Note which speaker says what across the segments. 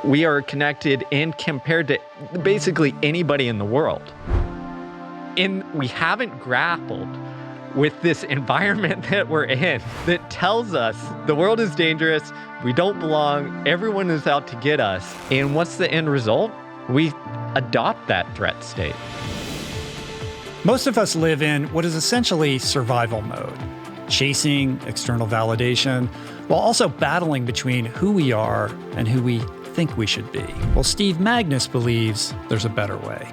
Speaker 1: We are connected and compared to basically anybody in the world. And we haven't grappled with this environment that we're in that tells us the world is dangerous, we don't belong, everyone is out to get us. And what's the end result? We adopt that threat state.
Speaker 2: Most of us live in what is essentially survival mode, chasing external validation, while also battling between who we are and who we think we should be. Well, Steve Magnus believes there's a better way.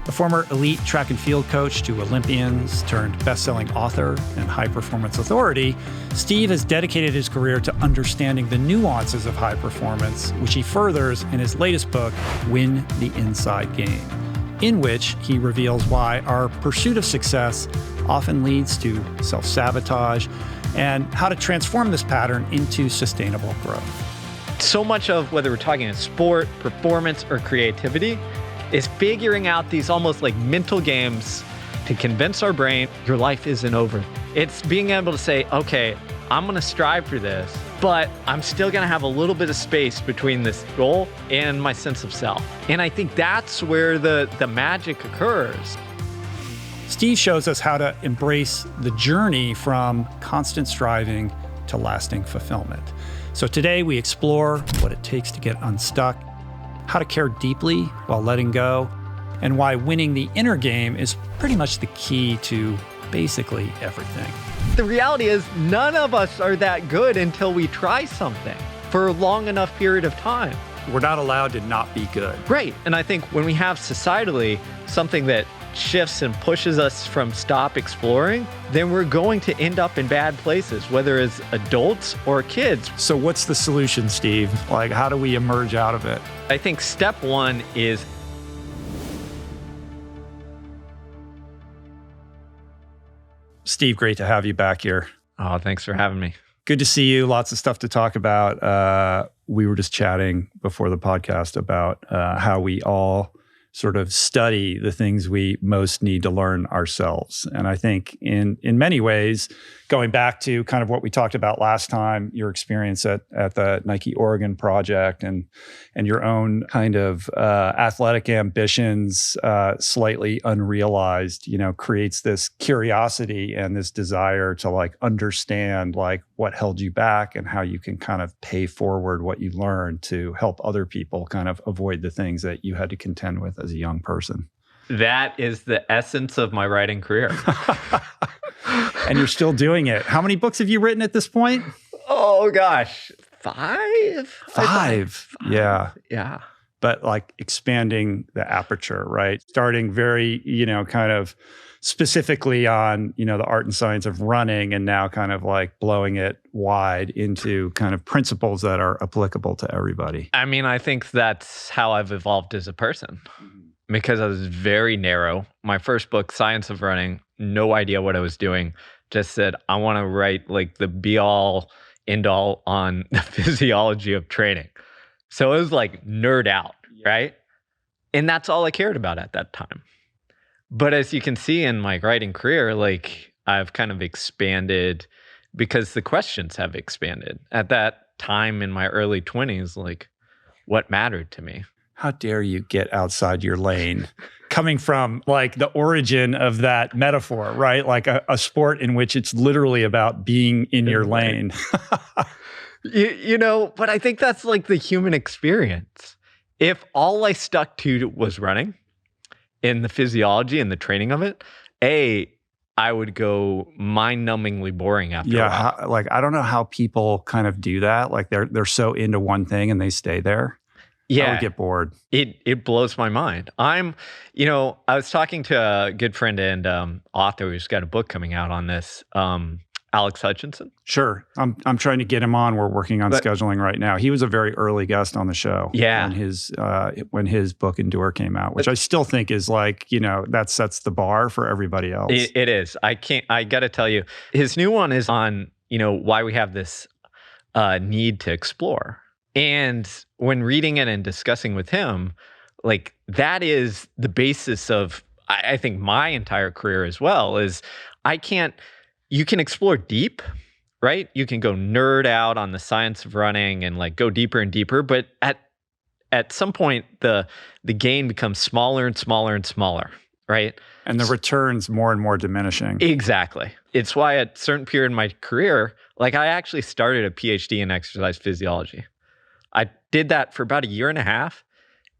Speaker 2: A former elite track and field coach to Olympians turned best-selling author and high-performance authority, Steve has dedicated his career to understanding the nuances of high performance, which he furthers in his latest book, Win the Inside Game, in which he reveals why our pursuit of success often leads to self-sabotage and how to transform this pattern into sustainable growth.
Speaker 1: So much of whether we're talking in sport, performance, or creativity is figuring out these almost like mental games to convince our brain your life isn't over. It's being able to say, okay, I'm gonna strive for this, but I'm still gonna have a little bit of space between this goal and my sense of self. And I think that's where the magic occurs.
Speaker 2: Steve shows us how to embrace the journey from constant striving to lasting fulfillment. So today we explore what it takes to get unstuck, how to care deeply while letting go, and why winning the inner game is pretty much the key to basically everything.
Speaker 1: The reality is none of us are that good until we try something for a long enough period of time.
Speaker 2: We're not allowed to not be good.
Speaker 1: Right. And I think when we have societally something that shifts and pushes us from stop exploring, then we're going to end up in bad places, whether as adults or kids.
Speaker 2: So what's the solution, Steve? Like, how do we emerge out of it?
Speaker 1: I think step one is
Speaker 2: Steve, great to have you back here.
Speaker 1: Oh, thanks for having me.
Speaker 2: Good to see you. Lots of stuff to talk about. We were just chatting before the podcast about how we all sort of study the things we most need to learn ourselves. And I think in many ways, going back to kind of what we talked about last time, your experience at the Nike Oregon project and your own kind of athletic ambitions, slightly unrealized, creates this curiosity and this desire to like understand like what held you back and how you can kind of pay forward what you learned to help other people kind of avoid the things that you had to contend with as a young person.
Speaker 1: That is the essence of my writing career.
Speaker 2: And you're still doing it. How many books have you written at this point?
Speaker 1: Oh, gosh. Five?
Speaker 2: Five. Yeah.
Speaker 1: Yeah.
Speaker 2: But like expanding the aperture, right? Starting very, kind of specifically on, the art and science of running, and now kind of like blowing it wide into kind of principles that are applicable to everybody.
Speaker 1: I mean, I think that's how I've evolved as a person. Because I was very narrow. My first book, Science of Running, no idea what I was doing. Just said, I want to write like the be all, end all on the physiology of training. So it was like nerd out, right? And that's all I cared about at that time. But as you can see in my writing career, like I've kind of expanded because the questions have expanded. At that time in my early 20s, like what mattered to me?
Speaker 2: How dare you get outside your lane? Coming from like the origin of that metaphor, right? Like a sport in which it's literally about being in your lane.
Speaker 1: But I think that's like the human experience. If all I stuck to was running and the physiology and the training of it, I would go mind-numbingly boring after a while.
Speaker 2: I don't know how people kind of do that. Like they're so into one thing and they stay there.
Speaker 1: Yeah,
Speaker 2: I would get bored.
Speaker 1: It blows my mind. I was talking to a good friend and author who's got a book coming out on this, Alex Hutchinson.
Speaker 2: Sure. I'm trying to get him on. We're working on scheduling right now. He was a very early guest on the show.
Speaker 1: Yeah.
Speaker 2: When his book Endure came out, which I still think is like, that sets the bar for everybody else.
Speaker 1: It is. I got to tell you, his new one is on, why we have this need to explore. And when reading it and discussing with him, like that is the basis of, I think my entire career as well is you can explore deep, right? You can go nerd out on the science of running and like go deeper and deeper. But at some point the gain becomes smaller and smaller and smaller, right?
Speaker 2: And the returns more and more diminishing.
Speaker 1: Exactly. It's why at a certain period in my career, like I actually started a PhD in exercise physiology. I did that for about a year and a half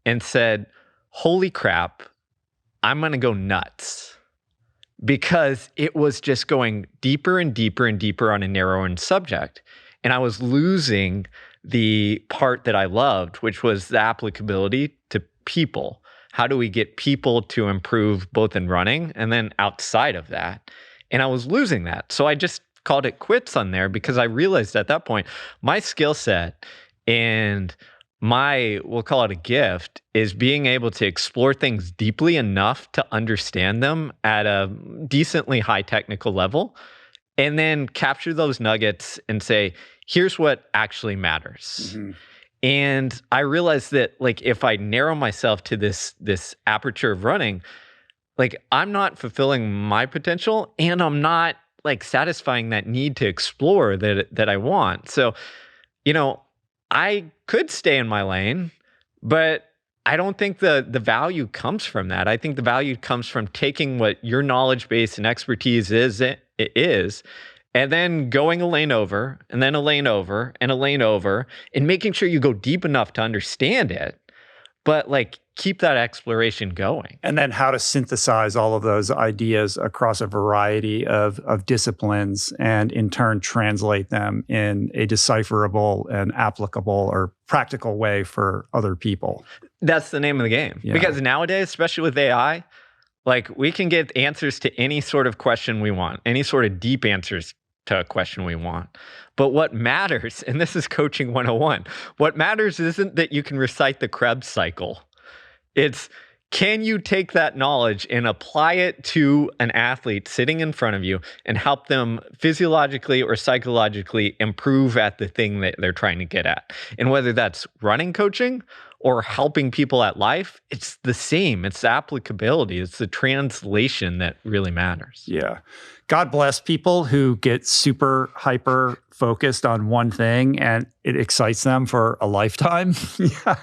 Speaker 1: and said, holy crap, I'm going to go nuts, because it was just going deeper and deeper and deeper on a narrowing subject. And I was losing the part that I loved, which was the applicability to people. How do we get people to improve both in running and then outside of that? And I was losing that. So I just called it quits on there, because I realized at that point, my skill set and my, we'll call it a gift, is being able to explore things deeply enough to understand them at a decently high technical level, and then capture those nuggets and say, here's what actually matters. Mm-hmm. And I realized that, like, if I narrow myself to this aperture of running, like, I'm not fulfilling my potential, and I'm not like satisfying that need to explore that I want. So, I could stay in my lane, but I don't think the value comes from that. I think the value comes from taking what your knowledge base and expertise is, and then going a lane over, and then a lane over, and a lane over, and making sure you go deep enough to understand it, but like keep that exploration going.
Speaker 2: And then how to synthesize all of those ideas across a variety of disciplines, and in turn translate them in a decipherable and applicable or practical way for other people.
Speaker 1: That's the name of the game. Yeah. Because nowadays, especially with AI, like, we can get answers to any sort of question we want, any sort of deep answers to a question we want. But what matters, and this is coaching 101, what matters isn't that you can recite the Krebs cycle. It's, can you take that knowledge and apply it to an athlete sitting in front of you and help them physiologically or psychologically improve at the thing that they're trying to get at? And whether that's running coaching or helping people at life, it's the same. It's the applicability. It's the translation that really matters.
Speaker 2: Yeah. God bless people who get super hyper focused on one thing and it excites them for a lifetime. Yeah.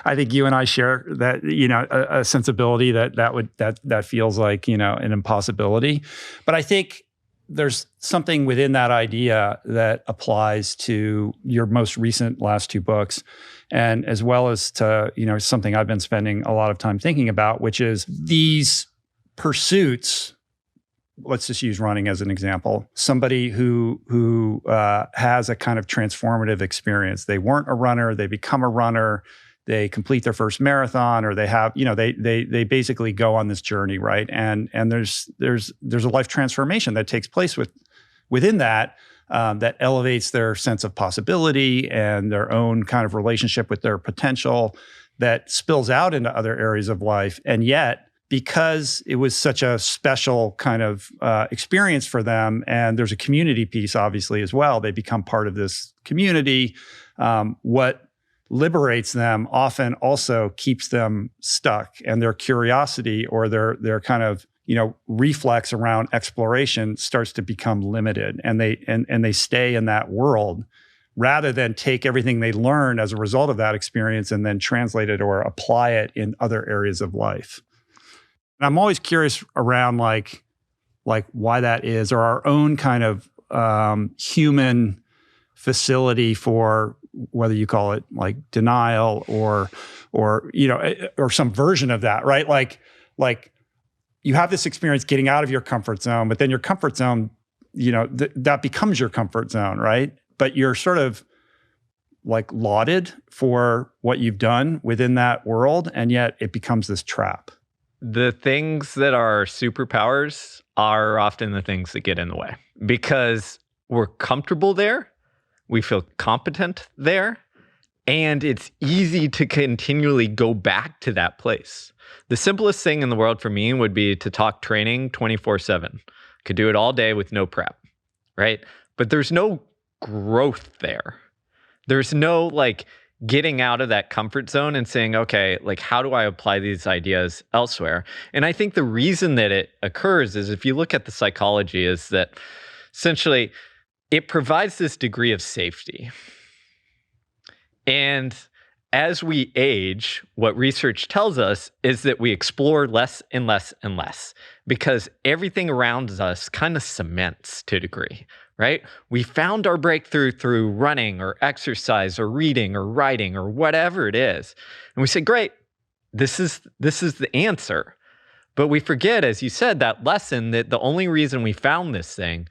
Speaker 2: I think you and I share that, a sensibility that feels like, an impossibility. But I think there's something within that idea that applies to your most recent last two books, and as well as to, something I've been spending a lot of time thinking about, which is these pursuits. Let's just use running as an example. Somebody who has a kind of transformative experience. They weren't a runner, they become a runner, they complete their first marathon, or they have, they basically go on this journey, right? And there's a life transformation that takes place within that elevates their sense of possibility and their own kind of relationship with their potential, that spills out into other areas of life. And yet, because it was such a special kind of experience for them, and there's a community piece obviously as well, they become part of this community. What liberates them often also keeps them stuck, and their curiosity or their kind of reflex around exploration starts to become limited, and they stay in that world rather than take everything they learn as a result of that experience and then translate it or apply it in other areas of life. And I'm always curious around like why that is, or our own kind of human facility for, whether you call it like denial or some version of that, right? Like you have this experience getting out of your comfort zone, but then your comfort zone, that becomes your comfort zone, right? But you're sort of like lauded for what you've done within that world, and yet it becomes this trap.
Speaker 1: The things that are superpowers are often the things that get in the way, because we're comfortable there, we feel competent there, and it's easy to continually go back to that place. The simplest thing in the world for me would be to talk training 24/7. Could do it all day with no prep, right? But there's no growth there. There's no like getting out of that comfort zone and saying, okay, like, how do I apply these ideas elsewhere? And I think the reason that it occurs is, if you look at the psychology, is that essentially it provides this degree of safety. And as we age, what research tells us is that we explore less and less and less because everything around us kind of cements to a degree, right? We found our breakthrough through running or exercise or reading or writing or whatever it is. And we say, great, this is the answer. But we forget, as you said, that lesson that the only reason we found this thing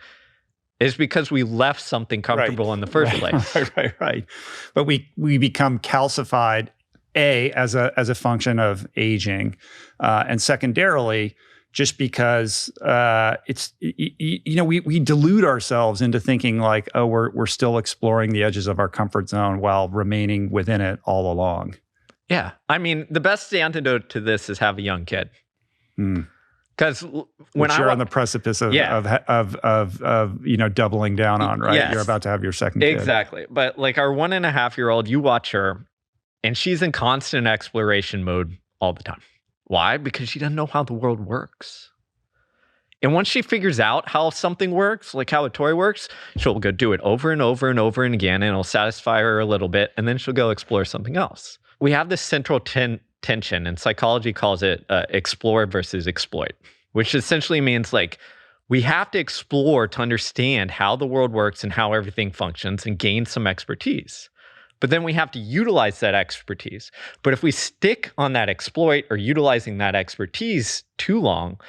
Speaker 1: is because we left something comfortable in the first place.
Speaker 2: Right. But we become calcified, as a function of aging, and secondarily, just because we delude ourselves into thinking like, oh, we're still exploring the edges of our comfort zone while remaining within it all along.
Speaker 1: Yeah, I mean, the best antidote to this is have a young kid. Because when
Speaker 2: you're on the precipice of doubling down on, right?
Speaker 1: Yes,
Speaker 2: you're about to have your second kid.
Speaker 1: Exactly. But like our 1.5-year-old, you watch her and she's in constant exploration mode all the time. Why? Because she doesn't know how the world works. And once she figures out how something works, like how a toy works, she'll go do it over and over and over and again, and it'll satisfy her a little bit, and then she'll go explore something else. We have this central tension, and psychology calls it explore versus exploit, which essentially means like we have to explore to understand how the world works and how everything functions and gain some expertise. But then we have to utilize that expertise. But if we stick on that exploit or utilizing that expertise too long,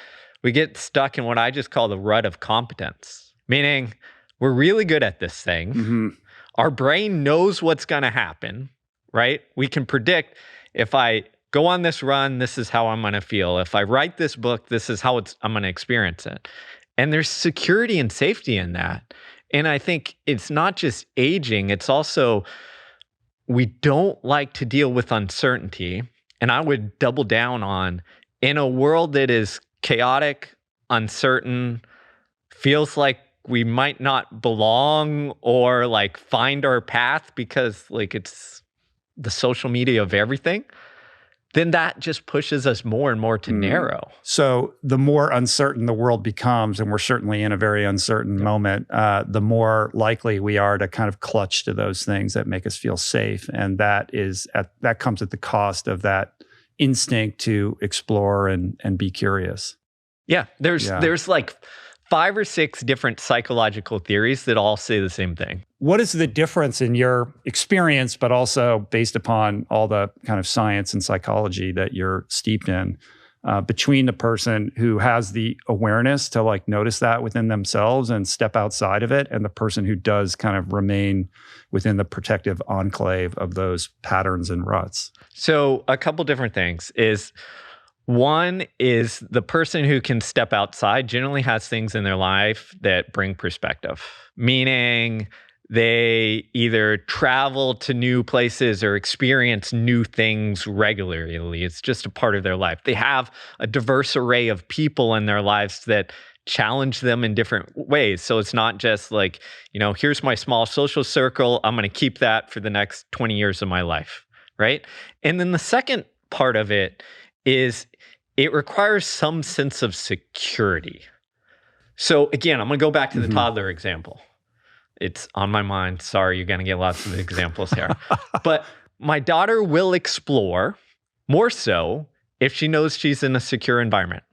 Speaker 1: we get stuck in what I just call the rut of competence, meaning we're really good at this thing. Mm-hmm. Our brain knows what's going to happen, right? We can predict if I go on this run, this is how I'm going to feel. If I write this book, this is how I'm going to experience it. And there's security and safety in that. And I think it's not just aging, it's also we don't like to deal with uncertainty. And I would double down on, in a world that is chaotic, uncertain, feels like we might not belong or like find our path because like it's the social media of everything, then that just pushes us more and more to narrow.
Speaker 2: So the more uncertain the world becomes, and we're certainly in a very uncertain moment, the more likely we are to kind of clutch to those things that make us feel safe. And that comes at the cost of that instinct to explore and be curious.
Speaker 1: Yeah, there's like 5 or 6 different psychological theories that all say the same thing.
Speaker 2: What is the difference in your experience, but also based upon all the kind of science and psychology that you're steeped in, between the person who has the awareness to like notice that within themselves and step outside of it, and the person who does kind of remain within the protective enclave of those patterns and ruts?
Speaker 1: So a couple different things is, one is the person who can step outside generally has things in their life that bring perspective, meaning they either travel to new places or experience new things regularly. It's just a part of their life. They have a diverse array of people in their lives that challenge them in different ways. So it's not just like, here's my small social circle. I'm going to keep that for the next 20 years of my life, right? And then the second part of it is it requires some sense of security. So again, I'm going to go back to the toddler example. It's on my mind. Sorry, you're going to get lots of examples here. But my daughter will explore more so if she knows she's in a secure environment.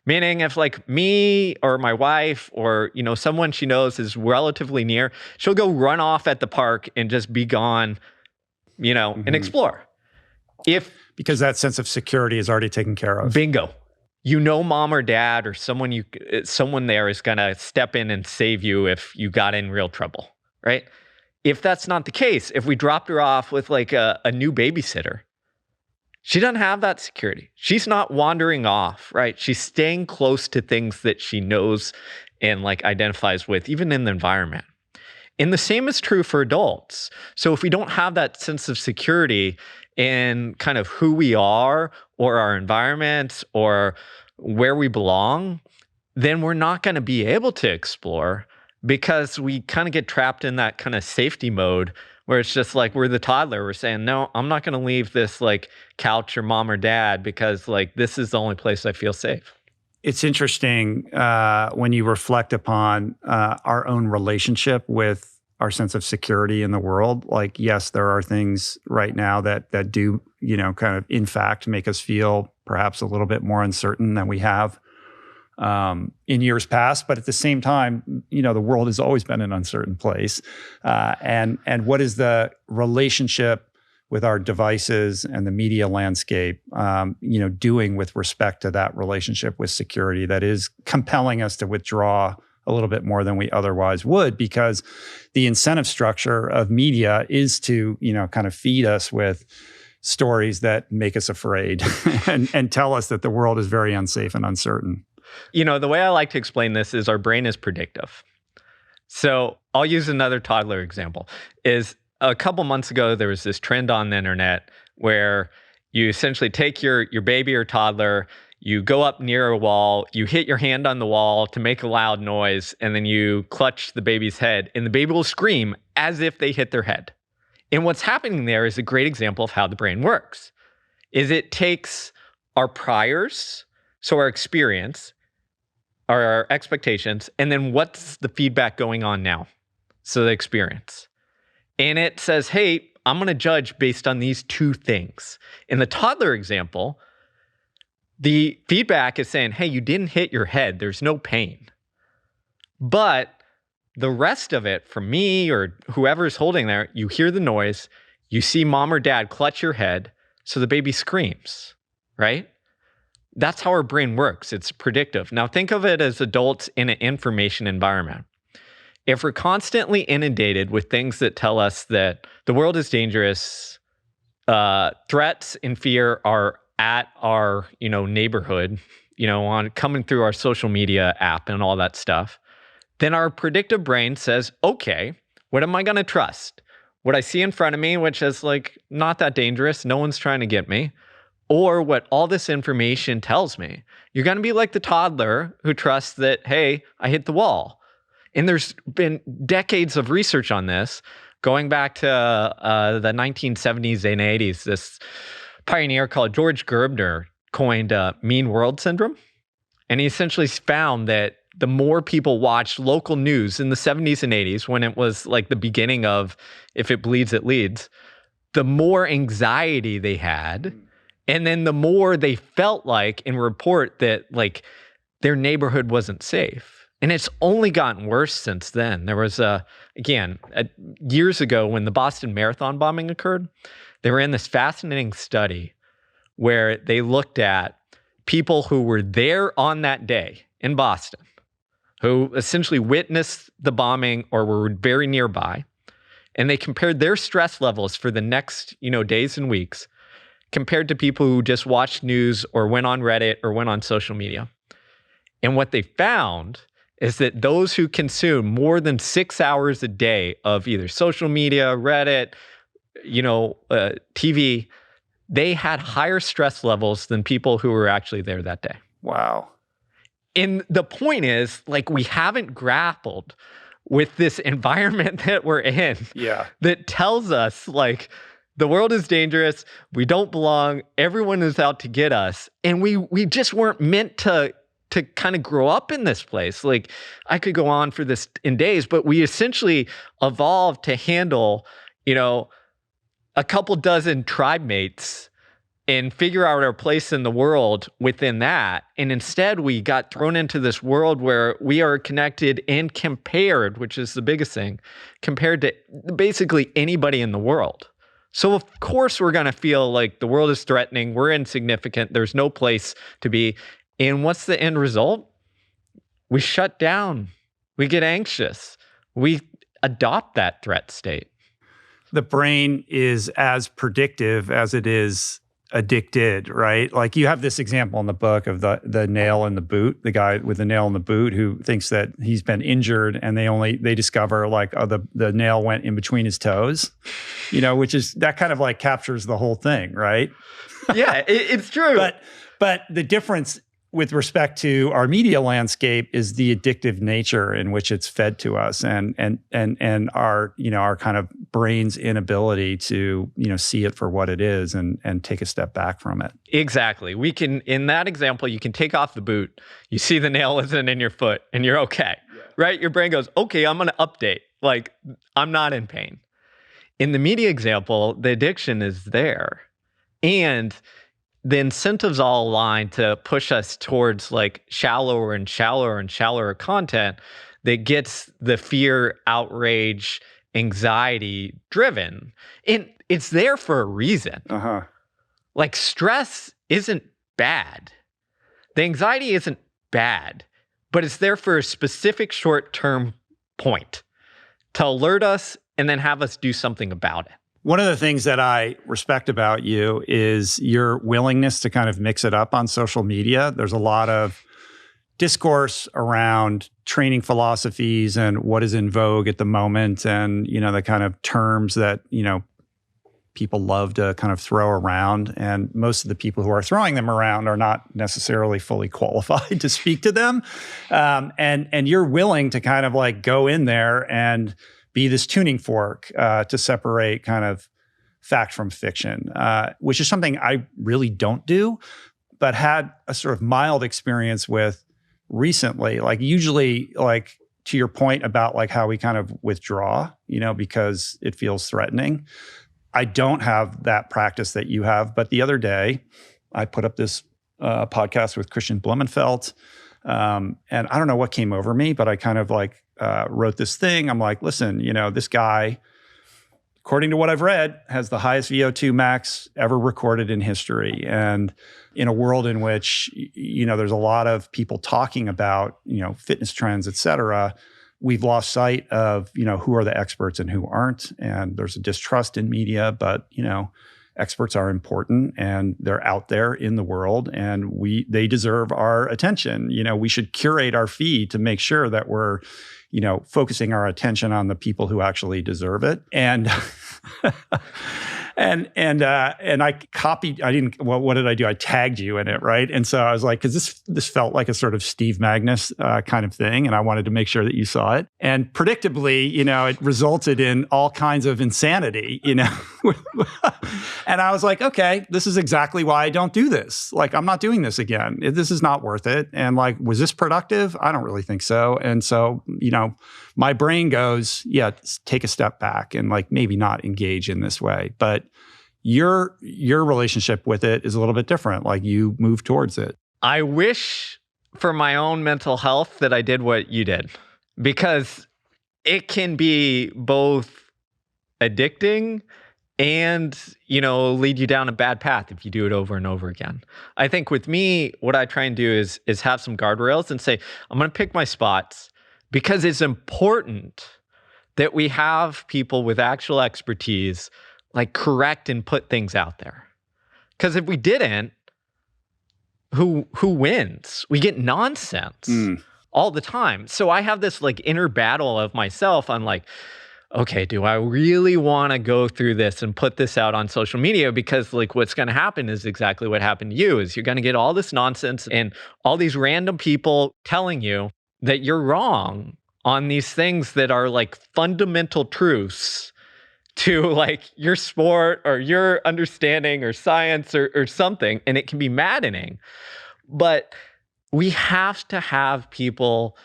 Speaker 1: Meaning if like me or my wife or, someone she knows is relatively near, she'll go run off at the park and just be gone, and explore.
Speaker 2: Because that sense of security is already taken care of.
Speaker 1: Bingo. Mom or dad or someone there is going to step in and save you if you got in real trouble, right? If that's not the case, if we dropped her off with like a new babysitter, she doesn't have that security. She's not wandering off, right? She's staying close to things that she knows and like identifies with, even in the environment. And the same is true for adults. So if we don't have that sense of security in kind of who we are or our environments or where we belong, then we're not going to be able to explore because we kind of get trapped in that kind of safety mode where it's just like we're the toddler. We're saying, no, I'm not going to leave this like couch or mom or dad because like this is the only place I feel safe.
Speaker 2: It's interesting when you reflect upon our own relationship with our sense of security in the world. Like, yes, there are things right now that do, kind of in fact make us feel perhaps a little bit more uncertain than we have in years past. But at the same time, the world has always been an uncertain place. And what is the relationship with our devices and the media landscape, doing with respect to that relationship with security that is compelling us to withdraw a little bit more than we otherwise would, because the incentive structure of media is to, kind of feed us with stories that make us afraid and tell us that the world is very unsafe and uncertain.
Speaker 1: The way I like to explain this is our brain is predictive. So I'll use another toddler example. Is a couple months ago, there was this trend on the internet where you essentially take your baby or toddler, you go up near a wall, you hit your hand on the wall to make a loud noise, and then you clutch the baby's head, and the baby will scream as if they hit their head. And what's happening there is a great example of how the brain works. Is it takes our priors, so our experience, our expectations, and then what's the feedback going on now? So the experience. And it says, hey, I'm going to judge based on these two things. In the toddler example, the feedback is saying, hey, you didn't hit your head. There's no pain. But the rest of it, for me or whoever's holding there, you hear the noise, you see mom or dad clutch your head, so the baby screams, right? That's how our brain works. It's predictive. Now think of it as adults in an information environment. If we're constantly inundated with things that tell us that the world is dangerous, threats and fear are at our, neighborhood, on coming through our social media app and all that stuff, then our predictive brain says, okay, what am I going to trust? What I see in front of me, which is like not that dangerous, no one's trying to get me, or what all this information tells me. You're going to be like the toddler who trusts that, hey, I hit the wall. And there's been decades of research on this, going back to the 1970s and 80s. This pioneer called George Gerbner coined mean world syndrome. And he essentially found that the more people watched local news in the 70s and 80s, when it was like the beginning of if it bleeds, it leads, the more anxiety they had. And then the more they felt like and report that like their neighborhood wasn't safe. And it's only gotten worse since then. There was, years ago when the Boston Marathon bombing occurred, they ran this fascinating study where they looked at people who were there on that day in Boston, who essentially witnessed the bombing or were very nearby. And they compared their stress levels for the next, days and weeks compared to people who just watched news or went on Reddit or went on social media. And what they found is that those who consume more than 6 hours a day of either social media, Reddit, TV, they had higher stress levels than people who were actually there that day.
Speaker 2: Wow.
Speaker 1: And the point is, like, we haven't grappled with this environment that we're in.
Speaker 2: Yeah.
Speaker 1: That tells us, like, the world is dangerous, we don't belong, everyone is out to get us. And we just weren't meant to kind of grow up in this place. Like, I could go on for this in days, but we essentially evolved to handle, a couple dozen tribe mates and figure out our place in the world within that. And instead, we got thrown into this world where we are connected and compared, which is the biggest thing, compared to basically anybody in the world. So of course, we're going to feel like the world is threatening, we're insignificant, there's no place to be. And what's the end result? We shut down. We get anxious. We adopt that threat state.
Speaker 2: The brain is as predictive as it is addicted, right? Like you have this example in the book of the nail in the boot, the guy with the nail in the boot who thinks that he's been injured and they discover like, oh, the nail went in between his toes, which is, that kind of like captures the whole thing, right?
Speaker 1: Yeah, it's true.
Speaker 2: But the difference with respect to our media landscape is the addictive nature in which it's fed to us and our kind of brain's inability to, see it for what it is and take a step back from it.
Speaker 1: Exactly. We can, in that example, you can take off the boot, you see the nail isn't in your foot and you're okay, right? Your brain goes, okay, I'm going to update. Like, I'm not in pain. In the media example, the addiction is there. And the incentives all align to push us towards like shallower and shallower and shallower content that gets the fear, outrage, anxiety driven. And it's there for a reason. Like stress isn't bad. The anxiety isn't bad, but it's there for a specific short-term point to alert us and then have us do something about it.
Speaker 2: One of the things that I respect about you is your willingness to kind of mix it up on social media. There's a lot of discourse around training philosophies and what is in vogue at the moment, and, you know, the kind of terms that, you know, people love to kind of throw around. And most of the people who are throwing them around are not necessarily fully qualified to speak to them. And you're willing to kind of like go in there and be this tuning fork to separate kind of fact from fiction, which is something I really don't do, but had a sort of mild experience with recently. Like usually, like to your point about like how we kind of withdraw, you know, because it feels threatening. I don't have that practice that you have, but the other day I put up this podcast with Christian Blumenfeld, and I don't know what came over me, but I kind of like wrote this thing. I'm like, listen, you know, this guy, according to what I've read, has the highest VO2 max ever recorded in history. And in a world in which, you know, there's a lot of people talking about, you know, fitness trends, et cetera, we've lost sight of, you know, who are the experts and who aren't. And there's a distrust in media, but, you know, experts are important and they're out there in the world, and they deserve our attention. You know, we should curate our feed to make sure that we're, you know, focusing our attention on the people who actually deserve it. And and I copied. I didn't. Well, what did I do? I tagged you in it, right? And so I was like, because this felt like a sort of Steve Magnus kind of thing, and I wanted to make sure that you saw it. And predictably, you know, it resulted in all kinds of insanity, you know. And I was like, okay, this is exactly why I don't do this. Like, I'm not doing this again. This is not worth it. And like, was this productive? I don't really think so. And so, you know, my brain goes, yeah, take a step back and like maybe not engage in this way. But your relationship with it is a little bit different. Like you move towards it.
Speaker 1: I wish for my own mental health that I did what you did, because it can be both addicting and, you know, lead you down a bad path if you do it over and over again. I think with me, what I try and do is have some guardrails and say, I'm going to pick my spots, because it's important that we have people with actual expertise like correct and put things out there. Because if we didn't, who wins? We get nonsense all the time. So I have this like inner battle of myself. I'm like, okay, do I really want to go through this and put this out on social media? Because like what's going to happen is exactly what happened to you, is you're going to get all this nonsense and all these random people telling you that you're wrong on these things that are like fundamental truths to like your sport or your understanding or science or something. And it can be maddening. But we have to have people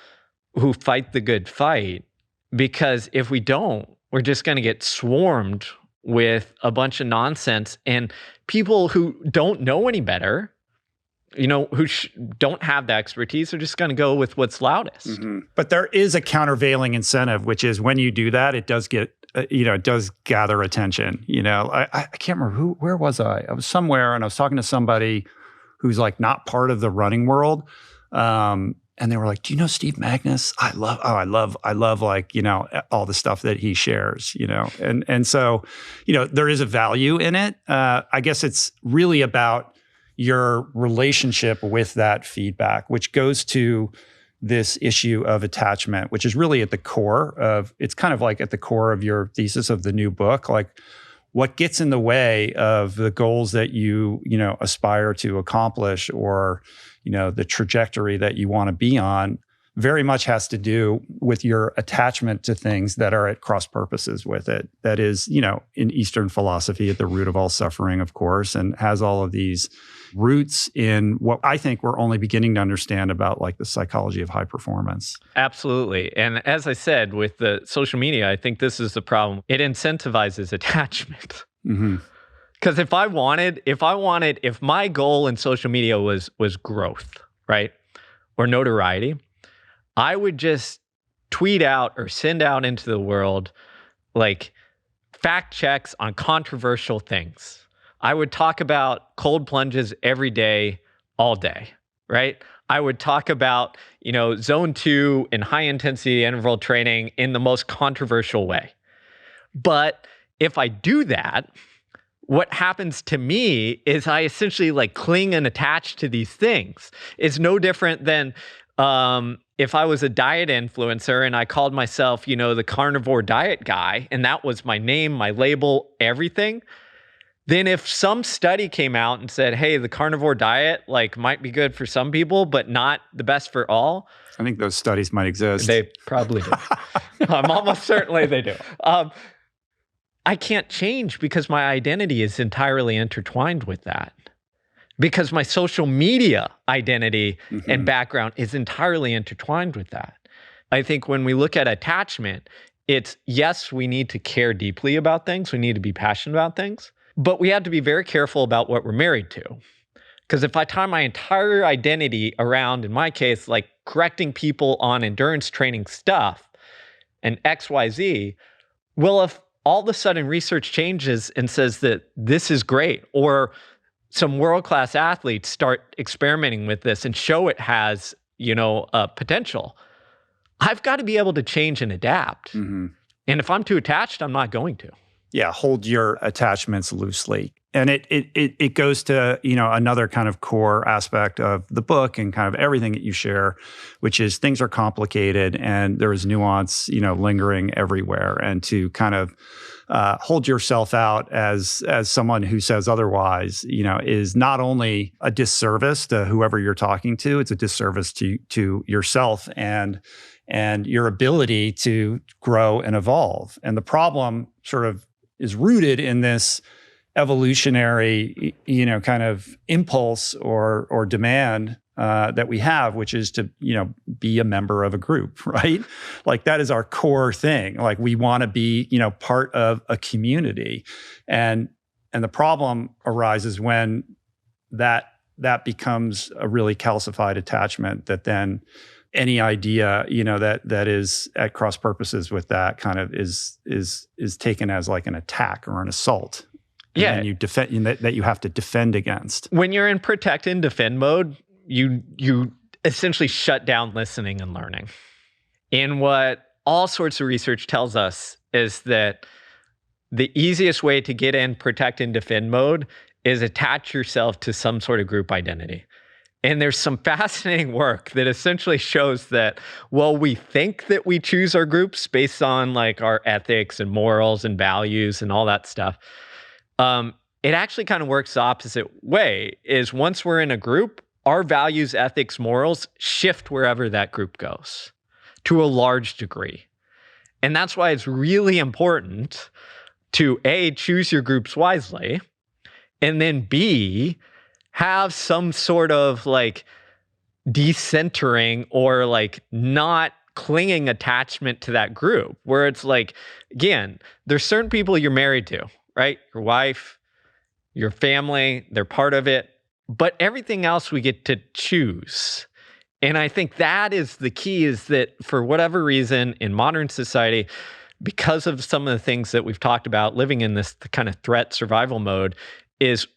Speaker 1: who fight the good fight, because if we don't, we're just going to get swarmed with a bunch of nonsense, and people who don't know any better, you know, who don't have the expertise, are just going to go with what's loudest.
Speaker 2: Mm-hmm. But there is a countervailing incentive, which is when you do that, it does get, you know, it does gather attention. You know, I can't remember where was I? I was somewhere and I was talking to somebody who's like not part of the running world. And they were like, do you know Steve Magnus? I love like, you know, all the stuff that he shares, you know? And so, you know, there is a value in it. I guess it's really about your relationship with that feedback, which goes to this issue of attachment, which is really at the core of, it's kind of like at the core of your thesis of the new book. Like, what gets in the way of the goals that you know, aspire to accomplish, or, you know, the trajectory that you want to be on? very much has to do with your attachment to things that are at cross purposes with it. That is, in Eastern philosophy, at the root of all suffering, of course, and has all of these roots in what I think we're only beginning to understand about like the psychology of high performance.
Speaker 1: Absolutely. And as I said, with the social media, I think this is the problem. It incentivizes attachment. Because if my goal in social media was growth, right? Or notoriety, I would just tweet out or send out into the world like fact checks on controversial things. I would talk about cold plunges every day, all day, right? I would talk about, zone 2 and high intensity interval training in the most controversial way. But if I do that, what happens to me is I essentially like cling and attach to these things. It's no different than if I was a diet influencer and I called myself, the carnivore diet guy, and that was my name, my label, everything. Then if some study came out and said, hey, the carnivore diet like might be good for some people, but not the best for all.
Speaker 2: I think those studies might exist.
Speaker 1: They probably do. I'm almost certainly they do. I can't change because my identity is entirely intertwined with that. Because my social media identity and background is entirely intertwined with that. I think when we look at attachment, it's yes, we need to care deeply about things. We need to be passionate about things. But we have to be very careful about what we're married to. Because if I tie my entire identity around, in my case, like correcting people on endurance training stuff and XYZ, well, if all of a sudden research changes and says that this is great, or some world-class athletes start experimenting with this and show it has, potential, I've got to be able to change and adapt. And if I'm too attached, I'm not going to.
Speaker 2: Yeah, hold your attachments loosely. And it goes to, another kind of core aspect of the book and kind of everything that you share, which is things are complicated and there is nuance, lingering everywhere. And to kind of hold yourself out as someone who says otherwise, is not only a disservice to whoever you're talking to, it's a disservice to yourself and your ability to grow and evolve. And the problem sort of is rooted in this evolutionary, kind of impulse or demand that we have, which is to, be a member of a group, right? Like that is our core thing. Like we want to be, part of a community. And the problem arises when that becomes a really calcified attachment that then any idea, that is at cross purposes with that kind of is taken as like an attack or an assault. And you defend that you have to defend against.
Speaker 1: When you're in protect and defend mode, you essentially shut down listening and learning. And what all sorts of research tells us is that the easiest way to get in protect and defend mode is attach yourself to some sort of group identity. And there's some fascinating work that essentially shows that, well, we think that we choose our groups based on like our ethics and morals and values and all that stuff. It actually kind of works the opposite way, is once we're in a group, our values, ethics, morals shift wherever that group goes to a large degree. And that's why it's really important to A, choose your groups wisely, and then B, have some sort of like decentering or like not clinging attachment to that group, where it's like, again, there's certain people you're married to, right? Your wife, your family, they're part of it, but everything else we get to choose. And I think that is the key, is that for whatever reason in modern society, because of some of the things that we've talked about, living in this kind of threat survival mode, is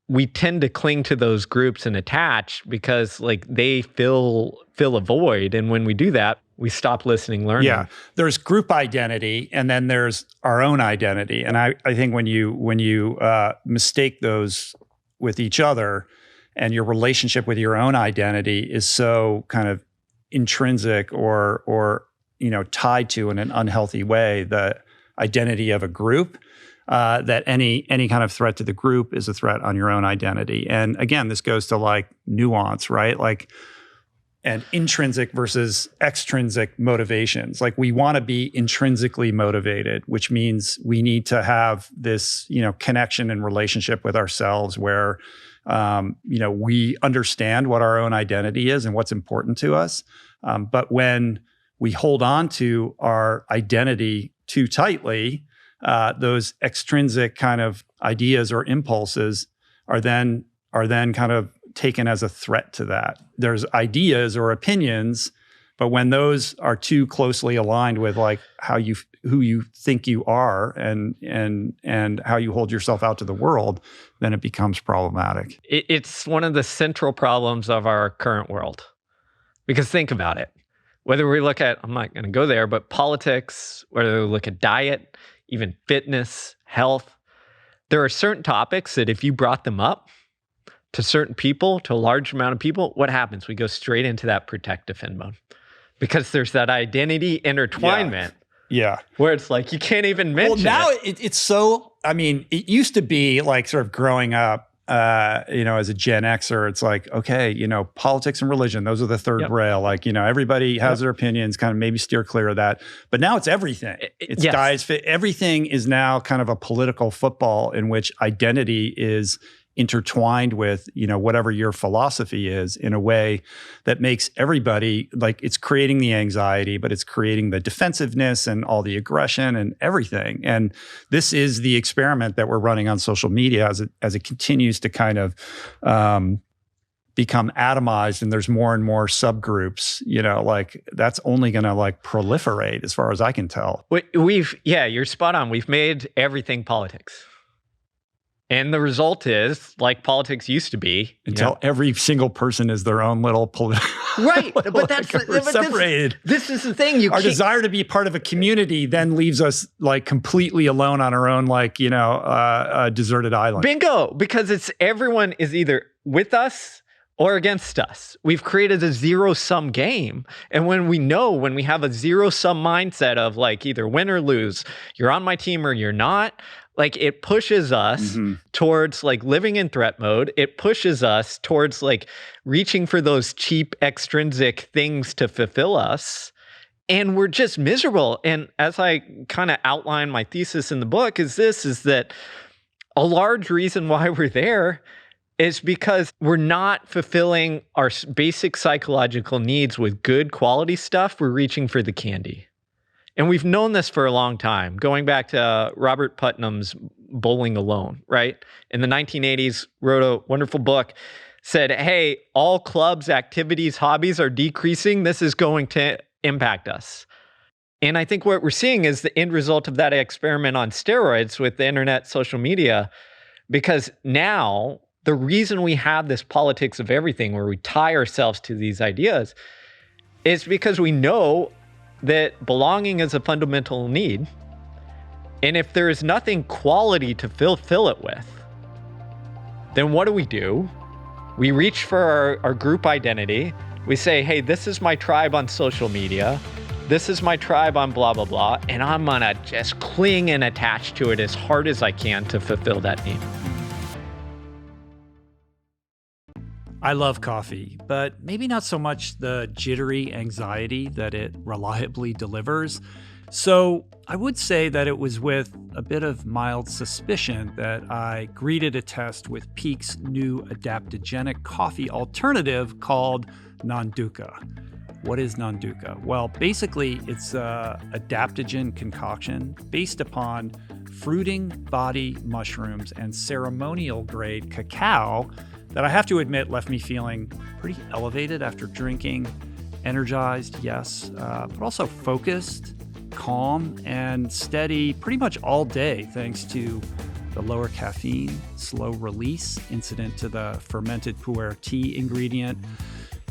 Speaker 1: we tend to cling to those groups and attach because like they fill a void. And when we do that, we stop listening, learning.
Speaker 2: Yeah, there's group identity and then there's our own identity. And I think when you mistake those with each other and your relationship with your own identity is so kind of intrinsic or tied to in an unhealthy way the identity of a group, that any kind of threat to the group is a threat on your own identity. And again, this goes to like nuance, right? Like, and intrinsic versus extrinsic motivations. Like we want to be intrinsically motivated, which means we need to have this, connection and relationship with ourselves where, we understand what our own identity is and what's important to us. But when we hold on to our identity too tightly, those extrinsic kind of ideas or impulses are then kind of taken as a threat to that. There's ideas or opinions, but when those are too closely aligned with like who you think you are and how you hold yourself out to the world, then it becomes problematic.
Speaker 1: It's one of the central problems of our current world. Because think about it. Whether we look at, I'm not going to go there, but politics, whether we look at diet, even fitness, health, there are certain topics that if you brought them up to certain people, to a large amount of people, what happens? We go straight into that protective end mode because there's that identity intertwinement.
Speaker 2: Yeah.
Speaker 1: Where it's like, you can't even mention
Speaker 2: now
Speaker 1: it.
Speaker 2: It's so, it used to be like sort of growing up, as a Gen Xer, it's like, okay, politics and religion, those are the third rail. Like, everybody has their opinions, kind of maybe steer clear of that. But now it's everything. It's diets, everything is now kind of a political football in which identity is intertwined with, whatever your philosophy is in a way that makes everybody like it's creating the anxiety, but it's creating the defensiveness and all the aggression and everything. And this is the experiment that we're running on social media as it continues to kind of become atomized and there's more and more subgroups, like that's only going to like proliferate as far as I can tell.
Speaker 1: You're spot on. We've made everything politics. And the result is, like politics used to be,
Speaker 2: until every single person is their own little political.
Speaker 1: Right, but that's
Speaker 2: separated.
Speaker 1: This is the thing.
Speaker 2: Our desire to be part of a community then leaves us like completely alone on our own, like a deserted island.
Speaker 1: Bingo, because everyone is either with us or against us. We've created a zero-sum game. And when we have a zero-sum mindset of like either win or lose, you're on my team or you're not, like it pushes us towards like living in threat mode. It pushes us towards like reaching for those cheap extrinsic things to fulfill us. And we're just miserable. And as I kind of outline my thesis in the book is that a large reason why we're there is because we're not fulfilling our basic psychological needs with good quality stuff. We're reaching for the candy. And we've known this for a long time, going back to Robert Putnam's Bowling Alone, right? In the 1980s, wrote a wonderful book, said, hey, all clubs, activities, hobbies are decreasing. This is going to impact us. And I think what we're seeing is the end result of that experiment on steroids with the internet, social media, because now the reason we have this politics of everything where we tie ourselves to these ideas is because we know that belonging is a fundamental need. And if there is nothing quality to fill it with, then what do? We reach for our group identity. We say, hey, this is my tribe on social media. This is my tribe on blah, blah, blah. And I'm gonna just cling and attach to it as hard as I can to fulfill that need.
Speaker 2: I love coffee, but maybe not so much the jittery anxiety that it reliably delivers. So I would say that it was with a bit of mild suspicion that I greeted a test with Pique's new adaptogenic coffee alternative called Nanduka. What is Nanduka? Well, basically it's a adaptogen concoction based upon fruiting body mushrooms and ceremonial grade cacao that I have to admit left me feeling pretty elevated after drinking, energized, yes, but also focused, calm, and steady pretty much all day thanks to the lower caffeine, slow release incident to the fermented pu'er tea ingredient,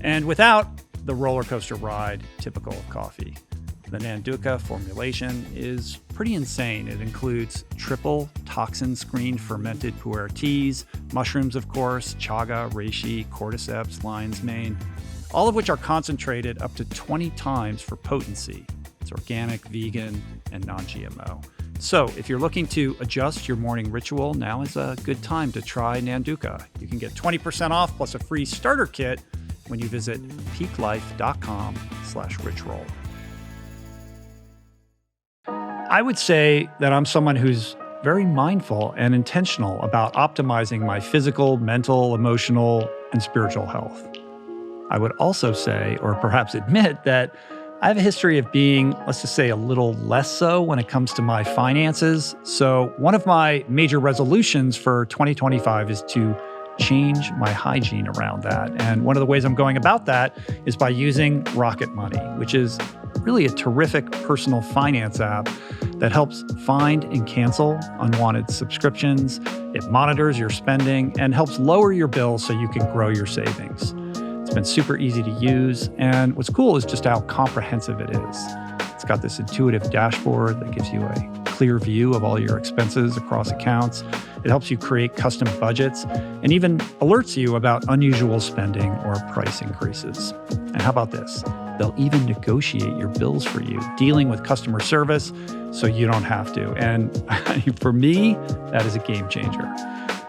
Speaker 2: and without the roller coaster ride typical of coffee. The Nanduka formulation is pretty insane. It includes triple toxin-screened fermented pu'er teas, mushrooms, of course, chaga, reishi, cordyceps, lion's mane, all of which are concentrated up to 20 times for potency. It's organic, vegan, and non-GMO. So if you're looking to adjust your morning ritual, now is a good time to try Nanduka. You can get 20% off plus a free starter kit when you visit piquelife.com/richroll. I would say that I'm someone who's very mindful and intentional about optimizing my physical, mental, emotional, and spiritual health. I would also say, or perhaps admit, that I have a history of being, let's just say, a little less so when it comes to my finances. So one of my major resolutions for 2025 is to change my hygiene around that. And one of the ways I'm going about that is by using Rocket Money, which is really a terrific personal finance app that helps find and cancel unwanted subscriptions. It monitors your spending and helps lower your bills so you can grow your savings. It's been super easy to use, and what's cool is just how comprehensive it is. It's got this intuitive dashboard that gives you a clear view of all your expenses across accounts. It helps you create custom budgets and even alerts you about unusual spending or price increases. And how about this? They'll even negotiate your bills for you, dealing with customer service so you don't have to. And for me, that is a game changer.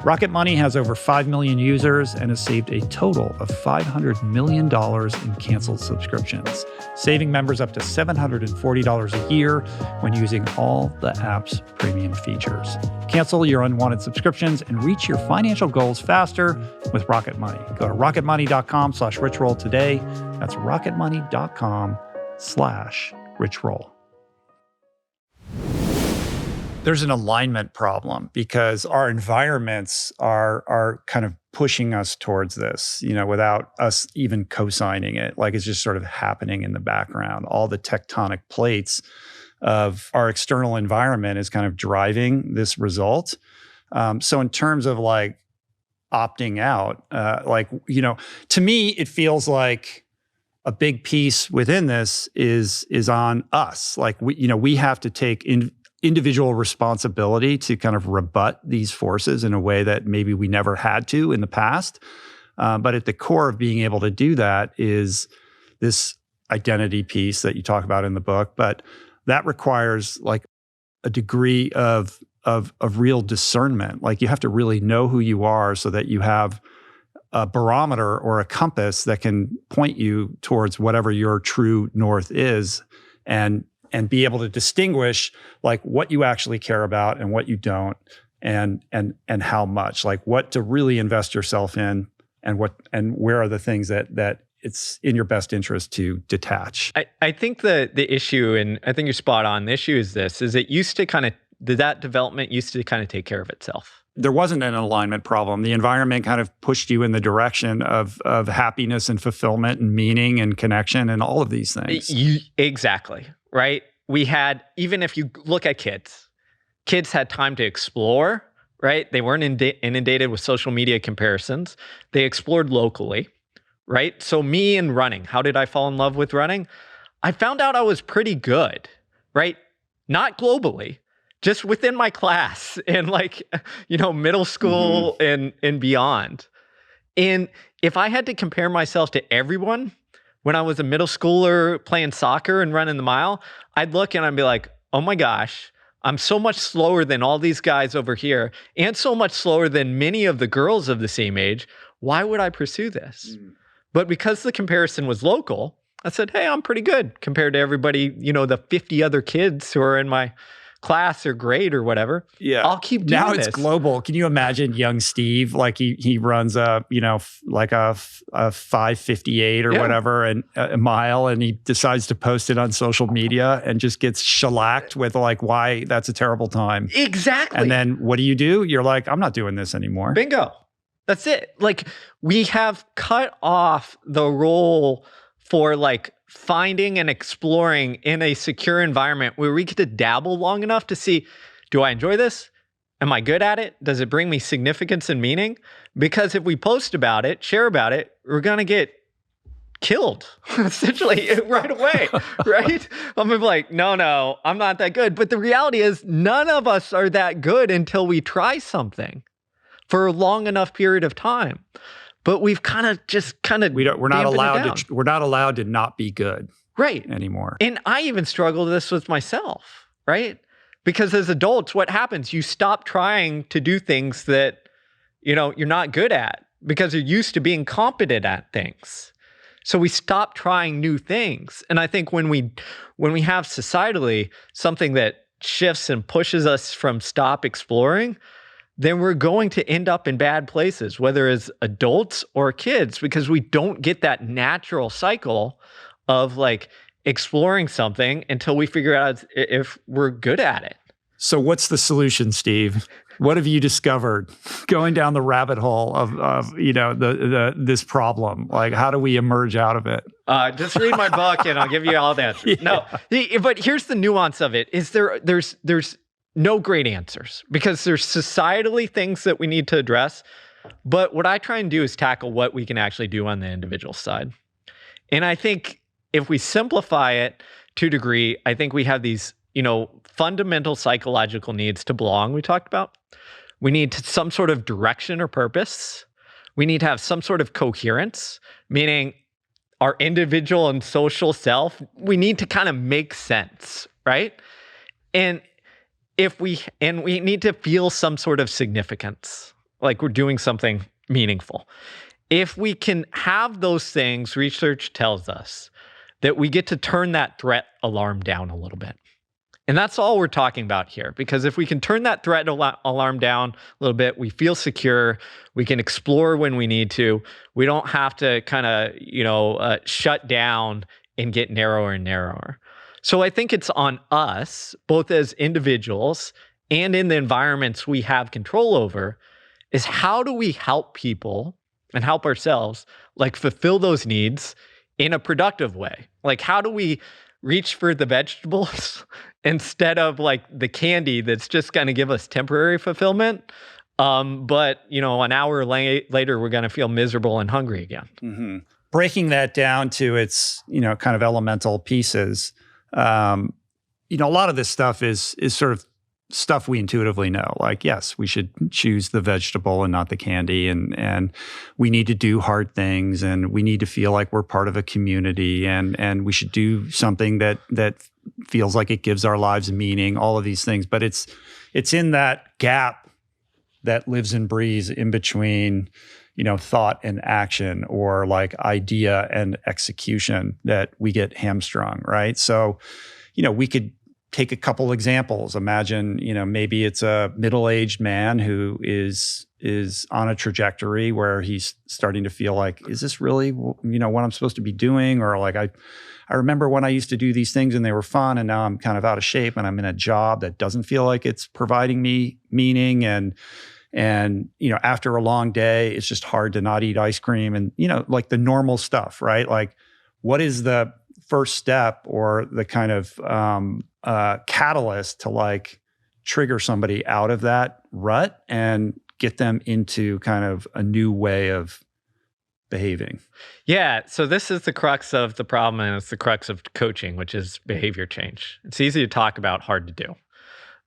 Speaker 2: Rocket Money has over 5 million users and has saved a total of $500 million in canceled subscriptions, saving members up to $740 a year when using all the app's premium features. Cancel your unwanted subscriptions and reach your financial goals faster with Rocket Money. Go to rocketmoney.com/richroll today. That's rocketmoney.com/richroll. There's an alignment problem because our environments are kind of pushing us towards this, without us even co-signing it. Like, it's just sort of happening in the background. All the tectonic plates of our external environment is kind of driving this result. So in terms of like opting out, to me, it feels like a big piece within this is on us. Like, we have to take individual responsibility to kind of rebut these forces in a way that maybe we never had to in the past. But at the core of being able to do that is this identity piece that you talk about in the book. But that requires like a degree of real discernment. Like, you have to really know who you are so that you have a barometer or a compass that can point you towards whatever your true north is, and be able to distinguish like what you actually care about and what you don't, and how much, like what to really invest yourself in, and where are the things that it's in your best interest to detach.
Speaker 1: I think the issue, and I think you're spot on, the issue is it used to that development used to kind of take care of itself.
Speaker 2: There wasn't an alignment problem. The environment kind of pushed you in the direction of happiness and fulfillment and meaning and connection and all of these things.
Speaker 1: Exactly, right? We had, even if you look at kids had time to explore, right? They weren't inundated with social media comparisons. They explored locally, right? So me and running, how did I fall in love with running? I found out I was pretty good, right? Not globally, just within my class and middle school and beyond. And if I had to compare myself to everyone when I was a middle schooler playing soccer and running the mile, I'd look and I'd be like, oh my gosh, I'm so much slower than all these guys over here and so much slower than many of the girls of the same age. Why would I pursue this? But because the comparison was local, I said, hey, I'm pretty good compared to everybody, the 50 other kids who are in my class or grade or whatever.
Speaker 2: Yeah.
Speaker 1: I'll keep doing
Speaker 2: now
Speaker 1: this.
Speaker 2: It's global. Can you imagine young Steve? Like he runs a 5:58 or whatever, and a mile, and he decides to post it on social media and just gets shellacked with like, why that's a terrible time.
Speaker 1: Exactly.
Speaker 2: And then what do? You're like, I'm not doing this anymore.
Speaker 1: Bingo. That's it. Like, we have cut off the role for like finding and exploring in a secure environment where we get to dabble long enough to see, do I enjoy this? Am I good at it? Does it bring me significance and meaning? Because if we post about it, share about it, we're going to get killed essentially right away, right? I'm gonna be like, no, I'm not that good. But the reality is none of us are that good until we try something for a long enough period of time. But we've we're not allowed to not be good, right,
Speaker 2: anymore.
Speaker 1: And I even struggle with this with myself, right? Because as adults, what happens? You stop trying to do things that you're not good at because you're used to being competent at things. So we stop trying new things. And I think when we have societally something that shifts and pushes us from stop exploring, then we're going to end up in bad places, whether as adults or kids, because we don't get that natural cycle of like exploring something until we figure out if we're good at it.
Speaker 2: So what's the solution, Steve? What have you discovered going down the rabbit hole of this problem? Like, how do we emerge out of it?
Speaker 1: Just read my book and I'll give you all the answers. Yeah. No, but here's the nuance of it: is there's no great answers because there's societally things that we need to address. But what I try and do is tackle what we can actually do on the individual side. And I think if we simplify it to a degree, I think we have these, fundamental psychological needs to belong, we talked about. We need some sort of direction or purpose. We need to have some sort of coherence, meaning our individual and social self, we need to kind of make sense, right? And we need to feel some sort of significance, like we're doing something meaningful. If we can have those things, research tells us that we get to turn that threat alarm down a little bit. And that's all we're talking about here, because if we can turn that threat alarm down a little bit, we feel secure, we can explore when we need to, we don't have to kind of, shut down and get narrower and narrower. So I think it's on us, both as individuals and in the environments we have control over, is how do we help people and help ourselves, like fulfill those needs in a productive way? Like, how do we reach for the vegetables instead of like the candy that's just going to give us temporary fulfillment? But, an hour later, we're going to feel miserable and hungry again.
Speaker 2: Mm-hmm. Breaking that down to its, kind of elemental pieces, a lot of this stuff is sort of stuff we intuitively know. Like, yes, we should choose the vegetable and not the candy, and we need to do hard things, and we need to feel like we're part of a community, and we should do something that feels like it gives our lives meaning, all of these things. But it's in that gap that lives and breathes in between, thought and action, or like idea and execution, that we get hamstrung, right? So, we could take a couple examples. Imagine, maybe it's a middle-aged man who is on a trajectory where he's starting to feel like, is this really, what I'm supposed to be doing? Or like, I remember when I used to do these things and they were fun, and now I'm kind of out of shape and I'm in a job that doesn't feel like it's providing me meaning. And after a long day, it's just hard to not eat ice cream and, like the normal stuff, right? Like, what is the first step or the kind of catalyst to like trigger somebody out of that rut and get them into kind of a new way of behaving?
Speaker 1: Yeah. So this is the crux of the problem, and it's the crux of coaching, which is behavior change. It's easy to talk about, hard to do.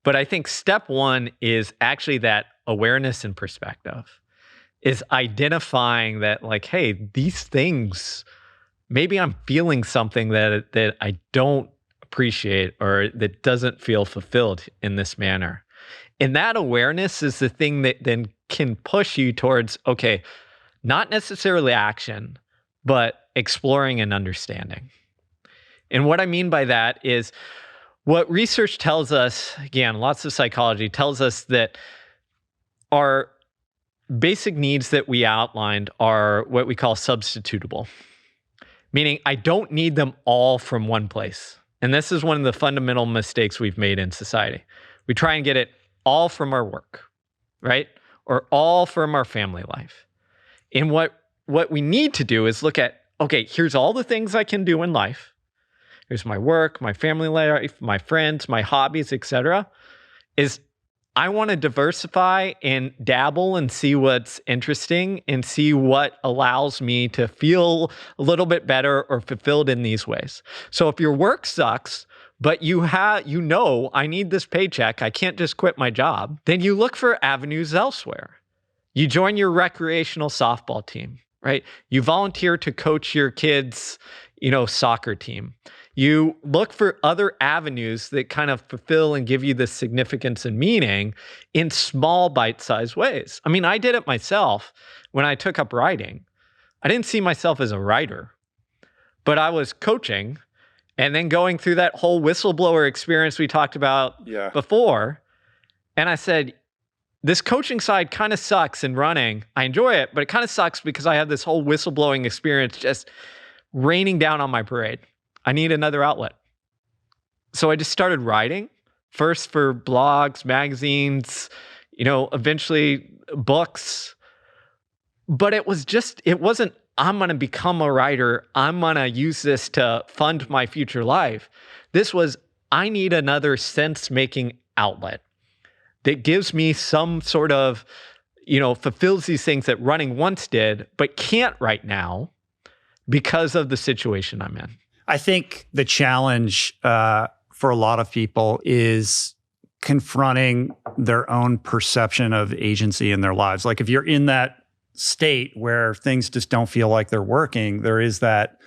Speaker 1: But I think step one is actually that awareness and perspective, is identifying that like, hey, these things, maybe I'm feeling something that I don't appreciate or that doesn't feel fulfilled in this manner. And that awareness is the thing that then can push you towards, okay, not necessarily action, but exploring and understanding. And what I mean by that is what research tells us, again, lots of psychology tells us that our basic needs that we outlined are what we call substitutable. Meaning, I don't need them all from one place. And this is one of the fundamental mistakes we've made in society. We try and get it all from our work, right? Or all from our family life. And what we need to do is look at, okay, here's all the things I can do in life. Here's my work, my family life, my friends, my hobbies, etc. Is I want to diversify and dabble and see what's interesting and see what allows me to feel a little bit better or fulfilled in these ways. So if your work sucks, but I need this paycheck, I can't just quit my job, then you look for avenues elsewhere. You join your recreational softball team, right? You volunteer to coach your kids, soccer team. You look for other avenues that kind of fulfill and give you the significance and meaning in small bite-sized ways. I mean, I did it myself when I took up writing. I didn't see myself as a writer. but I was coaching and then going through that whole whistleblower experience we talked about before. And I said, this coaching side kind of sucks in running. I enjoy it, but it kind of sucks because I have this whole whistleblowing experience just raining down on my parade. I need another outlet. So I just started writing, first for blogs, magazines, eventually books. But it wasn't, I'm going to become a writer. I'm going to use this to fund my future life. This was, I need another sense-making outlet that gives me some sort of, fulfills these things that running once did, but can't right now because of the situation I'm in.
Speaker 2: I think the challenge for a lot of people is confronting their own perception of agency in their lives. Like if you're in that state where things just don't feel like they're working, there is that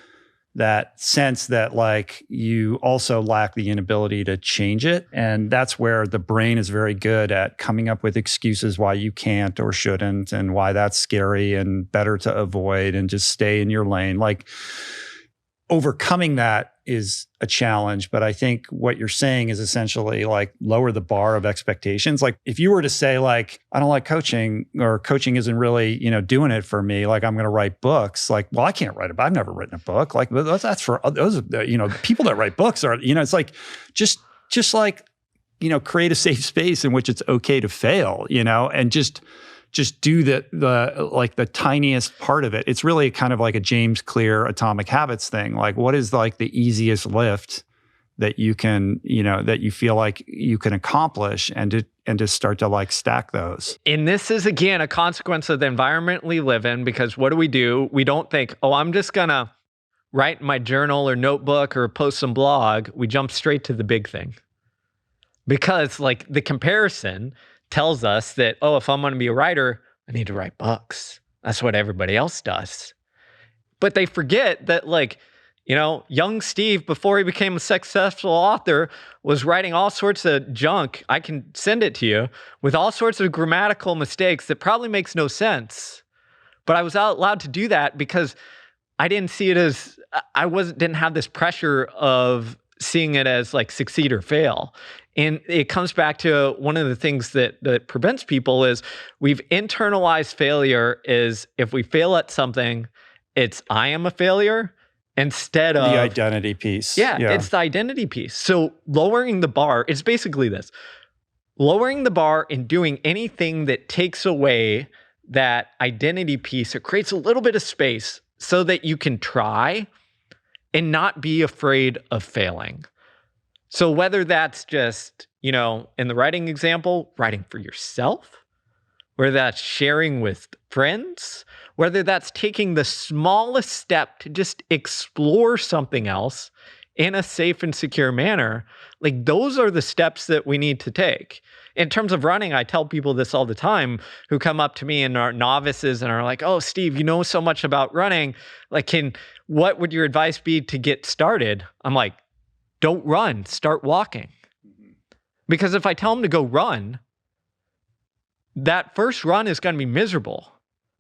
Speaker 2: sense that like you also lack the inability to change it. And that's where the brain is very good at coming up with excuses why you can't or shouldn't and why that's scary and better to avoid and just stay in your lane. Like overcoming that is a challenge, but I think what you're saying is essentially like lower the bar of expectations. Like if you were to say like, I don't like coaching or coaching isn't really, doing it for me. Like I'm going to write books. Like, well, I can't write a book. I've never written a book. Like that's for those, people that write books are, it's like, just like, create a safe space in which it's okay to fail, and just do the tiniest part of it. It's really kind of like a James Clear Atomic Habits thing. Like what is like the easiest lift that you can, that you feel like you can accomplish and to start to like stack those.
Speaker 1: And this is again, a consequence of the environment we live in, because what do? We don't think, oh, I'm just gonna write in my journal or notebook or post some blog. We jump straight to the big thing because like the comparison tells us that, oh, if I'm going to be a writer, I need to write books. That's what everybody else does. But they forget that like, young Steve, before he became a successful author, was writing all sorts of junk. I can send it to you with all sorts of grammatical mistakes that probably makes no sense. But I was allowed to do that because I didn't see it as, didn't have this pressure of seeing it as like succeed or fail. And it comes back to one of the things that prevents people is we've internalized failure is if we fail at something, it's I am a failure instead of
Speaker 2: the identity piece.
Speaker 1: Yeah, it's the identity piece. So lowering the bar, it's basically this. Lowering the bar and doing anything that takes away that identity piece, it creates a little bit of space so that you can try and not be afraid of failing. So whether that's just, in the writing example, writing for yourself, whether that's sharing with friends, whether that's taking the smallest step to just explore something else in a safe and secure manner, like those are the steps that we need to take. In terms of running, I tell people this all the time who come up to me and are novices and are like, oh, Steve, you know so much about running. Like, what would your advice be to get started? I'm like, don't run, start walking. Because if I tell them to go run, that first run is going to be miserable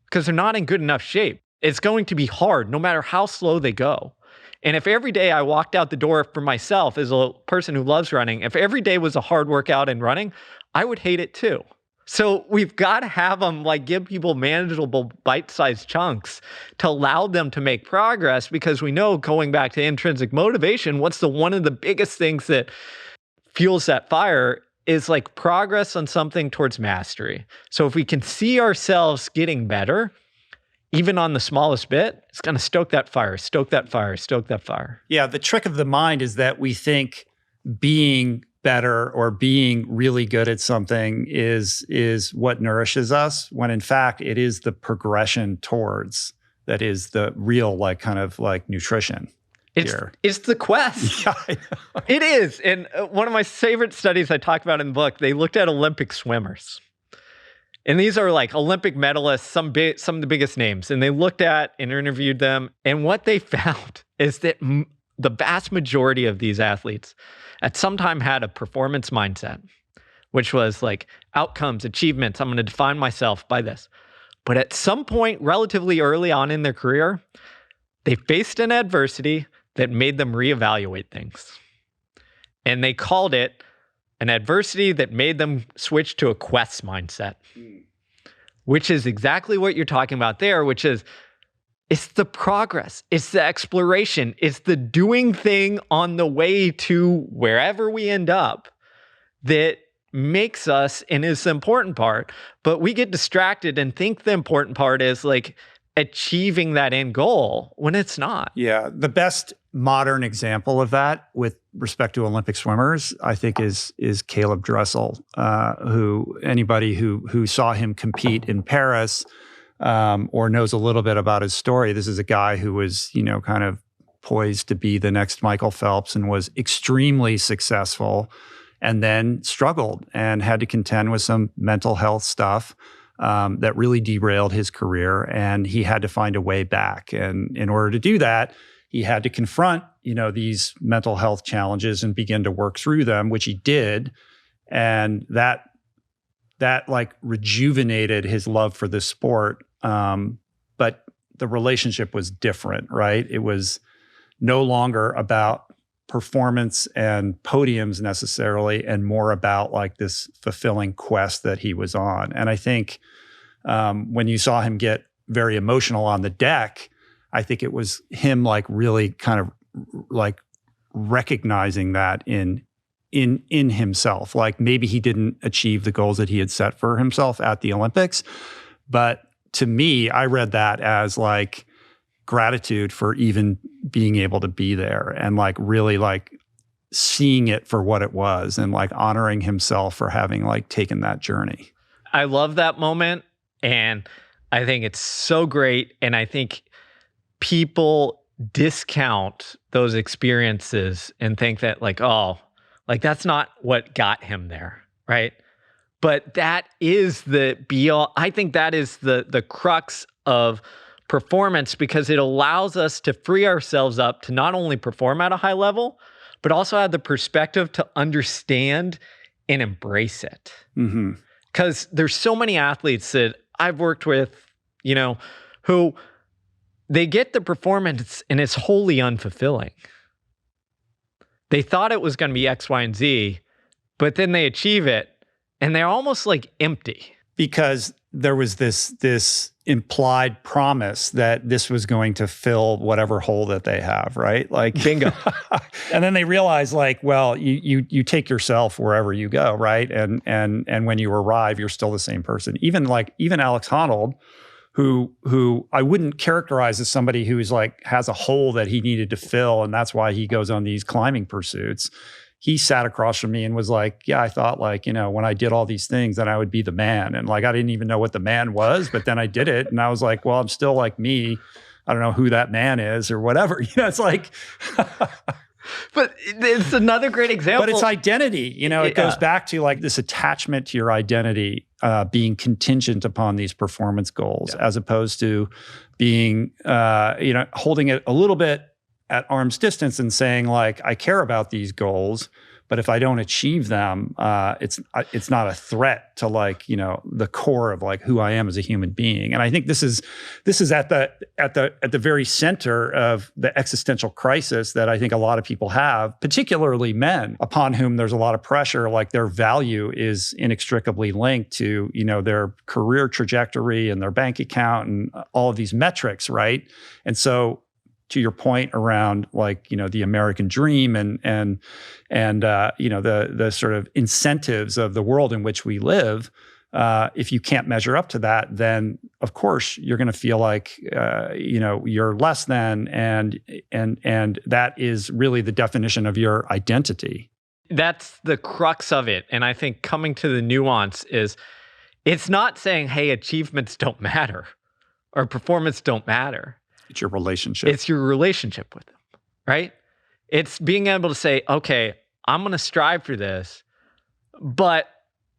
Speaker 1: because they're not in good enough shape. It's going to be hard no matter how slow they go. And if every day I walked out the door for myself as a person who loves running, if every day was a hard workout in running, I would hate it too. So we've got to have them like give people manageable bite-sized chunks to allow them to make progress, because we know, going back to intrinsic motivation, what's one of the biggest things that fuels that fire is like progress on something towards mastery. So if we can see ourselves getting better, even on the smallest bit, it's going to stoke that fire, stoke that fire, stoke that fire.
Speaker 2: Yeah, the trick of the mind is that we think being better or being really good at something is what nourishes us, when in fact it is the progression towards that is the real like kind of like nutrition.
Speaker 1: It's the quest.
Speaker 2: Yeah, I know.
Speaker 1: It is. And one of my favorite studies I talk about in the book, they looked at Olympic swimmers. And these are like Olympic medalists, some of the biggest names. And they looked at and interviewed them. And what they found is that the vast majority of these athletes at some time had a performance mindset, which was like outcomes, achievements. I'm going to define myself by this. But at some point, relatively early on in their career, They faced an adversity that made them reevaluate things. And they called it an adversity that made them switch to a quest mindset, which is exactly what you're talking about there, which is it's the progress, it's the exploration, it's the doing thing on the way to wherever we end up that makes us and is the important part. But we get distracted and think the important part is like achieving that end goal when it's not.
Speaker 2: Yeah. The best modern example of that with respect to Olympic swimmers, I think is Caleb Dressel, who anybody who saw him compete in Paris or knows a little bit about his story. This is a guy who was, kind of poised to be the next Michael Phelps and was extremely successful and then struggled and had to contend with some mental health stuff that really derailed his career. And he had to find a way back. And in order to do that, he had to confront, these mental health challenges and begin to work through them, which he did. And that like rejuvenated his love for the sport. But the relationship was different, right? It was no longer about performance and podiums necessarily, and more about like this fulfilling quest that he was on. And I think when you saw him get very emotional on the deck, I think it was him like really kind of like recognizing that in himself. Like maybe he didn't achieve the goals that he had set for himself at the Olympics, but to me, I read that as like gratitude for even being able to be there and like really like seeing it for what it was and like honoring himself for having like taken that journey.
Speaker 1: I love that moment. And I think it's so great. And I think people discount those experiences and think that like, oh, like that's not what got him there, right? But that is the be all. I think that is the crux of performance, because it allows us to free ourselves up to not only perform at a high level, but also have the perspective to understand and embrace it. Because there's so many athletes that I've worked with, who they get the performance and it's wholly unfulfilling. They thought it was going to be X, Y, and Z, but then they achieve it and they're almost like empty.
Speaker 2: Because there was this implied promise that this was going to fill whatever hole that they have, right? Like
Speaker 1: bingo.
Speaker 2: And then they realize like, well, you take yourself wherever you go, right? And when you arrive, you're still the same person. Even Alex Honnold, who I wouldn't characterize as somebody who's like has a hole that he needed to fill, and that's why he goes on these climbing pursuits. He sat across from me and was like, yeah, I thought like, when I did all these things, then I would be the man. And like, I didn't even know what the man was, but then I did it. And I was like, well, I'm still like me. I don't know who that man is or whatever. It's like,
Speaker 1: but it's another great example.
Speaker 2: But it's identity, it goes back to like this attachment to your identity being contingent upon these performance goals, as opposed to being, holding it a little bit at arm's distance and saying like, I care about these goals, but if I don't achieve them, it's not a threat to like, the core of like who I am as a human being. And I think this is at the very center of the existential crisis that I think a lot of people have, particularly men, upon whom there's a lot of pressure. Like their value is inextricably linked to, their career trajectory and their bank account and all of these metrics, right? And so to your point around like, the American dream and the sort of incentives of the world in which we live, if you can't measure up to that, then of course you're going to feel like, you're less than, and that is really the definition of your identity.
Speaker 1: That's the crux of it. And I think coming to the nuance is it's not saying, hey, achievements don't matter or performance don't matter.
Speaker 2: It's your relationship.
Speaker 1: It's your relationship with them, right? It's being able to say, okay, I'm going to strive for this, but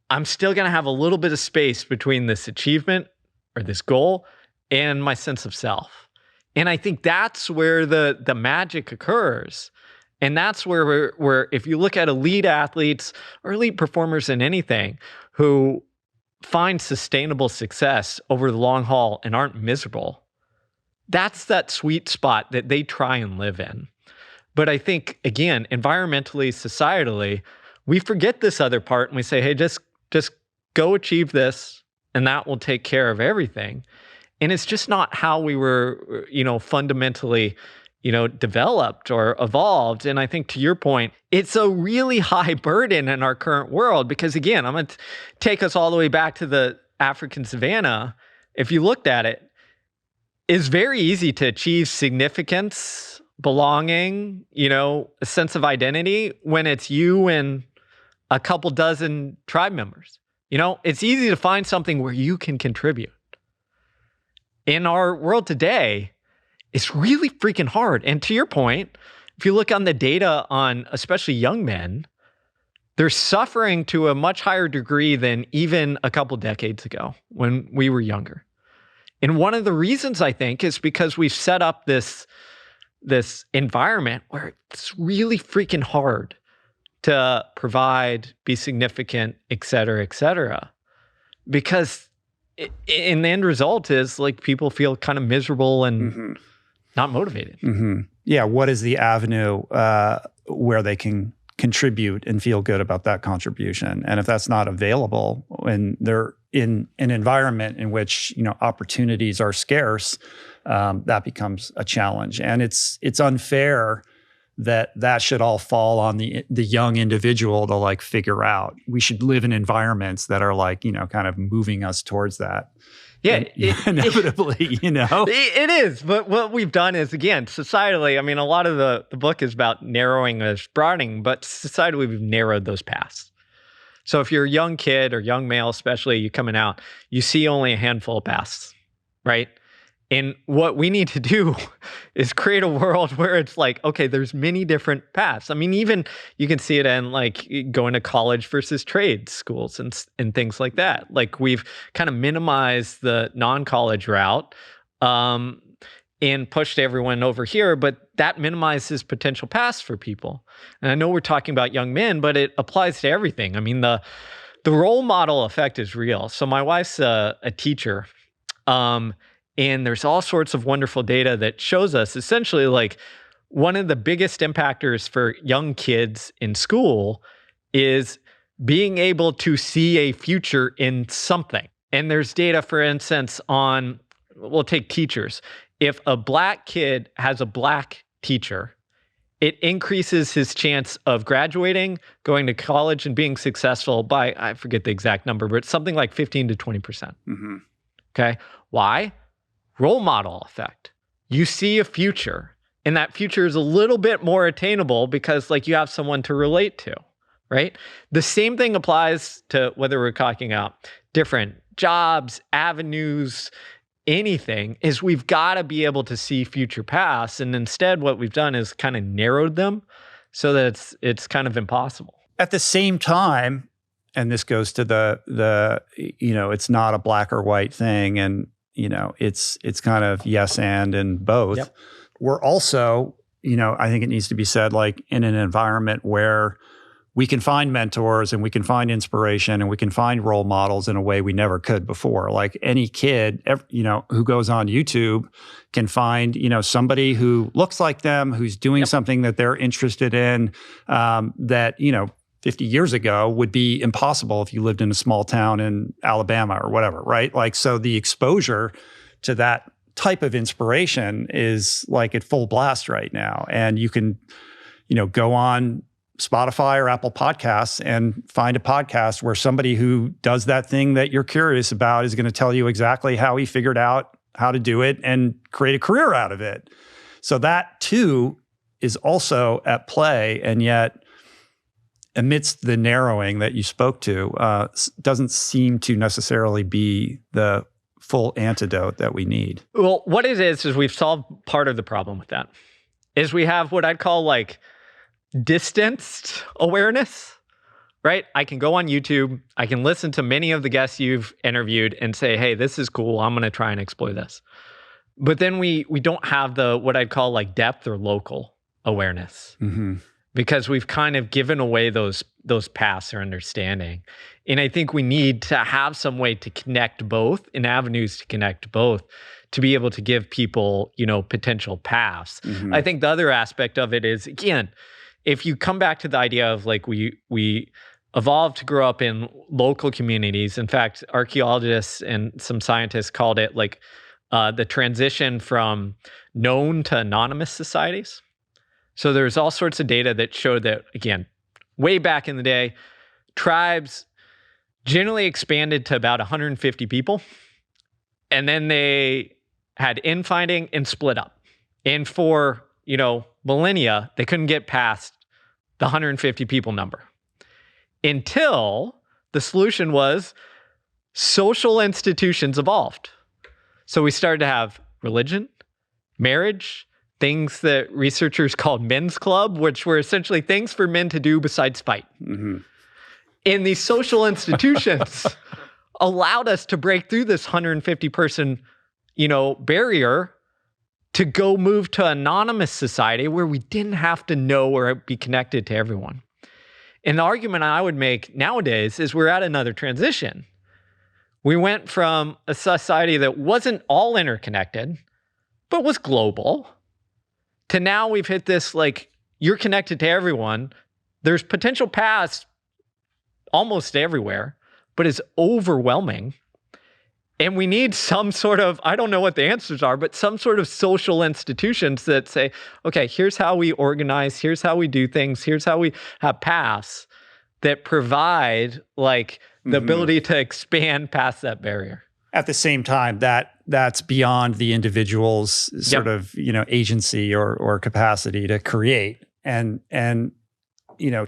Speaker 1: I'm still going to have a little bit of space between this achievement or this goal and my sense of self. And I think that's where the magic occurs. And that's where if you look at elite athletes or elite performers in anything who find sustainable success over the long haul and aren't miserable, that's that sweet spot that they try and live in. But I think, again, environmentally, societally, we forget this other part and we say, hey, just go achieve this and that will take care of everything. And it's just not how we were, fundamentally, developed or evolved. And I think to your point, it's a really high burden in our current world because, again, I'm going to take us all the way back to the African savanna. If you looked at it, it's very easy to achieve significance, belonging, a sense of identity when it's you and a couple dozen tribe members. It's easy to find something where you can contribute. In our world today, it's really freaking hard. And to your point, if you look on the data on especially young men, they're suffering to a much higher degree than even a couple decades ago when we were younger. And one of the reasons, I think, is because we've set up this environment where it's really freaking hard to provide, be significant, et cetera, because in the end result is like people feel kind of miserable and not motivated.
Speaker 2: Yeah. What is the avenue where they can contribute and feel good about that contribution? And if that's not available when they're in an environment in which, opportunities are scarce, that becomes a challenge. And it's unfair that should all fall on the young individual to like figure out. We should live in environments that are like, kind of moving us towards that.
Speaker 1: Yeah,
Speaker 2: inevitably,
Speaker 1: It is. But what we've done is, again, societally, I mean, a lot of the book is about narrowing as broadening, but societally, we've narrowed those paths. So if you're a young kid or young male, especially you coming out, you see only a handful of paths, right? And what we need to do is create a world where it's like, okay, there's many different paths. I mean, even you can see it in like going to college versus trade schools and things like that. Like we've kind of minimized the non-college route and pushed everyone over here, but that minimizes potential paths for people. And I know we're talking about young men, but it applies to everything. I mean, the role model effect is real. So my wife's a teacher. And there's all sorts of wonderful data that shows us essentially like one of the biggest impactors for young kids in school is being able to see a future in something. And there's data, for instance, on, we'll take teachers. If a black kid has a black teacher, it increases his chance of graduating, going to college, and being successful by, I forget the exact number, but it's something like 15 to 20%. Okay. Why? Role model effect. You see a future, and that future is a little bit more attainable because like you have someone to relate to, right? The same thing applies to whether we're talking about different jobs, avenues, anything, is we've got to be able to see future paths. And instead what we've done is kind of narrowed them so that it's kind of impossible.
Speaker 2: At the same time, and this goes to the it's not a black or white thing, and it's kind of yes and both.
Speaker 1: Yep.
Speaker 2: We're also, I think it needs to be said, like in an environment where we can find mentors and we can find inspiration and we can find role models in a way we never could before. Like any kid, who goes on YouTube can find, somebody who looks like them, who's doing something that they're interested in, that, 50 years ago would be impossible if you lived in a small town in Alabama or whatever, right? Like, so the exposure to that type of inspiration is like at full blast right now. And you can, go on Spotify or Apple Podcasts and find a podcast where somebody who does that thing that you're curious about is going to tell you exactly how he figured out how to do it and create a career out of it. So that too is also at play, and yet amidst the narrowing that you spoke to, doesn't seem to necessarily be the full antidote that we need.
Speaker 1: Well, what it is we've solved part of the problem with that, is we have what I'd call like distanced awareness, right? I can go on YouTube, I can listen to many of the guests you've interviewed and say, hey, this is cool, I'm going to try and explore this. But then we don't have the, what I'd call like depth or local awareness. Because we've kind of given away those those paths or understanding. And I think we need to have some way to connect both and avenues to connect both to be able to give people, potential paths. I think the other aspect of it is, again, if you come back to the idea of like we evolved to grow up in local communities. In fact, archaeologists and some scientists called it like the transition from known to anonymous societies. So there's all sorts of data that showed that, again, way back in the day, tribes generally expanded to about 150 people. And then they had infighting and split up. And for, millennia, they couldn't get past the 150 people number until the solution was social institutions evolved. So we started to have religion, marriage, things that researchers called men's club, which were essentially things for men to do besides fight. And these social institutions allowed us to break through this 150 person, barrier to go move to anonymous society where we didn't have to know or be connected to everyone. And the argument I would make nowadays is we're at another transition. We went from a society that wasn't all interconnected, but was global, to now we've hit this, like, you're connected to everyone. There's potential paths almost everywhere, but it's overwhelming. And we need some sort of, I don't know what the answers are, but some sort of social institutions that say, okay, here's how we organize, here's how we do things, here's how we have paths that provide like the ability to expand past that barrier.
Speaker 2: At the same time, that's beyond the individual's sort of, agency or capacity to create. And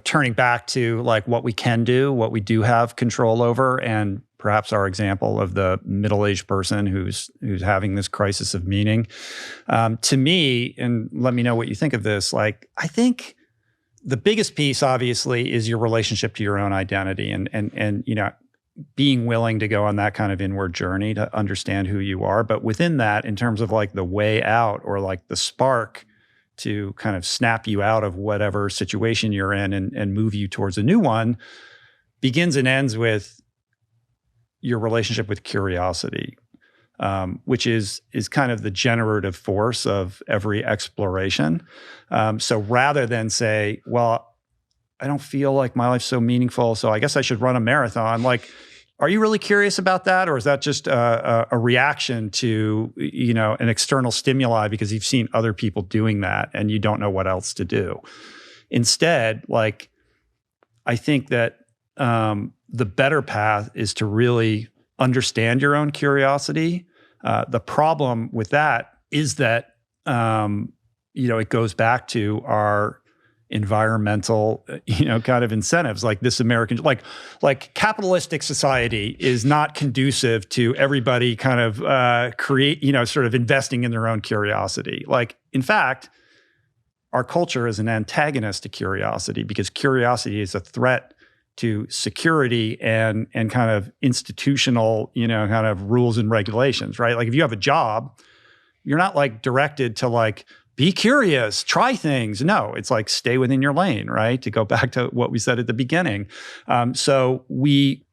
Speaker 2: turning back to like what we can do, what we do have control over, and perhaps our example of the middle-aged person who's having this crisis of meaning. To me, and let me know what you think of this, like, I think the biggest piece, obviously, is your relationship to your own identity and being willing to go on that kind of inward journey to understand who you are. But within that, in terms of like the way out or like the spark to kind of snap you out of whatever situation you're in and move you towards a new one, begins and ends with your relationship with curiosity, which is kind of the generative force of every exploration. So rather than say, well, I don't feel like my life's so meaningful, so I guess I should run a marathon. Like, are you really curious about that? Or is that just a reaction to, an external stimuli because you've seen other people doing that and you don't know what else to do? Instead, like, I think that the better path is to really understand your own curiosity. The problem with that is that, it goes back to our environmental, kind of incentives, like this American, like capitalistic society is not conducive to everybody kind of sort of investing in their own curiosity. Like, in fact, our culture is an antagonist to curiosity because curiosity is a threat to security and kind of institutional, kind of rules and regulations, right? Like, if you have a job, you're not like directed to like, be curious, try things. No, it's like stay within your lane, right? To go back to what we said at the beginning. So we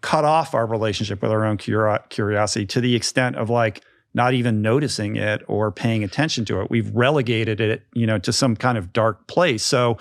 Speaker 2: cut off our relationship with our own curiosity to the extent of like not even noticing it or paying attention to it. We've relegated it, to some kind of dark place. So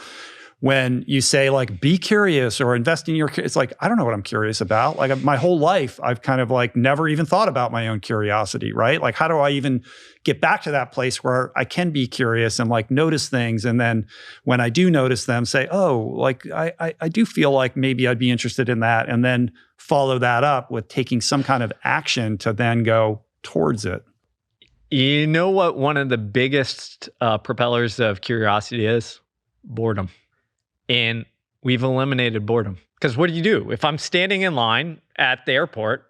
Speaker 2: when you say like, be curious or invest in it's like, I don't know what I'm curious about. Like, my whole life, I've kind of like never even thought about my own curiosity, right? Like, how do I even get back to that place where I can be curious and like notice things? And then when I do notice them, say, oh, like I do feel like maybe I'd be interested in that. And then follow that up with taking some kind of action to then go towards it.
Speaker 1: You know what one of the biggest propellers of curiosity is? Boredom. And we've eliminated boredom. Because what do? If I'm standing in line at the airport,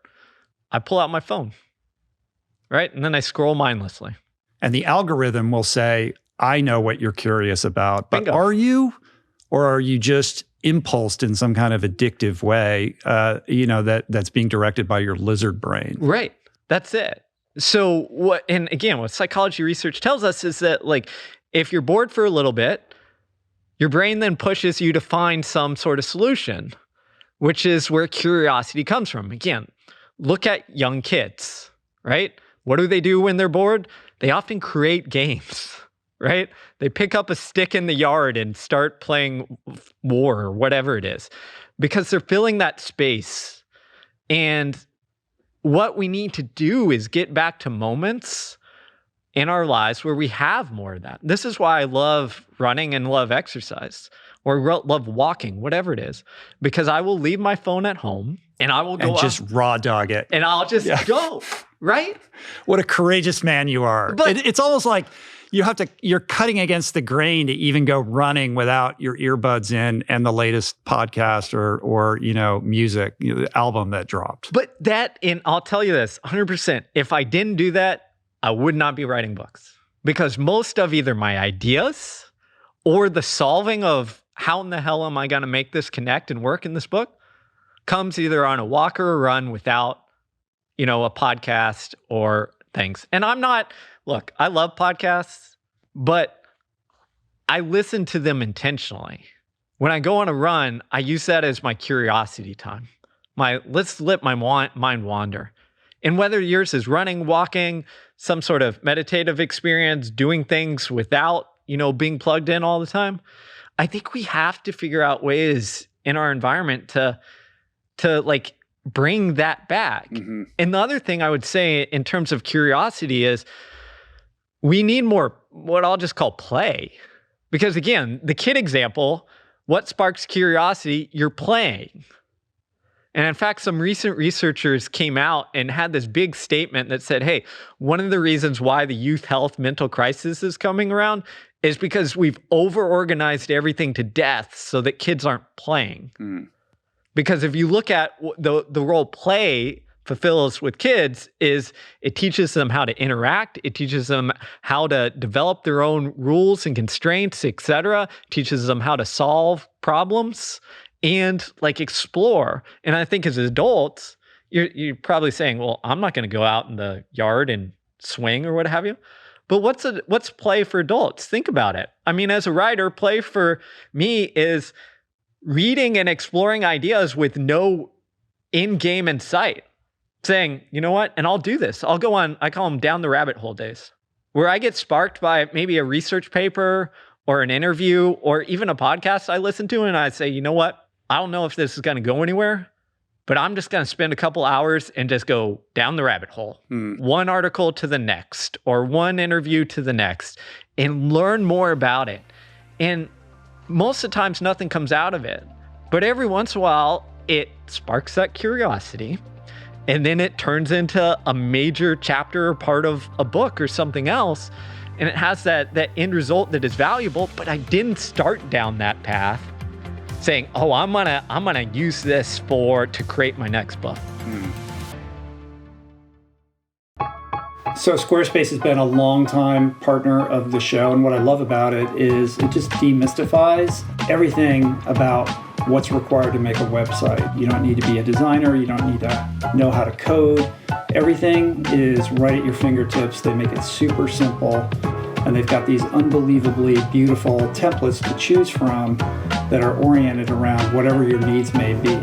Speaker 1: I pull out my phone, right? And then I scroll mindlessly.
Speaker 2: And the algorithm will say, I know what you're curious about, but
Speaker 1: Bingo.
Speaker 2: Are you? Or are you just impulsed in some kind of addictive way, that's being directed by your lizard brain?
Speaker 1: Right. That's it. So what psychology research tells us is that, like, if you're bored for a little bit, your brain then pushes you to find some sort of solution, which is where curiosity comes from. Again, look at young kids, right? What do they do when they're bored? They often create games, right? They pick up a stick in the yard and start playing war or whatever it is, because they're filling that space. And what we need to do is get back to moments in our lives where we have more of that. This is why I love running and love exercise, or love walking, whatever it is, because I will leave my phone at home and I will go
Speaker 2: and just raw dog it.
Speaker 1: And I'll just go, right?
Speaker 2: What a courageous man you are. But it's almost like you're cutting against the grain to even go running without your earbuds in and the latest podcast or music, the album that dropped.
Speaker 1: But I'll tell you this, 100%, if I didn't do that, I would not be writing books, because most of either my ideas or the solving of how in the hell am I going to make this connect and work in this book comes either on a walk or a run without, a podcast or things. And I love podcasts, but I listen to them intentionally. When I go on a run, I use that as my curiosity time. Let's let my mind wander. And whether yours is running, walking, some sort of meditative experience, doing things without, being plugged in all the time, I think we have to figure out ways in our environment to like bring that back. Mm-hmm. And the other thing I would say in terms of curiosity is we need more what I'll just call play. Because again, the kid example, what sparks curiosity? You're playing. And in fact, some recent researchers came out and had this big statement that said, hey, one of the reasons why the youth health mental crisis is coming around is because we've over-organized everything to death so that kids aren't playing. Mm. Because if you look at the role play fulfills with kids is it teaches them how to interact, it teaches them how to develop their own rules and constraints, etc., teaches them how to solve problems and like explore. And I think as adults, you're probably saying, well, I'm not going to go out in the yard and swing or what have you. But what's play for adults? Think about it. I mean, as a writer, play for me is reading and exploring ideas with no end game in sight. Saying, you know what? And I'll do this. I'll go on, I call them down the rabbit hole days, where I get sparked by maybe a research paper or an interview or even a podcast I listen to. And I say, you know what? I don't know if this is going to go anywhere, but I'm just going to spend a couple hours and just go down the rabbit hole. One article to the next or one interview to the next and learn more about it. And most of the times nothing comes out of it, but every once in a while it sparks that curiosity. And then it turns into a major chapter or part of a book or something else. And it has that end result that is valuable, but I didn't start down that path saying, oh, I'm gonna use this to create my next book.
Speaker 2: So Squarespace has been a long-time partner of the show, and what I love about it is it just demystifies everything about what's required to make a website. You don't need to be a designer. You don't need to know how to code. Everything is right at your fingertips. They make it super simple, and they've got these unbelievably beautiful templates to choose from that are oriented around whatever your needs may be.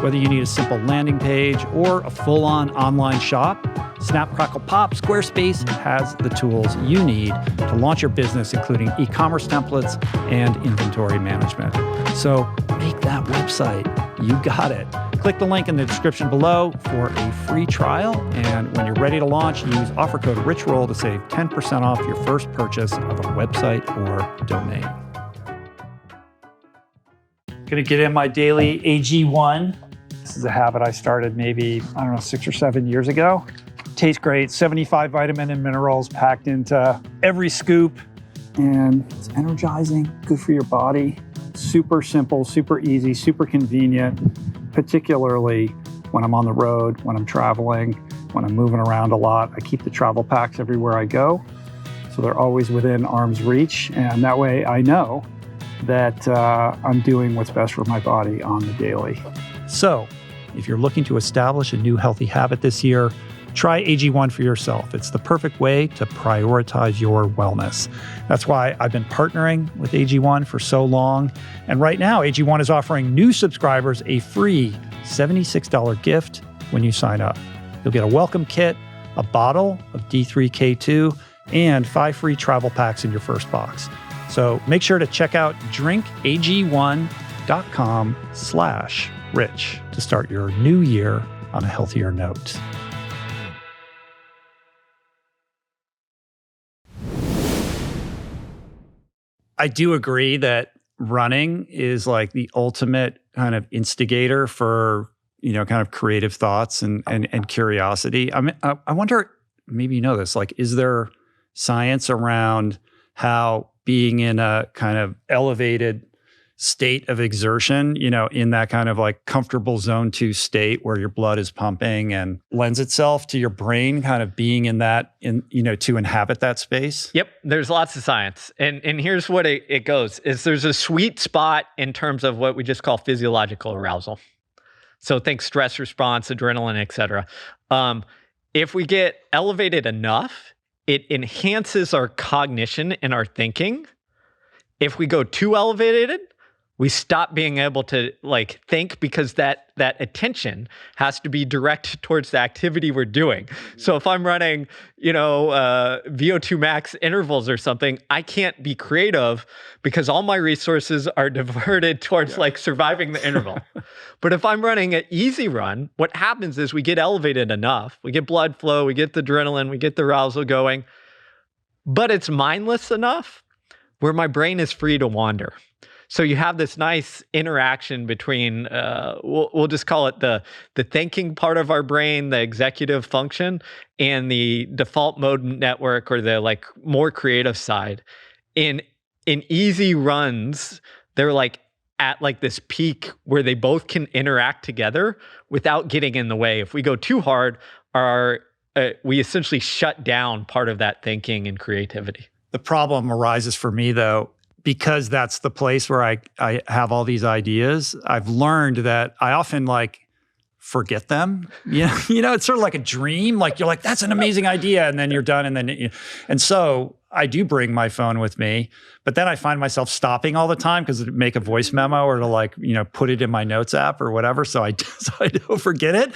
Speaker 2: Whether you need a simple landing page or a full-on online shop, Snap, Crackle, Pop, Squarespace has the tools you need to launch your business, including e-commerce templates and inventory management. So make that website. You got it. Click the link in the description below for a free trial. And when you're ready to launch, use offer code RichRoll to save 10% off your first purchase of a website or domain. Going to get in my daily AG1. This is a habit I started maybe, 6 or 7 years ago. Tastes great, 75 vitamin and minerals packed into every scoop. And it's energizing, good for your body. Super simple, super easy, super convenient, particularly when I'm on the road, when I'm traveling, when I'm moving around a lot. I keep the travel packs everywhere I go, so they're always within arm's reach. And that way I know that I'm doing what's best for my body on the daily. So if you're looking to establish a new healthy habit this year, Try AG1 for yourself. It's the perfect way to prioritize your wellness. That's why I've been partnering with AG1 for so long. And right now, AG1 is offering new subscribers a free $76 gift when you sign up. You'll get a welcome kit, a bottle of D3K2, and 5 free travel packs in your first box. So make sure to check out drinkag1.com/rich to start your new year on a healthier note. I do agree that running is like the ultimate kind of instigator for, kind of creative thoughts and curiosity. I mean, I wonder, maybe you know this, like, is there science around how being in a kind of elevated state of exertion, in that kind of like comfortable zone 2 state where your blood is pumping and lends itself to your brain kind of being in that, to inhabit that space?
Speaker 1: Yep, there's lots of science. And here's what it goes, is there's a sweet spot in terms of what we just call physiological arousal. So think stress response, adrenaline, et cetera. If we get elevated enough, it enhances our cognition and our thinking. If we go too elevated, we stop being able to think, because that attention has to be directed towards the activity we're doing. So if I'm running, VO2 max intervals or something, I can't be creative because all my resources are diverted towards surviving the interval. But if I'm running an easy run, what happens is we get elevated enough, we get blood flow, we get the adrenaline, we get the arousal going, but it's mindless enough where my brain is free to wander. So you have this nice interaction between, we'll just call it the thinking part of our brain, the executive function, and the default mode network, or the more creative side. In easy runs, they're at this peak where they both can interact together without getting in the way. If we go too hard, we essentially shut down part of that thinking and creativity.
Speaker 2: The problem arises for me, though, because that's the place where I have all these ideas. I've learned that I often forget them. It's sort of like a dream. You're like, that's an amazing idea, and then you're done, and so I do bring my phone with me, but then I find myself stopping all the time because to make a voice memo or to put it in my notes app or whatever. So I don't forget it.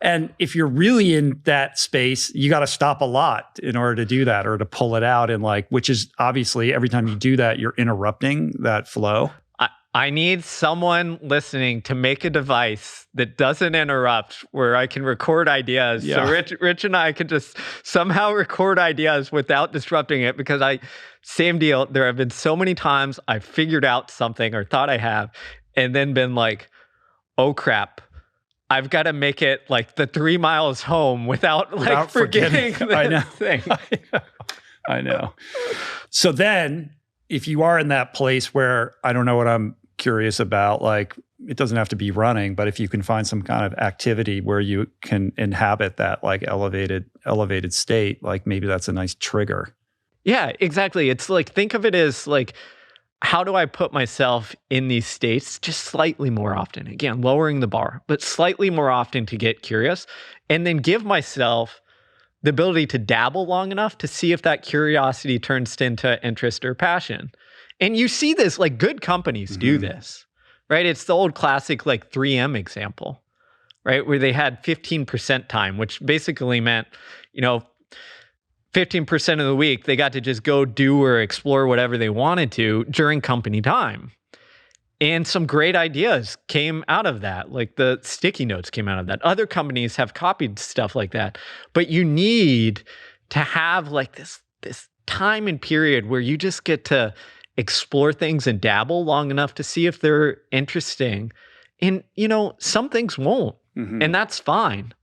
Speaker 2: And if you're really in that space, you got to stop a lot in order to do that, or to pull it out, and which is obviously every time you do that, you're interrupting that flow.
Speaker 1: I need someone listening to make a device that doesn't interrupt, where I can record ideas. Yeah. So Rich and I can just somehow record ideas without disrupting it, because same deal. There have been so many times I've figured out something or thought I have, and then been like, oh crap, I've got to make it the 3 miles home without forgetting the thing.
Speaker 2: I know. So then, if you are in that place where I don't know what I'm curious about, it doesn't have to be running, but if you can find some kind of activity where you can inhabit that elevated state, maybe that's a nice trigger.
Speaker 1: Yeah, exactly. It's think of it as how do I put myself in these states just slightly more often? Again, lowering the bar, but slightly more often to get curious, and then give myself the ability to dabble long enough to see if that curiosity turns into interest or passion. And you see this, good companies do this, right? It's the old classic 3M example, right? Where they had 15% time, which basically meant, 15% of the week, they got to just go do or explore whatever they wanted to during company time. And some great ideas came out of that, the sticky notes came out of that. Other companies have copied stuff like that. But you need to have this time and period where you just get to explore things and dabble long enough to see if they're interesting. And, some things won't, and that's fine.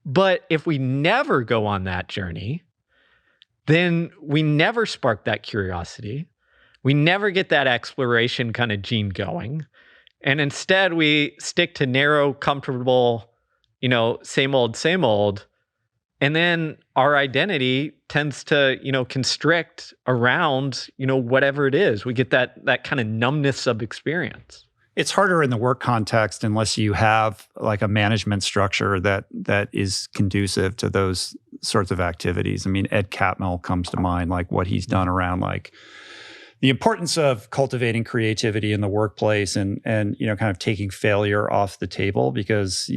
Speaker 1: But if we never go on that journey, then we never spark that curiosity. We never get that exploration kind of gene going. And instead, we stick to narrow, comfortable, same old. And then our identity tends to, constrict around, whatever it is. We get that kind of numbness of experience.
Speaker 2: It's harder in the work context unless you have like a management structure that is conducive to those sorts of activities. I mean, Ed Catmull comes to mind, like what he's done around like the importance of cultivating creativity in the workplace and kind of taking failure off the table, because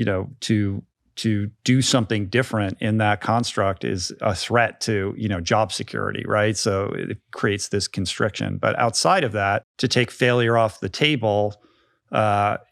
Speaker 2: to do something different in that construct is a threat to, job security, right? So it creates this constriction. But outside of that, to take failure off the table,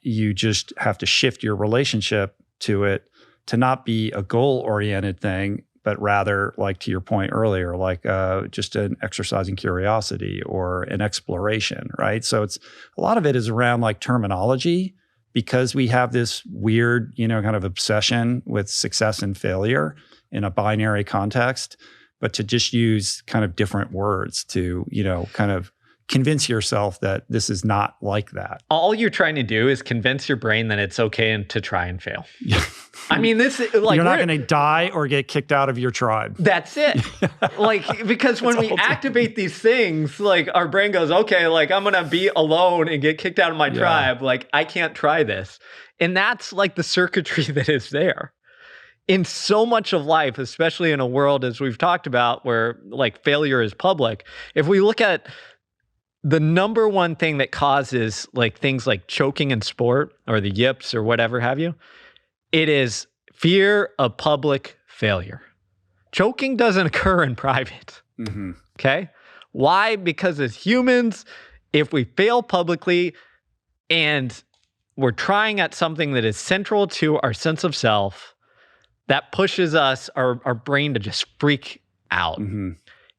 Speaker 2: you just have to shift your relationship to it to not be a goal-oriented thing, but rather, like to your point earlier, like just an exercise in curiosity or an exploration, right? So it's a lot of it is around like terminology, because we have this weird, kind of obsession with success and failure in a binary context, but to just use kind of different words to, kind of convince yourself that this is not like that.
Speaker 1: All you're trying to do is convince your brain that it's okay to try and fail. I mean, this like
Speaker 2: you're not going to die or get kicked out of your tribe.
Speaker 1: That's it. Because when we activate these things, like our brain goes, okay, like I'm going to be alone and get kicked out of my tribe. Like I can't try this. And that's like the circuitry that is there. In so much of life, especially in a world, as we've talked about, where like failure is public, if we look at the number one thing that causes like things like choking in sport or the yips or whatever have you, it is fear of public failure. Choking doesn't occur in private. Mm-hmm. Okay? Why? Because as humans, if we fail publicly and we're trying at something that is central to our sense of self, that pushes us, our brain to just freak out. Mm-hmm.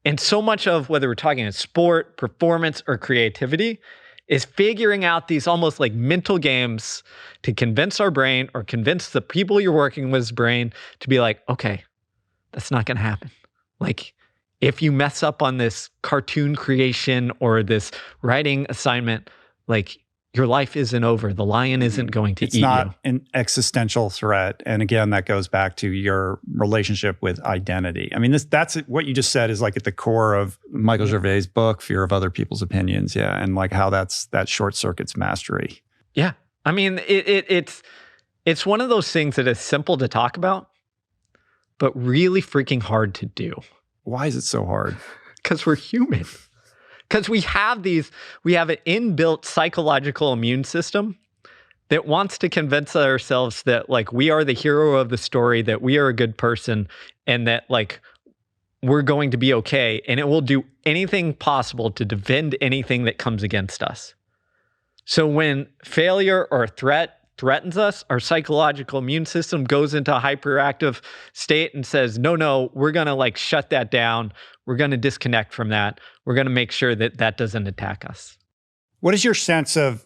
Speaker 1: And so much of whether we're talking in sport, performance, or creativity is figuring out these almost like mental games to convince our brain or convince the people you're working with's brain to be like, okay, that's not going to happen. Like if you mess up on this cartoon creation or this writing assignment, like your life isn't over. The lion isn't going to eat you. It's
Speaker 2: not an existential threat. And again, that goes back to your relationship with identity. I mean, that's what you just said is like at the core of Michael Gervais' book, Fear of Other People's Opinions. Yeah. And like how that short circuits mastery.
Speaker 1: Yeah. I mean, it's one of those things that is simple to talk about, but really freaking hard to do.
Speaker 2: Why is it so hard?
Speaker 1: Because we're human. Because we have an inbuilt psychological immune system that wants to convince ourselves that like we are the hero of the story, that we are a good person, and that like we're going to be okay. And it will do anything possible to defend anything that comes against us. So when failure or threat threatens us, our psychological immune system goes into a hyperactive state and says, no, we're going to like shut that down. We're going to disconnect from that. We're going to make sure that that doesn't attack us.
Speaker 2: What is your sense of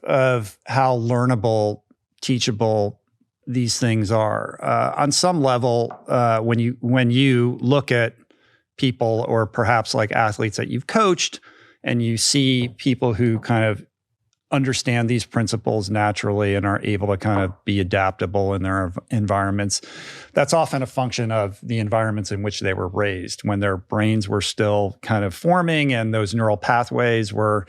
Speaker 2: how learnable, teachable these things are? On some level, when you look at people or perhaps like athletes that you've coached and you see people who kind of understand these principles naturally and are able to kind of be adaptable in their environments, that's often a function of the environments in which they were raised, when their brains were still kind of forming and those neural pathways were,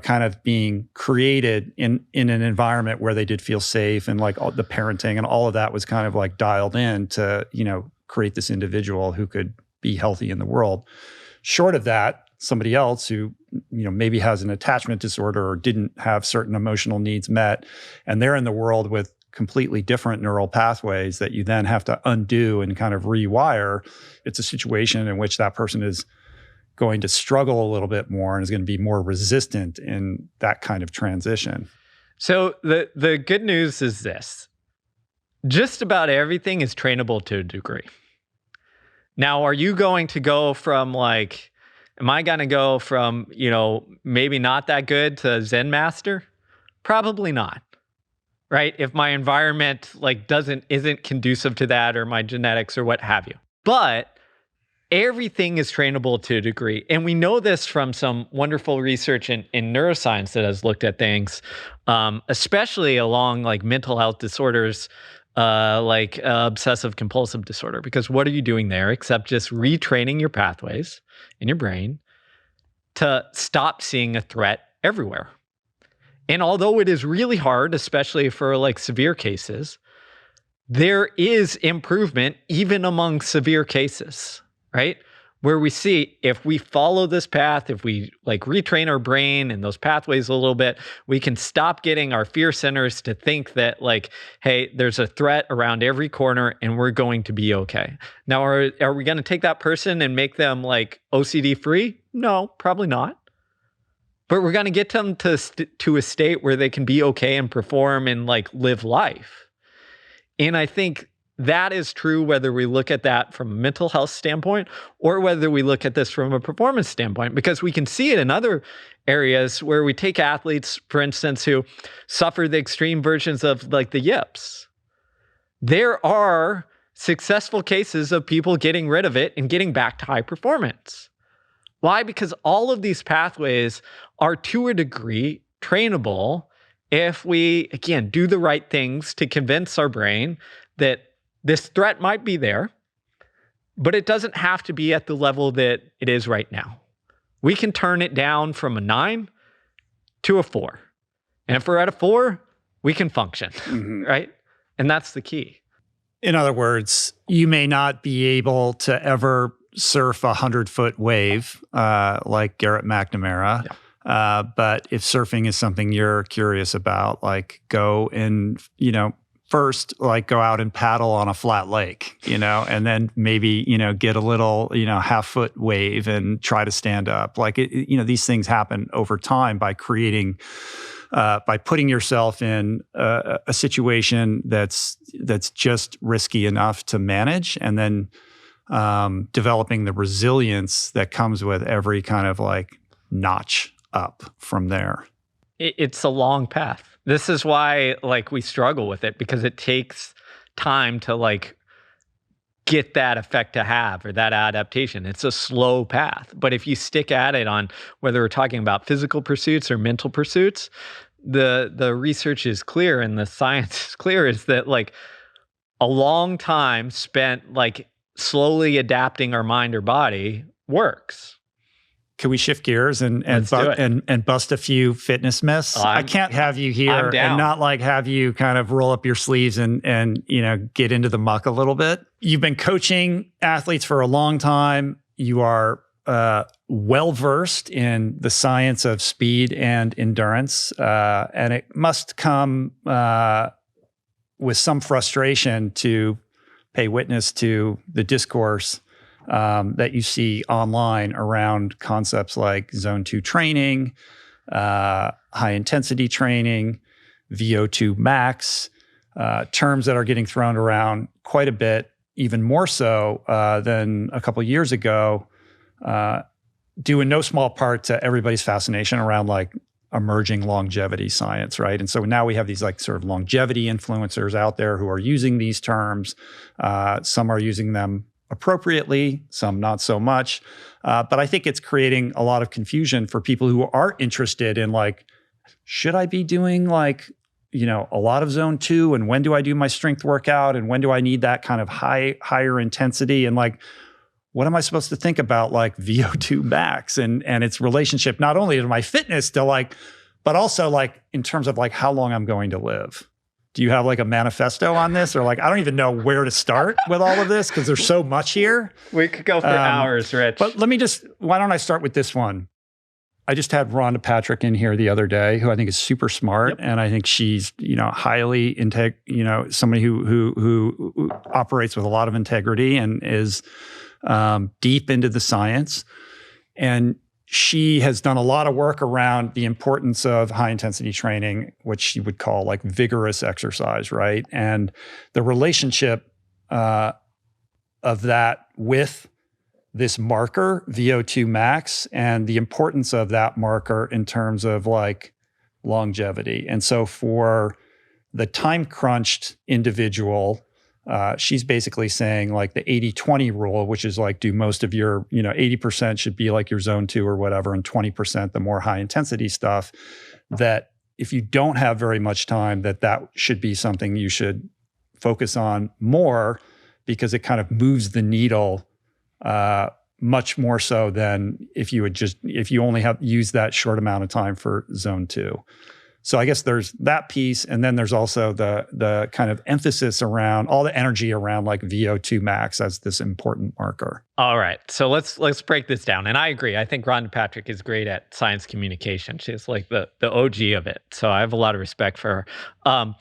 Speaker 2: kind of being created in an environment where they did feel safe, and like all the parenting and all of that was kind of like dialed in to, create this individual who could be healthy in the world. Short of that, somebody else who maybe has an attachment disorder or didn't have certain emotional needs met, and they're in the world with completely different neural pathways that you then have to undo and kind of rewire. It's a situation in which that person is going to struggle a little bit more and is going to be more resistant in that kind of transition.
Speaker 1: So the good news is this: just about everything is trainable to a degree. Now, are you going to go from like, am I going to go from, maybe not that good to Zen master? Probably not, right? If my environment like isn't conducive to that, or my genetics or what have you. But everything is trainable to a degree. And we know this from some wonderful research in neuroscience that has looked at things, especially along like mental health disorders, like obsessive compulsive disorder. Because what are you doing there except just retraining your pathways in your brain to stop seeing a threat everywhere? And although it is really hard, especially for like severe cases, there is improvement even among severe cases, right? Where we see if we follow this path, if we like retrain our brain in those pathways a little bit, we can stop getting our fear centers to think that like, hey, there's a threat around every corner and we're going to be okay. Now, are we going to take that person and make them like OCD free? No, probably not. But we're going to get them to a state where they can be okay and perform and like live life. And I think that is true whether we look at that from a mental health standpoint or whether we look at this from a performance standpoint, because we can see it in other areas where we take athletes, for instance, who suffer the extreme versions of like the yips. There are successful cases of people getting rid of it and getting back to high performance. Why? Because all of these pathways are to a degree trainable if we, again, do the right things to convince our brain that this threat might be there, but it doesn't have to be at the level that it is right now. We can turn it down from a 9 to a 4. And if we're at a 4, we can function, right? And that's the key.
Speaker 2: In other words, you may not be able to ever surf a 100-foot wave like Garrett McNamara. Yeah. But if surfing is something you're curious about, like go and, first, like go out and paddle on a flat lake, and then maybe, get a little, half-foot wave and try to stand up. Like, these things happen over time by creating, by putting yourself in a situation that's just risky enough to manage, and then developing the resilience that comes with every kind of like notch up from there.
Speaker 1: It's a long path. This is why like we struggle with it, because it takes time to like get that effect to have or that adaptation. It's a slow path. But if you stick at it on whether we're talking about physical pursuits or mental pursuits, the research is clear and the science is clear, is that like a long time spent like slowly adapting our mind or body works.
Speaker 2: Can we shift gears and bust a few fitness myths? I can't have you here and not like have you kind of roll up your sleeves and get into the muck a little bit. You've been coaching athletes for a long time. You are well versed in the science of speed and endurance, and it must come with some frustration to pay witness to the discourse that you see online around concepts like zone 2 training, high intensity training, VO2 max, terms that are getting thrown around quite a bit, even more so than a couple of years ago, due in no small part to everybody's fascination around like emerging longevity science, right? And so now we have these like sort of longevity influencers out there who are using these terms. Some are using them appropriately, some not so much. But I think it's creating a lot of confusion for people who are interested in like, should I be doing like, a lot of zone 2, and when do I do my strength workout, and when do I need that kind of higher intensity, and like, what am I supposed to think about like VO2 max and its relationship not only to my fitness to like, but also like in terms of like how long I'm going to live. Do you have like a manifesto on this, or like, I don't even know where to start with all of this because there's so much here.
Speaker 1: We could go for hours, Rich.
Speaker 2: But why don't I start with this one? I just had Rhonda Patrick in here the other day, who I think is super smart. Yep. And I think she's, highly somebody who operates with a lot of integrity and is deep into the science. And she has done a lot of work around the importance of high intensity training, which she would call like vigorous exercise, right? And the relationship of that with this marker, VO2 max, and the importance of that marker in terms of like longevity. And so for the time crunched individual, she's basically saying like the 80-20 rule, which is like do most of your, 80% should be like your zone 2 or whatever, and 20% the more high intensity stuff, that if you don't have very much time, that should be something you should focus on more, because it kind of moves the needle much more so than if you only have used that short amount of time for zone 2. So I guess there's that piece, and then there's also the kind of emphasis around all the energy around like VO2 max as this important marker.
Speaker 1: All right, so let's break this down. And I agree. I think Rhonda Patrick is great at science communication. She's like the OG of it. So I have a lot of respect for her.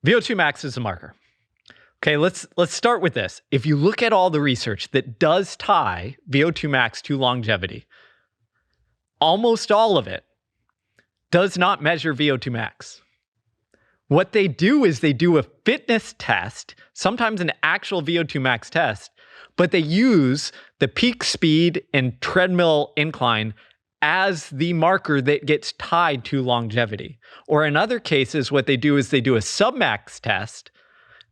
Speaker 1: VO2 max is a marker. Okay, let's start with this. If you look at all the research that does tie VO2 max to longevity, almost all of it does not measure VO2 max. What they do is they do a fitness test, sometimes an actual VO2 max test, but they use the peak speed and treadmill incline as the marker that gets tied to longevity. Or in other cases, what they do is they do a submax test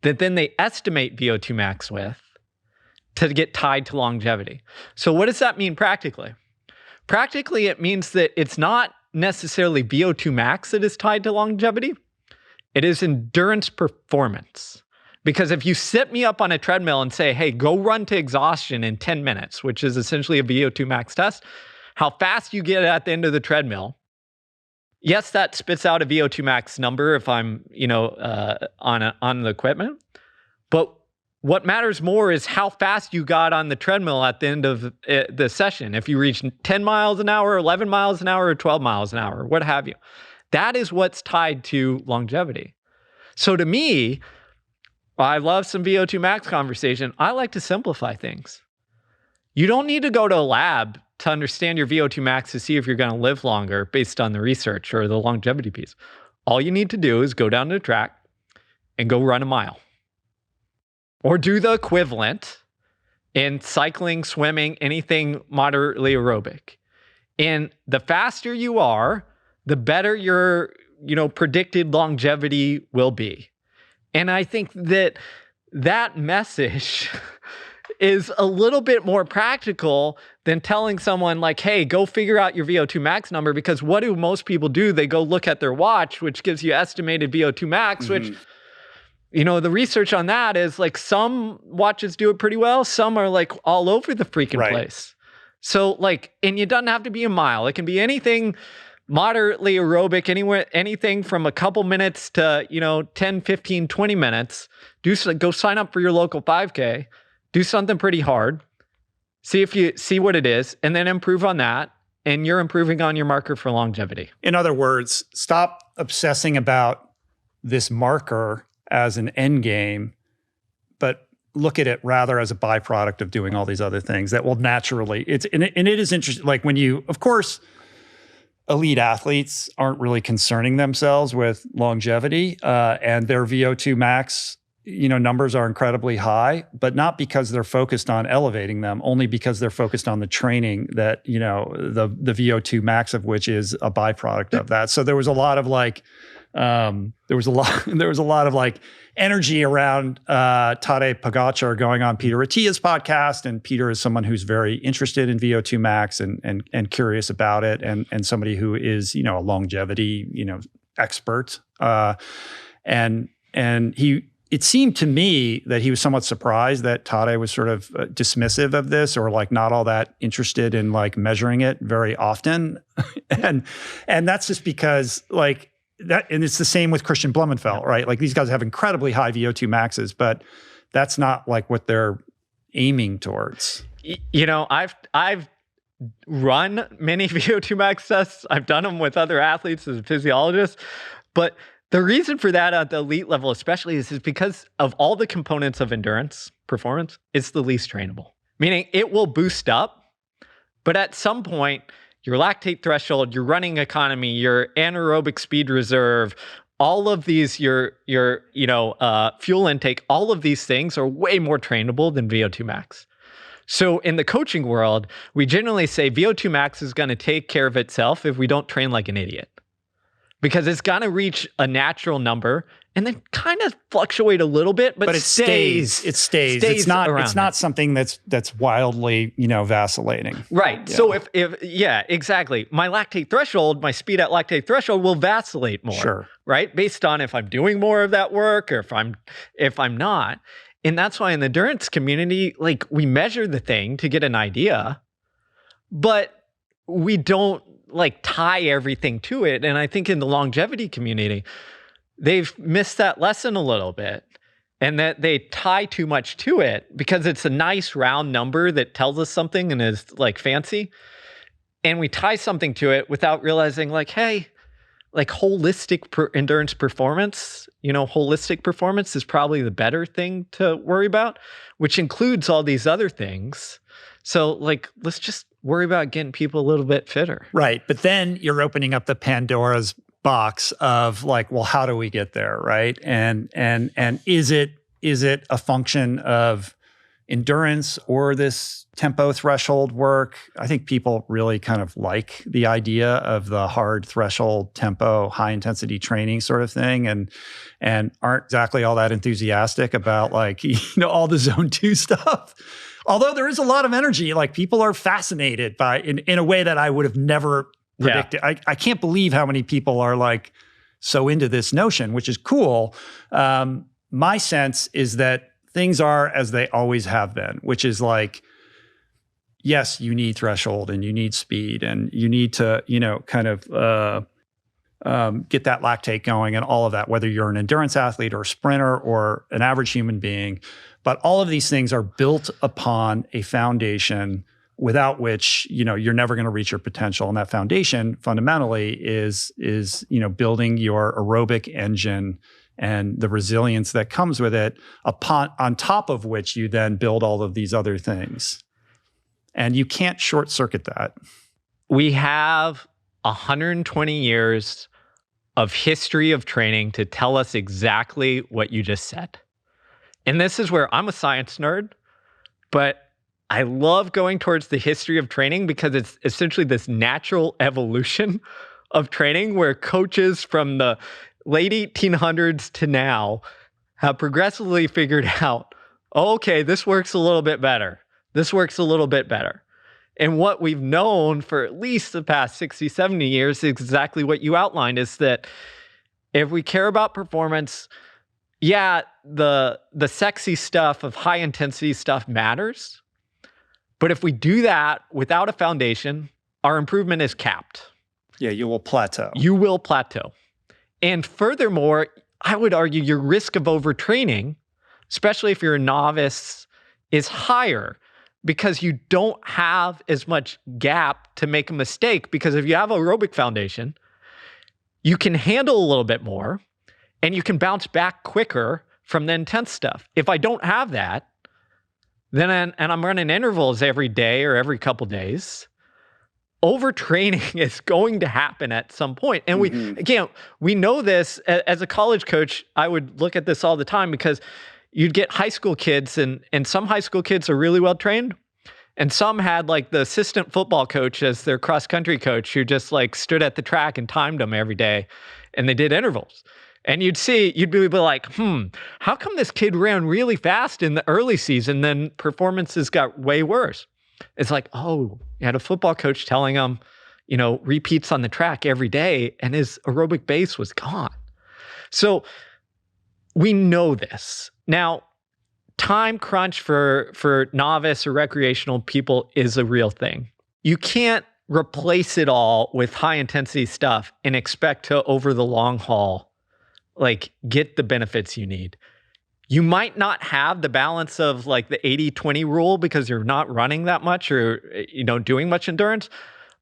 Speaker 1: that then they estimate VO2 max with to get tied to longevity. So what does that mean practically? Practically, it means that it's not necessarily VO2 max that is tied to longevity. It is endurance performance. Because if you sit me up on a treadmill and say, hey, go run to exhaustion in 10 minutes, which is essentially a VO2 max test, how fast you get at the end of the treadmill, yes, that spits out a VO2 max number if I'm, on the equipment. But what matters more is how fast you got on the treadmill at the end of the session. If you reach 10 miles an hour, 11 miles an hour, or 12 miles an hour, what have you. That is what's tied to longevity. So to me, I love some VO2 max conversation. I like to simplify things. You don't need to go to a lab to understand your VO2 max to see if you're going to live longer based on the research or the longevity piece. All you need to do is go down to the track and go run a mile. Or do the equivalent in cycling, swimming, anything moderately aerobic. And the faster you are, the better your, predicted longevity will be. And I think that message is a little bit more practical than telling someone like, hey, go figure out your VO2 max number, because what do most people do? They go look at their watch, which gives you estimated VO2 max, which, the research on that is like some watches do it pretty well. Some are like all over the freaking place. So and it doesn't have to be a mile. It can be anything moderately aerobic, anything from a couple minutes to, 10, 15, 20 minutes. Go sign up for your local 5K. Do something pretty hard. See if you see what it is, and then improve on that. And you're improving on your marker for longevity.
Speaker 2: In other words, stop obsessing about this marker as an end game, but look at it rather as a byproduct of doing all these other things that will naturally, it is interesting. Like when of course, elite athletes aren't really concerning themselves with longevity, and their VO2 max, numbers are incredibly high, but not because they're focused on elevating them, only because they're focused on the training that, the VO2 max of which is a byproduct of that. So there was a lot of energy around Tadej Pogačar going on Peter Attia's podcast, and Peter is someone who's very interested in VO2 max and curious about it, and somebody who is a longevity expert, and it seemed to me that he was somewhat surprised that Tadej was sort of dismissive of this, or not all that interested in measuring it very often, and that's just because that, and it's the same with Christian Blumenfeld, right? These guys have incredibly high VO2 maxes, but that's not what they're aiming towards.
Speaker 1: I've run many VO2 max tests. I've done them with other athletes as a physiologist, but the reason for that at the elite level especially is because of all the components of endurance performance, it's the least trainable. Meaning it will boost up, but at some point, your lactate threshold, your running economy, your anaerobic speed reserve, all of these, your fuel intake, all of these things are way more trainable than VO2 max. So in the coaching world, we generally say VO2 max is going to take care of itself if we don't train like an idiot. Because it's going to reach a natural number and then kind of fluctuate a little bit, but it stays.
Speaker 2: It stays. It's not something that's wildly, vacillating.
Speaker 1: Right.
Speaker 2: Yeah.
Speaker 1: So if exactly. My lactate threshold, my speed at lactate threshold will vacillate more.
Speaker 2: Sure.
Speaker 1: Right? Based on if I'm doing more of that work or if I'm not. And that's why in the endurance community, we measure the thing to get an idea, but we don't like tie everything to it. And I think in the longevity community, they've missed that lesson a little bit, and that they tie too much to it because it's a nice round number that tells us something and is like fancy. And we tie something to it without realizing like, hey, like holistic endurance performance, holistic performance is probably the better thing to worry about, which includes all these other things. So like, let's just worry about getting people a little bit fitter.
Speaker 2: Right. But then you're opening up the Pandora's box of like, well, how do we get there? Right. And is it a function of endurance or this tempo threshold work? I think people really kind of like the idea of the hard threshold tempo, high intensity training sort of thing, and aren't exactly all that enthusiastic about like, all the zone 2 stuff. Although there is a lot of energy, like people are fascinated by in a way that I would have never predicted. Yeah. I can't believe how many people are like so into this notion, which is cool. My sense is that things are as they always have been, which is like, yes, you need threshold and you need speed and you need to, kind of get that lactate going and all of that, whether you're an endurance athlete or a sprinter or an average human being. But all of these things are built upon a foundation without which, you're never going to reach your potential. And that foundation fundamentally is building your aerobic engine and the resilience that comes with it, on top of which you then build all of these other things. And you can't short circuit that.
Speaker 1: We have 120 years of history of training to tell us exactly what you just said. And this is where I'm a science nerd, but I love going towards the history of training because it's essentially this natural evolution of training where coaches from the late 1800s to now have progressively figured out, okay, this works a little bit better. This works a little bit better. And what we've known for at least the past 60, 70 years is exactly what you outlined, is that if we care about performance, yeah, the sexy stuff of high intensity stuff matters. But if we do that without a foundation, our improvement is capped.
Speaker 2: Yeah, you will plateau.
Speaker 1: You will plateau. And furthermore, I would argue your risk of overtraining, especially if you're a novice, is higher because you don't have as much gap to make a mistake. Because if you have aerobic foundation, you can handle a little bit more and you can bounce back quicker from the intense stuff. If I don't have that, then I'm running intervals every day or every couple days, overtraining is going to happen at some point. And we know this. As a college coach, I would look at this all the time because you'd get high school kids and some high school kids are really well trained. And some had like the assistant football coach as their cross country coach who just like stood at the track and timed them every day. And they did intervals. And you'd be like, how come this kid ran really fast in the early season, then performances got way worse? It's like, oh, you had a football coach telling him, repeats on the track every day, and his aerobic base was gone. So we know this. Now, time crunch for novice or recreational people is a real thing. You can't replace it all with high intensity stuff and expect to, over the long haul, like get the benefits you need. You might not have the balance of like the 80-20 rule because you're not running that much or, doing much endurance,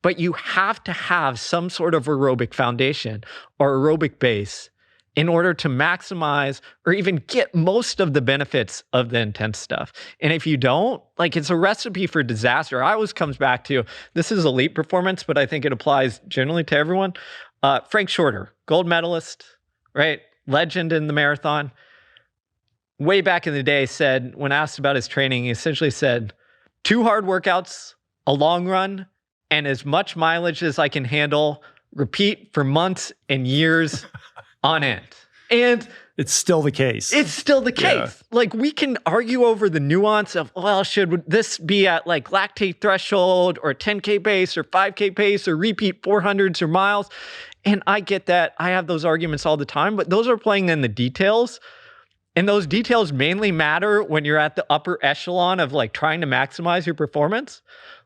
Speaker 1: but you have to have some sort of aerobic foundation or aerobic base in order to maximize or even get most of the benefits of the intense stuff. And if you don't, like it's a recipe for disaster. It always comes back to, this is elite performance, but I think it applies generally to everyone. Frank Shorter, gold medalist, right? Legend in the marathon. Way back in the day said, when asked about his training, he essentially said, 2 hard workouts, a long run, and as much mileage as I can handle, repeat for months and years on end. And
Speaker 2: it's still the case.
Speaker 1: It's still the case. Yeah. Like we can argue over the nuance of, well, should this be at like lactate threshold or 10K pace or 5K pace or repeat 400s or miles? And I get that. I have those arguments all the time, but those are playing in the details. And those details mainly matter when you're at the upper echelon of like trying to maximize your performance.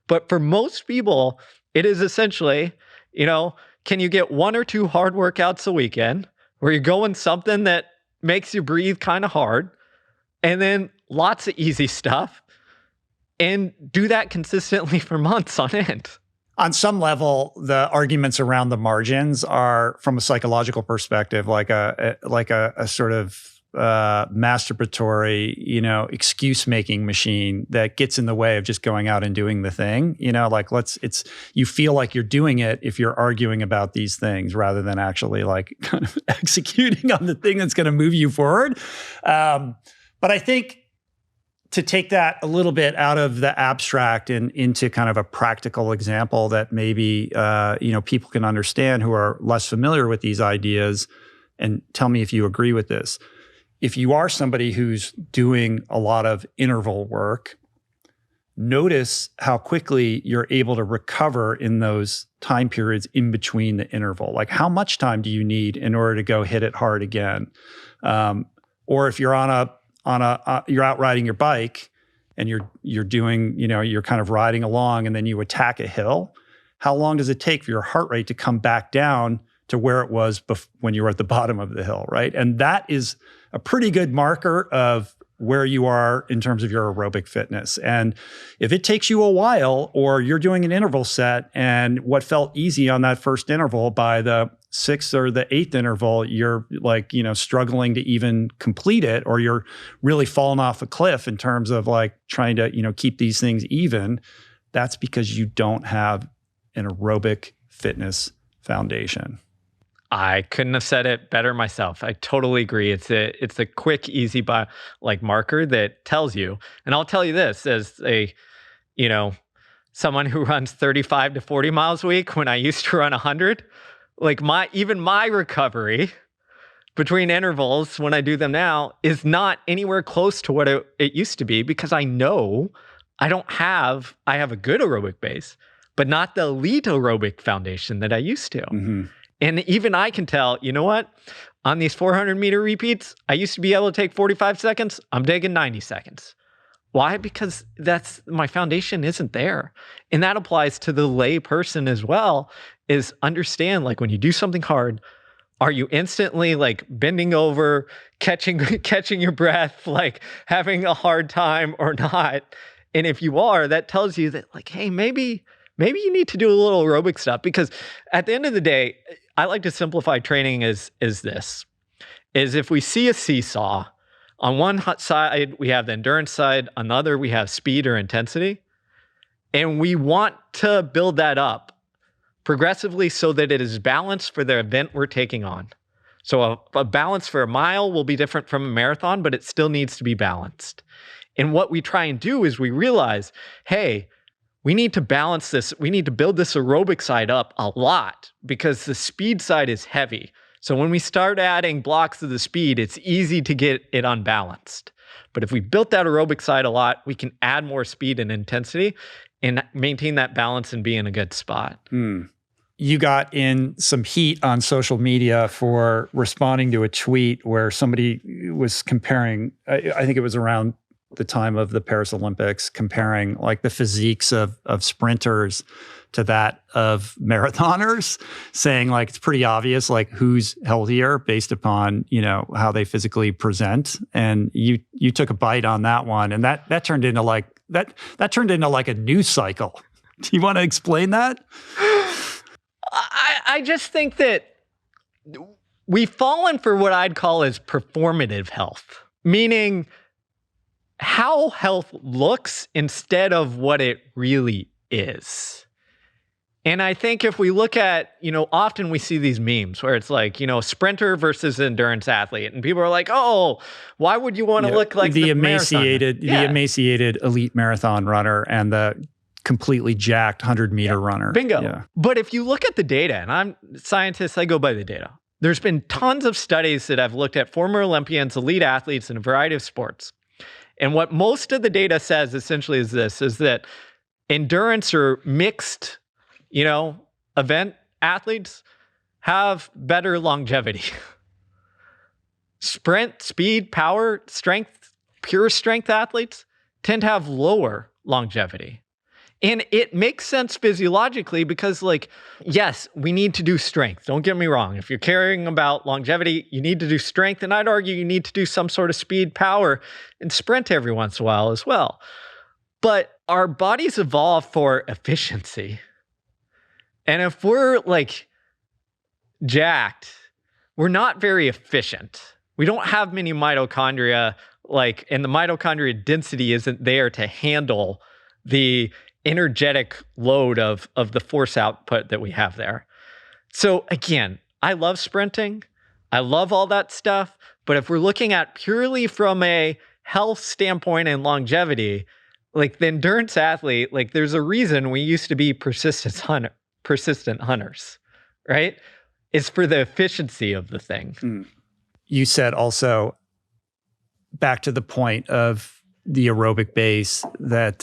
Speaker 1: But for most people, it is essentially, Can you get 1 or 2 hard workouts a weekend where you're going something that makes you breathe kind of hard, and then lots of easy stuff, and do that consistently for months on end?
Speaker 2: On some level, the arguments around the margins are, from a psychological perspective, like a sort of masturbatory, excuse-making machine that gets in the way of just going out and doing the thing. You feel like you're doing it if you're arguing about these things rather than actually like kind of executing on the thing that's going to move you forward. But I think to take that a little bit out of the abstract and into kind of a practical example that maybe people can understand who are less familiar with these ideas, and tell me if you agree with this. If you are somebody who's doing a lot of interval work, notice how quickly you're able to recover in those time periods in between the interval. Like, how much time do you need in order to go hit it hard again? Or if you're you're out riding your bike and you're doing, you're kind of riding along and then you attack a hill, how long does it take for your heart rate to come back down to where it was when you were at the bottom of the hill, right? And that is a pretty good marker of where you are in terms of your aerobic fitness. And if it takes you a while, or you're doing an interval set and what felt easy on that first interval, by the 6th or the 8th interval, you're like, struggling to even complete it, or you're really falling off a cliff in terms of like trying to, keep these things even, that's because you don't have an aerobic fitness foundation.
Speaker 1: I couldn't have said it better myself. I totally agree. It's a quick, easy marker that tells you. And I'll tell you this as someone who runs 35 to 40 miles a week, when I used to run 100, like my recovery between intervals when I do them now is not anywhere close to what it used to be, because I know I have a good aerobic base, but not the elite aerobic foundation that I used to. Mm-hmm. And even I can tell, you know what? On these 400-meter repeats, I used to be able to take 45 seconds. I'm taking 90 seconds. Why? Because my foundation isn't there. And that applies to the lay person as well, is understand, like, when you do something hard, are you instantly like bending over, catching your breath, like having a hard time or not? And if you are, that tells you that, like, hey, maybe you need to do a little aerobic stuff. Because at the end of the day, I like to simplify training as this, is if we see a seesaw, on one side, we have the endurance side, on the other, we have speed or intensity. And we want to build that up progressively so that it is balanced for the event we're taking on. So a balance for a mile will be different from a marathon, but it still needs to be balanced. And what we try and do is we realize, hey, we need to balance this. We need to build this aerobic side up a lot, because the speed side is heavy. So when we start adding blocks of the speed, it's easy to get it unbalanced. But if we built that aerobic side a lot, we can add more speed and intensity and maintain that balance and be in a good spot.
Speaker 2: You got in some heat on social media for responding to a tweet where somebody was comparing, I think it was around the time of the Paris Olympics, comparing like the physiques of sprinters to that of marathoners, saying like it's pretty obvious like who's healthier based upon, how they physically present. And you took a bite on that one, and that turned into like that turned into like a news cycle. Do you want to explain that?
Speaker 1: I just think that we've fallen for what I'd call as performative health, meaning how health looks instead of what it really is. And I think if we look at, often we see these memes where it's like, sprinter versus endurance athlete. And people are like, oh, why would you want to look like the emaciated
Speaker 2: elite marathon runner and the completely jacked 100-meter runner?
Speaker 1: Bingo.
Speaker 2: Yeah.
Speaker 1: But if you look at the data, and I'm a scientist, I go by the data. There's been tons of studies that have looked at former Olympians, elite athletes in a variety of sports. And what most of the data says essentially is this, is that endurance or mixed, event athletes have better longevity. Sprint, speed, power, strength, pure strength athletes tend to have lower longevity. And it makes sense physiologically because, like, yes, we need to do strength. Don't get me wrong. If you're caring about longevity, you need to do strength. And I'd argue you need to do some sort of speed, power, and sprint every once in a while as well. But our bodies evolve for efficiency. And if we're like jacked, we're not very efficient. We don't have many mitochondria, like, and the mitochondria density isn't there to handle the energetic load of the force output that we have there. So again, I love sprinting. I love all that stuff. But if we're looking at purely from a health standpoint and longevity, like the endurance athlete, like there's a reason we used to be persistent hunters, right? It's for the efficiency of the thing.
Speaker 2: You said also, back to the point of the aerobic base, that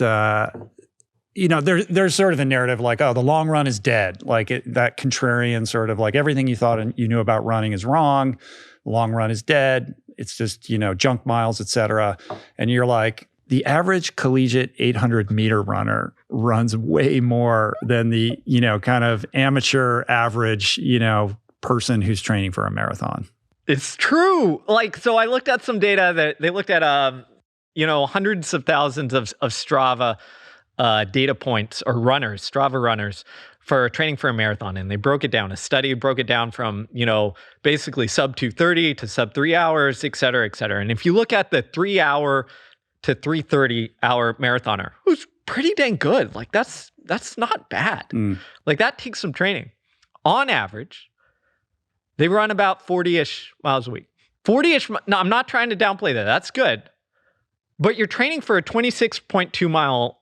Speaker 2: there's sort of a narrative like, oh, the long run is dead. Like that contrarian sort of like everything you thought and you knew about running is wrong. The long run is dead. It's just, junk miles, et cetera. And you're like, the average collegiate 800 meter runner runs way more than the, kind of amateur average, person who's training for a marathon.
Speaker 1: It's true. Like, so I looked at some data that they looked at, hundreds of thousands of Strava data points or runners, Strava runners for training for a marathon. And they broke it down. A study broke it down from, basically sub 2:30 to sub 3 hours, et cetera, et cetera. And if you look at the 3 hour to 3:30 hour marathoner, who's pretty dang good, like that's not bad. Like that takes some training. On average, they run about 40-ish miles a week. 40-ish, no, I'm not trying to downplay that. That's good. But you're training for a 26.2 mile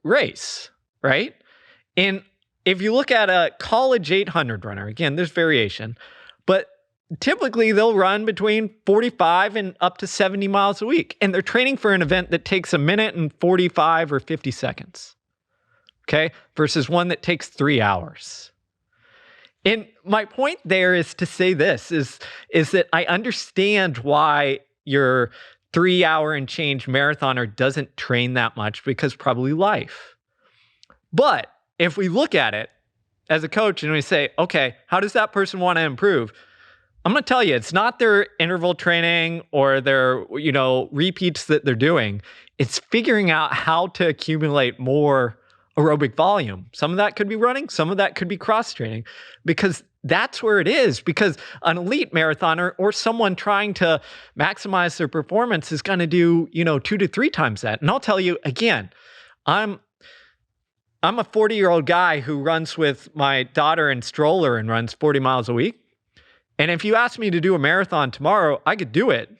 Speaker 1: race, right? And if you look at a college 800 runner, again, there's variation, but typically they'll run between 45 and up to 70 miles a week. And they're training for an event that takes a minute and 45 or 50 seconds, okay? Versus one that takes 3 hours. And my point there is to say this, is that I understand why your 3 hour and change marathoner doesn't train that much, because probably life. But if we look at it as a coach and we say, okay, how does that person want to improve? I'm going to tell you, it's not their interval training or their, repeats that they're doing. It's figuring out how to accumulate more aerobic volume. Some of that could be running, some of that could be cross training, because that's where it is. Because an elite marathoner or someone trying to maximize their performance is going to do, 2 to 3 times that. And I'll tell you again, I'm a 40-year-old guy who runs with my daughter in stroller and runs 40 miles a week. And if you ask me to do a marathon tomorrow, I could do it.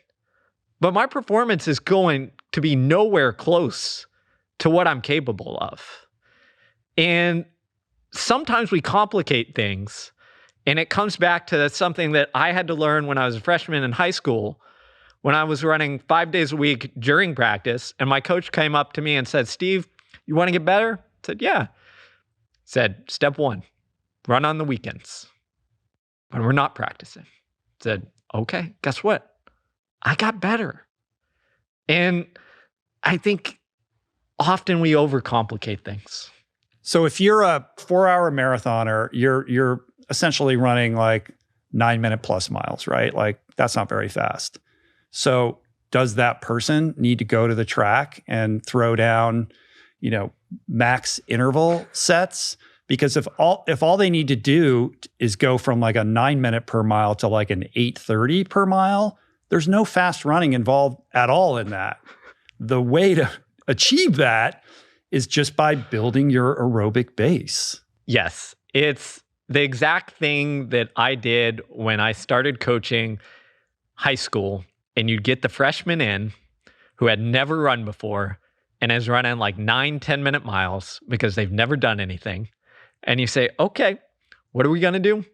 Speaker 1: But my performance is going to be nowhere close to what I'm capable of. And sometimes we complicate things. And it comes back to something that I had to learn when I was a freshman in high school, when I was running 5 days a week during practice. And my coach came up to me and said, "Steve, you want to get better?" I said, "Yeah." Said, "Step 1, run on the weekends when we're not practicing." Said, "Okay, guess what? I got better." And I think often we overcomplicate things.
Speaker 2: So if you're a 4-hour marathoner, you're essentially running like 9-minute plus miles, right? Like that's not very fast. So does that person need to go to the track and throw down, max interval sets? Because if all they need to do is go from like a 9-minute per mile to like an 8:30 per mile, there's no fast running involved at all in that. The way to achieve that is just by building your aerobic base.
Speaker 1: Yes, it's the exact thing that I did when I started coaching high school. And you'd get the freshman in who had never run before and is running like 9-10-minute miles because they've never done anything. And you say, okay, what are we going to do?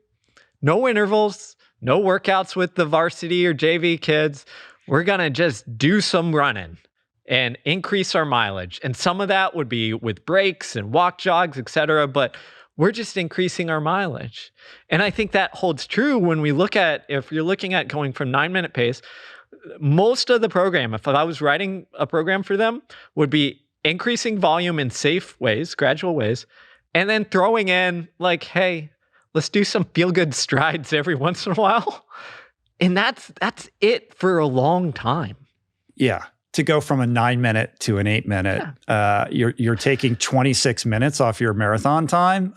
Speaker 1: No intervals, no workouts with the varsity or JV kids. We're going to just do some running and increase our mileage. And some of that would be with breaks and walk jogs, et cetera, but we're just increasing our mileage. And I think that holds true when we look at, if you're looking at going from 9-minute pace, most of the program, if I was writing a program for them, would be increasing volume in safe ways, gradual ways, and then throwing in like, hey, let's do some feel-good strides every once in a while. And that's it for a long time.
Speaker 2: Yeah. To go from a 9-minute to an 8-minute, you're taking 26 minutes off your marathon time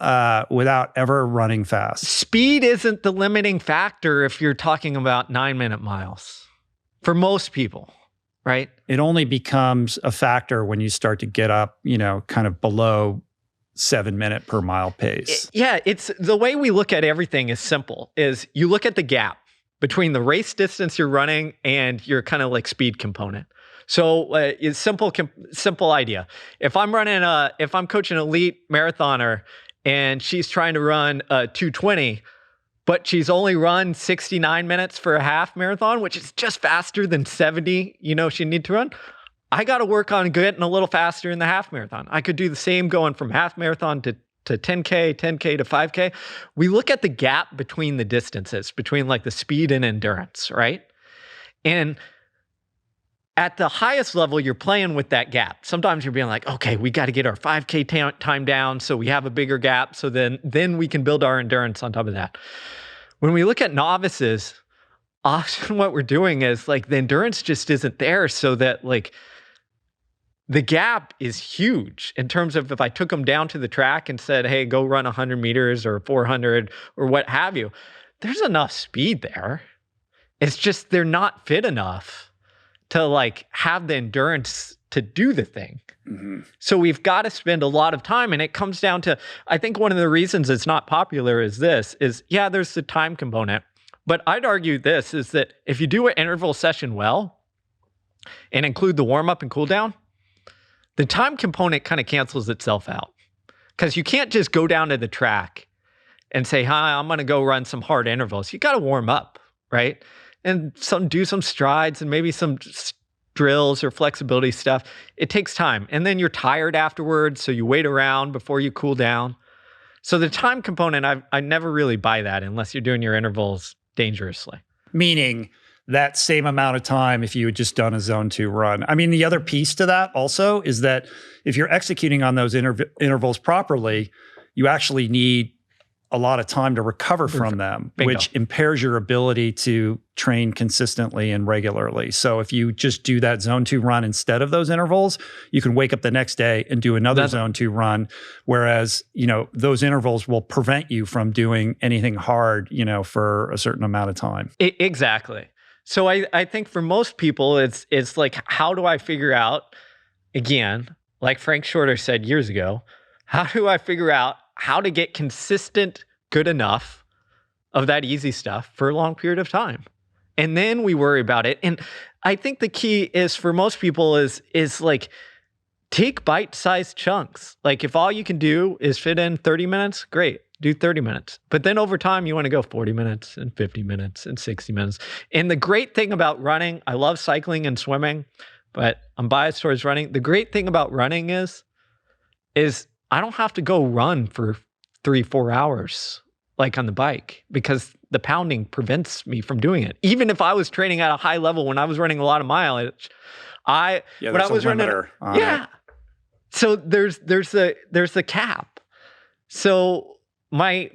Speaker 2: without ever running fast.
Speaker 1: Speed isn't the limiting factor if you're talking about 9-minute miles for most people, right?
Speaker 2: It only becomes a factor when you start to get up, kind of below 7-minute per mile pace.
Speaker 1: It's the way we look at everything is simple, is you look at the gap between the race distance you're running and your kind of like speed component. So it's simple idea. If I'm coaching an elite marathoner and she's trying to run 2:20, but she's only run 69 minutes for a half marathon, which is just faster than 70, she need to run. I got to work on getting a little faster in the half marathon. I could do the same going from half marathon to 10K to 5K. We look at the gap between the distances, between like the speed and endurance, right? And at the highest level, you're playing with that gap. Sometimes you're being like, okay, we got to get our 5K time down so we have a bigger gap, so then we can build our endurance on top of that. When we look at novices, often what we're doing is like the endurance just isn't there, so that like the gap is huge in terms of if I took them down to the track and said, hey, go run 100 meters or 400 or what have you, there's enough speed there. It's just they're not fit enough to like have the endurance to do the thing. Mm-hmm. So we've got to spend a lot of time, and it comes down to, I think one of the reasons it's not popular is there's the time component, but I'd argue this is that if you do an interval session well and include the warm up and cool down, the time component kind of cancels itself out, because you can't just go down to the track and say, hi, I'm going to go run some hard intervals. You got to warm up, right? And do some strides and maybe some drills or flexibility stuff. It takes time. And then you're tired afterwards, so you wait around before you cool down. So the time component, I never really buy that unless you're doing your intervals dangerously.
Speaker 2: Meaning that same amount of time if you had just done a zone 2 run. I mean, the other piece to that also is that if you're executing on those intervals properly, you actually need a lot of time to recover from them,
Speaker 1: Bingo.
Speaker 2: Which impairs your ability to train consistently and regularly. So if you just do that zone 2 run instead of those intervals, you can wake up the next day and do another zone 2 run. Whereas, those intervals will prevent you from doing anything hard, for a certain amount of time.
Speaker 1: Exactly. So I think for most people, it's like, how do I figure out, again, like Frank Shorter said years ago, how do I figure out how to get consistent, good enough of that easy stuff for a long period of time? And then we worry about it. And I think the key is for most people is like, take bite-sized chunks. Like if all you can do is fit in 30 minutes, great, do 30 minutes. But then over time, you want to go 40 minutes and 50 minutes and 60 minutes. And the great thing about running, I love cycling and swimming, but I'm biased towards running. The great thing about running is I don't have to go run for 3-4 hours like on the bike, because the pounding prevents me from doing it. Even if I was training at a high level when I was running a lot of mileage, when I was running, so there's the cap. So my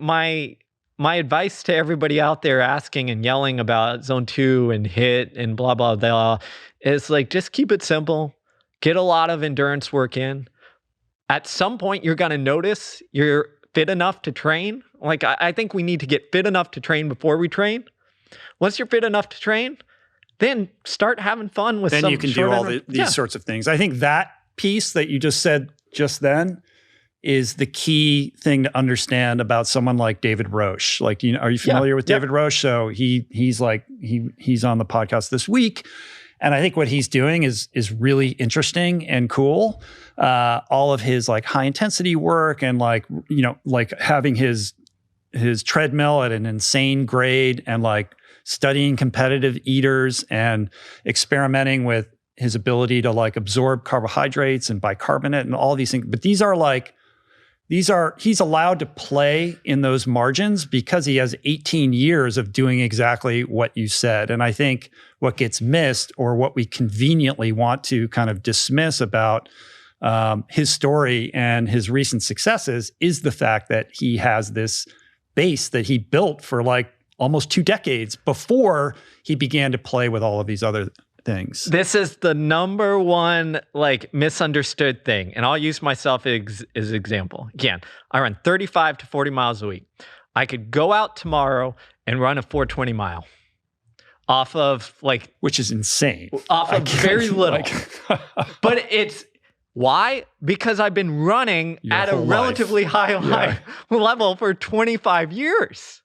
Speaker 1: advice to everybody out there asking and yelling about zone 2 and HIIT and blah blah blah is like, just keep it simple. Get a lot of endurance work in. At some point, you're going to notice you're fit enough to train. Like, I think we need to get fit enough to train before we train. Once you're fit enough to train, then start having fun with
Speaker 2: then
Speaker 1: some
Speaker 2: you can do all these sorts of things. I think that piece that you just said just then is the key thing to understand about someone like David Roche. Like, are you familiar with David Roche? So he's on the podcast this week. And I think what he's doing is really interesting and cool. All of his like high intensity work and like having his treadmill at an insane grade and like studying competitive eaters and experimenting with his ability to like absorb carbohydrates and bicarbonate and all these things. But he's allowed to play in those margins because he has 18 years of doing exactly what you said. And I think what gets missed, or what we conveniently want to kind of dismiss about his story and his recent successes is the fact that he has this base that he built for like almost 2 decades before he began to play with all of these other things.
Speaker 1: This is the number one like misunderstood thing. And I'll use myself as example. Again, I run 35 to 40 miles a week. I could go out tomorrow and run a 420 mile off of like,
Speaker 2: which is insane.
Speaker 1: Off of very little. But it's why? Because I've been running at a relatively high level for 25 years.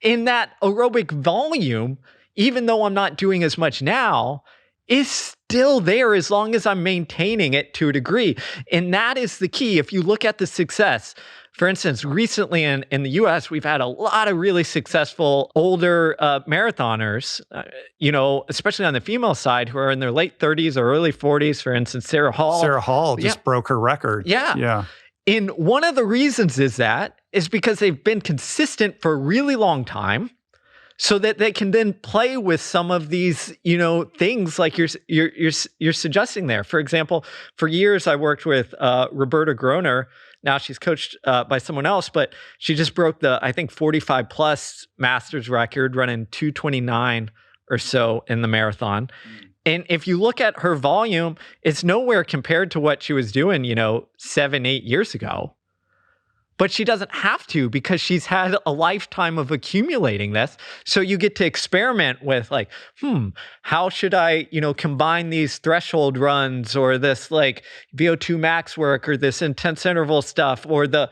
Speaker 1: In that aerobic volume, even though I'm not doing as much now, is still there as long as I'm maintaining it to a degree. And that is the key. If you look at the success, for instance, recently in the US, we've had a lot of really successful older marathoners, especially on the female side, who are in their late 30s or early 40s. For instance, Sarah Hall.
Speaker 2: Sarah Hall just broke her record.
Speaker 1: Yeah. And one of the reasons is because they've been consistent for a really long time, so that they can then play with some of these, things like you're suggesting there. For example, for years I worked with Roberta Groner. Now she's coached by someone else, but she just broke the, I think, 45 plus masters record, running 229 or so in the marathon. And if you look at her volume, it's nowhere compared to what she was doing, 7-8 years ago. But she doesn't have to, because she's had a lifetime of accumulating this. So you get to experiment with like, how should I, combine these threshold runs, or this like VO2 max work, or this intense interval stuff, or the,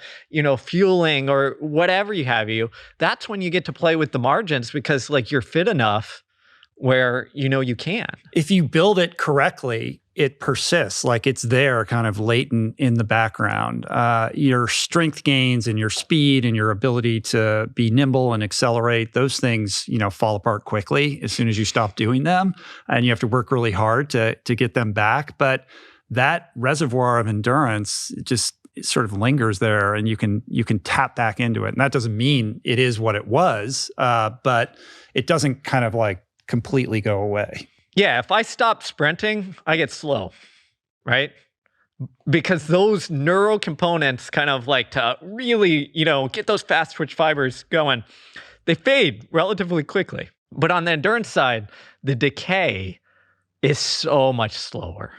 Speaker 1: fueling, or whatever you have. That's when you get to play with the margins, because like you're fit enough where, you can.
Speaker 2: If you build it correctly, it persists, like it's there kind of latent in the background. Your strength gains and your speed and your ability to be nimble and accelerate, those things, fall apart quickly as soon as you stop doing them. And you have to work really hard to get them back. But that reservoir of endurance just sort of lingers there, and you can tap back into it. And that doesn't mean it is what it was, but it doesn't kind of like completely go away.
Speaker 1: Yeah, if I stop sprinting, I get slow, right? Because those neural components kind of like to really, get those fast twitch fibers going, they fade relatively quickly. But on the endurance side, the decay is so much slower.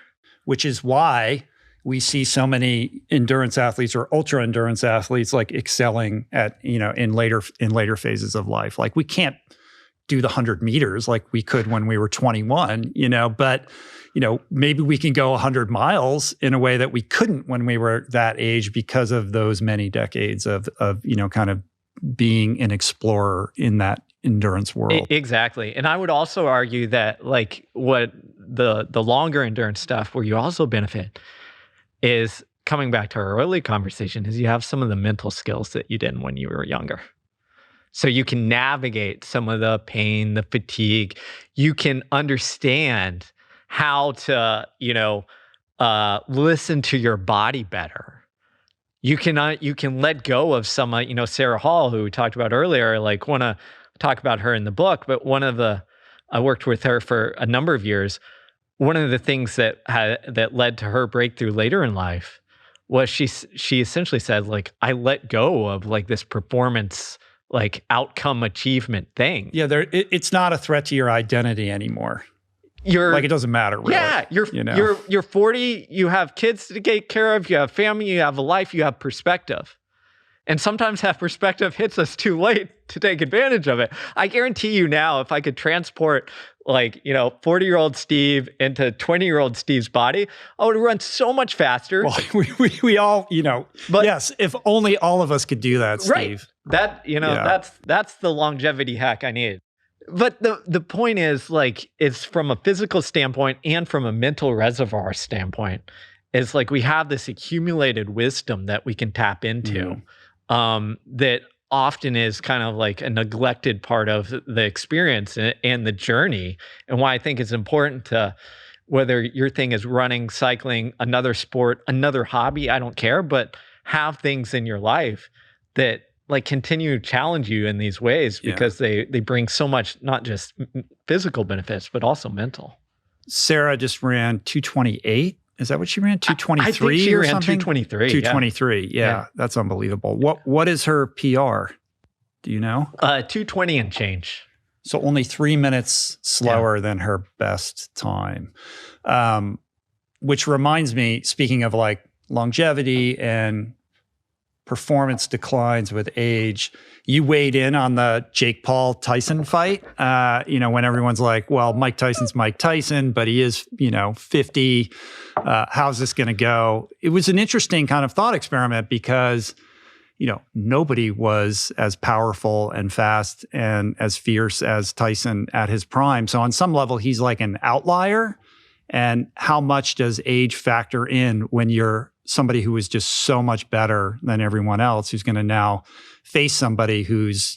Speaker 2: Which is why we see so many endurance athletes or ultra endurance athletes like excelling at, in later phases of life. Like we can't do the 100 meters like we could when we were 21, but, maybe we can go 100 miles in a way that we couldn't when we were that age, because of those many decades of kind of being an explorer in that endurance world.
Speaker 1: Exactly. And I would also argue that like what the longer endurance stuff where you also benefit is, coming back to our early conversation, is you have some of the mental skills that you didn't when you were younger. So you can navigate some of the pain, the fatigue. You can understand how to, listen to your body better. You can let go of some, Sarah Hall, who we talked about earlier. Like, want to talk about her in the book, but I worked with her for a number of years. One of the things that led to her breakthrough later in life was she essentially said, like, I let go of like this performance, like outcome achievement thing.
Speaker 2: Yeah, it's not a threat to your identity anymore. It doesn't matter really.
Speaker 1: Yeah, you're 40, you have kids to take care of, you have family, you have a life, you have perspective. And sometimes that perspective hits us too late to take advantage of it. I guarantee you now, if I could transport 40-year-old Steve into 20-year-old Steve's body, I would run so much faster.
Speaker 2: Well, we all, but yes, if only all of us could do that, Steve.
Speaker 1: Right. That's the longevity hack I need. But the point is, like, it's from a physical standpoint and from a mental reservoir standpoint, is like we have this accumulated wisdom that we can tap into. That often is kind of like a neglected part of the experience and the journey. And why I think it's important to, whether your thing is running, cycling, another sport, another hobby, I don't care, but have things in your life that like continue to challenge you in these ways, because they bring so much, not just physical benefits, but also mental.
Speaker 2: Sarah just ran 228 Is that what she ran? 223
Speaker 1: I think she
Speaker 2: or
Speaker 1: ran
Speaker 2: something?
Speaker 1: 223.
Speaker 2: 223. Yeah, that's unbelievable. What is her PR? Do you know?
Speaker 1: 220 and change.
Speaker 2: So only 3 minutes slower than her best time. Which reminds me, speaking of like longevity and performance declines with age, you weighed in on the Jake Paul Tyson fight, when everyone's like, well, Mike Tyson's Mike Tyson, but he is, 50. How's this going to go? It was an interesting kind of thought experiment because, nobody was as powerful and fast and as fierce as Tyson at his prime. So on some level, he's like an outlier. And how much does age factor in when you're somebody who is just so much better than everyone else, who's going to now face somebody who's,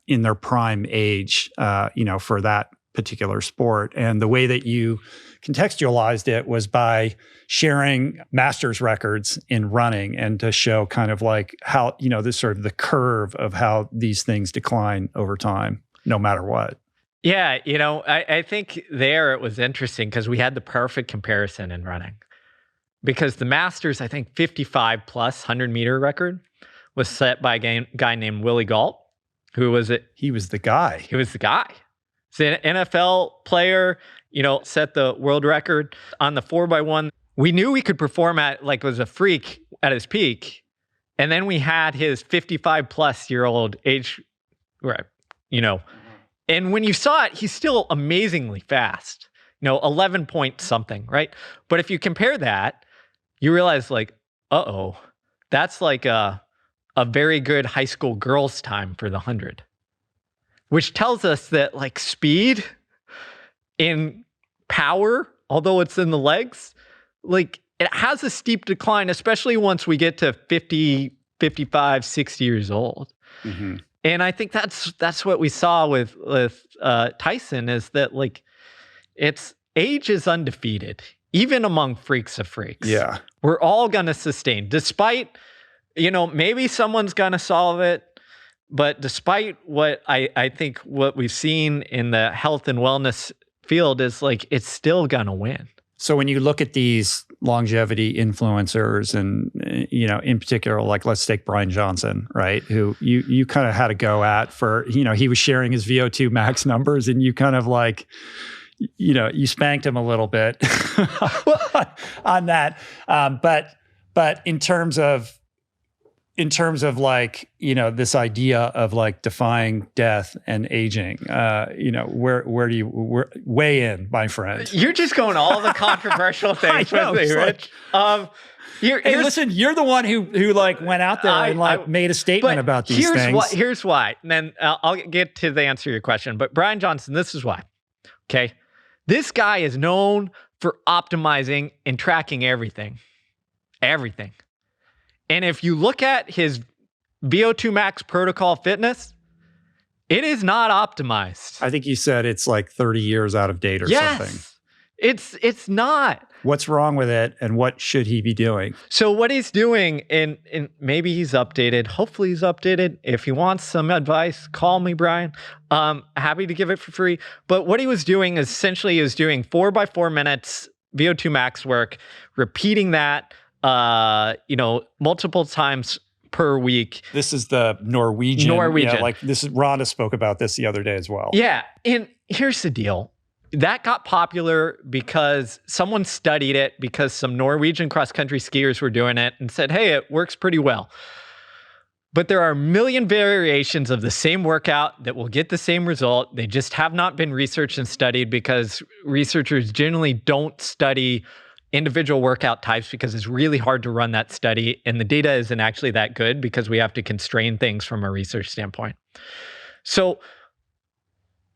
Speaker 2: in their prime age, for that particular sport? And the way that you contextualized it was by sharing master's records in running and to show kind of like how, this sort of the curve of how these things decline over time, no matter what.
Speaker 1: Yeah, I think there it was interesting because we had the perfect comparison in running. Because the Masters, I think 55 plus 100-meter record was set by a guy named Willie Gault, who was it?
Speaker 2: He was the guy.
Speaker 1: He was the guy. He's an NFL player, set the world record on the 4x1. We knew he could perform at, like, was a freak at his peak. And then we had his 55 plus year old age, right, And when you saw it, he's still amazingly fast, 11 point something, right? But if you compare that, you realize like, that's like a very good high school girl's time for the 100, which tells us that like speed in power, although it's in the legs, like it has a steep decline, especially once we get to 50, 55, 60 years old. Mm-hmm. And I think that's what we saw with Tyson, is that like it's age is undefeated, even among freaks of freaks.
Speaker 2: Yeah.
Speaker 1: We're all going to sustain, despite, maybe someone's going to solve it. But despite what I think what we've seen in the health and wellness field is like, it's still going to win.
Speaker 2: So when you look at these longevity influencers and, in particular, like let's take Brian Johnson, right? Who you kind of had to go at for, he was sharing his VO2 max numbers and you kind of like, you spanked him a little bit on that. But in terms of like, this idea of like defying death and aging, where do you weigh in, my friend?
Speaker 1: You're just going all the controversial things with me, Rich.
Speaker 2: Hey, listen, you're the one who like went out there and like made a statement about these things.
Speaker 1: Here's why. And then I'll get to the answer to your question. But Brian Johnson, this is why. Okay. This guy is known for optimizing and tracking everything. Everything. And if you look at his VO2 max protocol fitness, it is not optimized.
Speaker 2: I think you said it's like 30 years out of date or something.
Speaker 1: It's not.
Speaker 2: What's wrong with it and what should he be doing?
Speaker 1: So what he's doing, and maybe he's updated. Hopefully he's updated. If he wants some advice, call me, Brian. Happy to give it for free. But what he was doing is essentially he was doing 4x4 minutes VO2 max work, repeating that multiple times per week.
Speaker 2: This is the Norwegian. Yeah, like this is Rhonda spoke about this the other day as well.
Speaker 1: Yeah. And here's the deal. That got popular because someone studied it, because some Norwegian cross-country skiers were doing it and said, hey, it works pretty well. But there are a million variations of the same workout that will get the same result. They just have not been researched and studied because researchers generally don't study individual workout types because it's really hard to run that study. And the data isn't actually that good because we have to constrain things from a research standpoint. So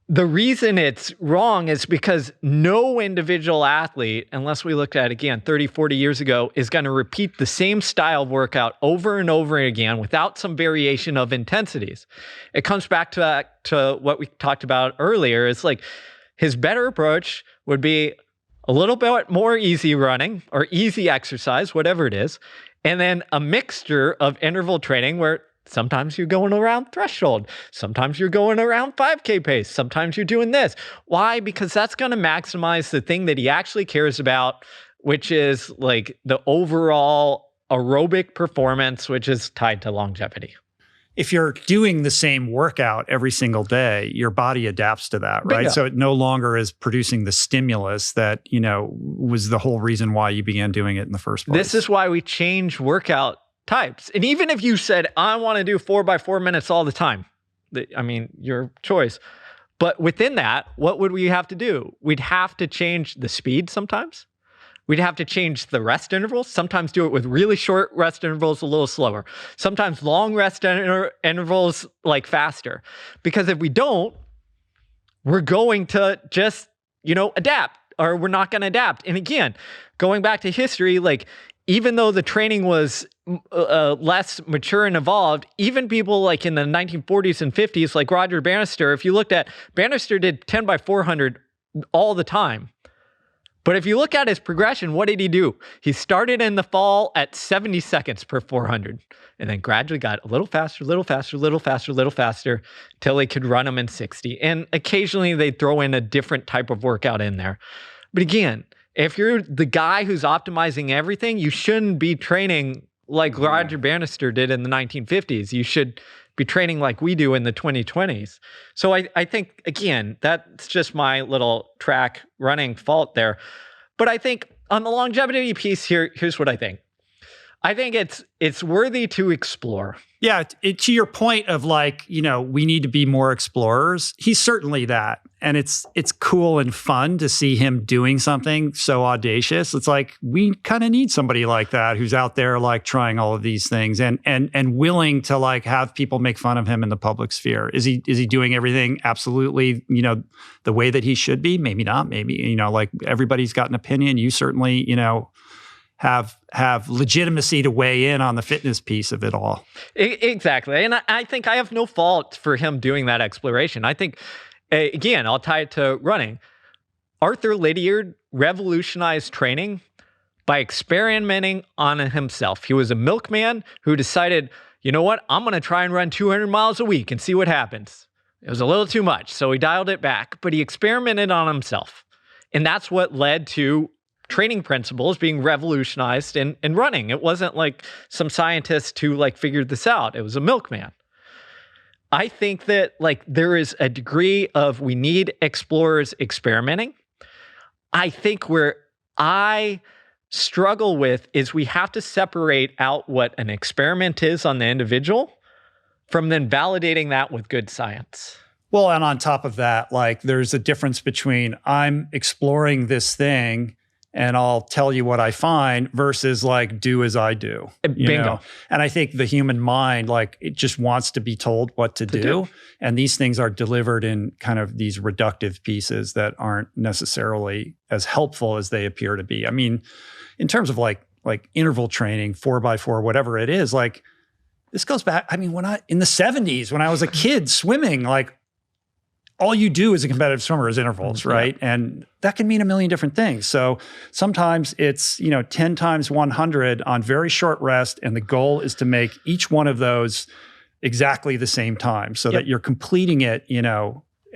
Speaker 1: the reason it's wrong is because no individual athlete, unless we looked at it again 30, 40 years ago, is going to repeat the same style of workout over and over again without some variation of intensities. It comes back to what we talked about earlier. It's like his better approach would be a little bit more easy running or easy exercise, whatever it is, and then a mixture of interval training where sometimes you're going around threshold. Sometimes you're going around 5K pace. Sometimes you're doing this. Why? Because that's going to maximize the thing that he actually cares about, which is like the overall aerobic performance, which is tied to longevity.
Speaker 2: If you're doing the same workout every single day, your body adapts to that, right?
Speaker 1: Bingo.
Speaker 2: So it no longer is producing the stimulus that, was the whole reason why you began doing it in the first place.
Speaker 1: This is why we change workout types. And even if you said, I want to do 4x4 minutes all the time, your choice. But within that, what would we have to do? We'd have to change the speed sometimes. We'd have to change the rest intervals, sometimes do it with really short rest intervals, a little slower. Sometimes long rest intervals, like faster. Because if we don't, we're going to just, adapt, or we're not going to adapt. And again, going back to history, like even though the training was less mature and evolved, even people like in the 1940s and 50s, like Roger Bannister, if you looked at, Bannister did 10x400 all the time. But if you look at his progression, what did he do? He started in the fall at 70 seconds per 400, and then gradually got a little faster, till he could run them in 60. And occasionally they'd throw in a different type of workout in there. But again, if you're the guy who's optimizing everything, you shouldn't be training like Roger Bannister did in the 1950s. You should be training like we do in the 2020s. So I think, again, that's just my little track running fault there. But I think on the longevity piece here, here's what I think. I think it's worthy to explore.
Speaker 2: Yeah, to your point of like, we need to be more explorers. He's certainly that. And it's cool and fun to see him doing something so audacious. It's like, we kind of need somebody like that who's out there like trying all of these things and willing to like have people make fun of him in the public sphere. Is he doing everything absolutely, the way that he should be? Maybe not. Maybe, like everybody's got an opinion. You certainly, have legitimacy to weigh in on the fitness piece of it all.
Speaker 1: Exactly. And I think I have no fault for him doing that exploration. I think, again, I'll tie it to running. Arthur Lydiard revolutionized training by experimenting on himself. He was a milkman who decided, you know what, I'm going to try and run 200 miles a week and see what happens. It was a little too much, so he dialed it back, but he experimented on himself. And that's what led to training principles being revolutionized in running. It wasn't like some scientist who like figured this out. It was a milkman. I think that like there is a degree of we need explorers experimenting. I think where I struggle with is we have to separate out what an experiment is on the individual from then validating that with good science.
Speaker 2: Well, and on top of that, like there's a difference between I'm exploring this thing and I'll tell you what I find versus like do as I do.
Speaker 1: Bingo.
Speaker 2: And I think the human mind, like it just wants to be told what to do. And these things are delivered in kind of these reductive pieces that aren't necessarily as helpful as they appear to be. I mean, in terms of like interval training, 4x4, whatever it is, like this goes back. I mean, in the 70s, when I was a kid swimming, like all you do as a competitive swimmer is intervals, right? Yeah. And that can mean a million different things. So sometimes it's, 10 times 100 on very short rest. And the goal is to make each one of those exactly the same time so that you're completing it,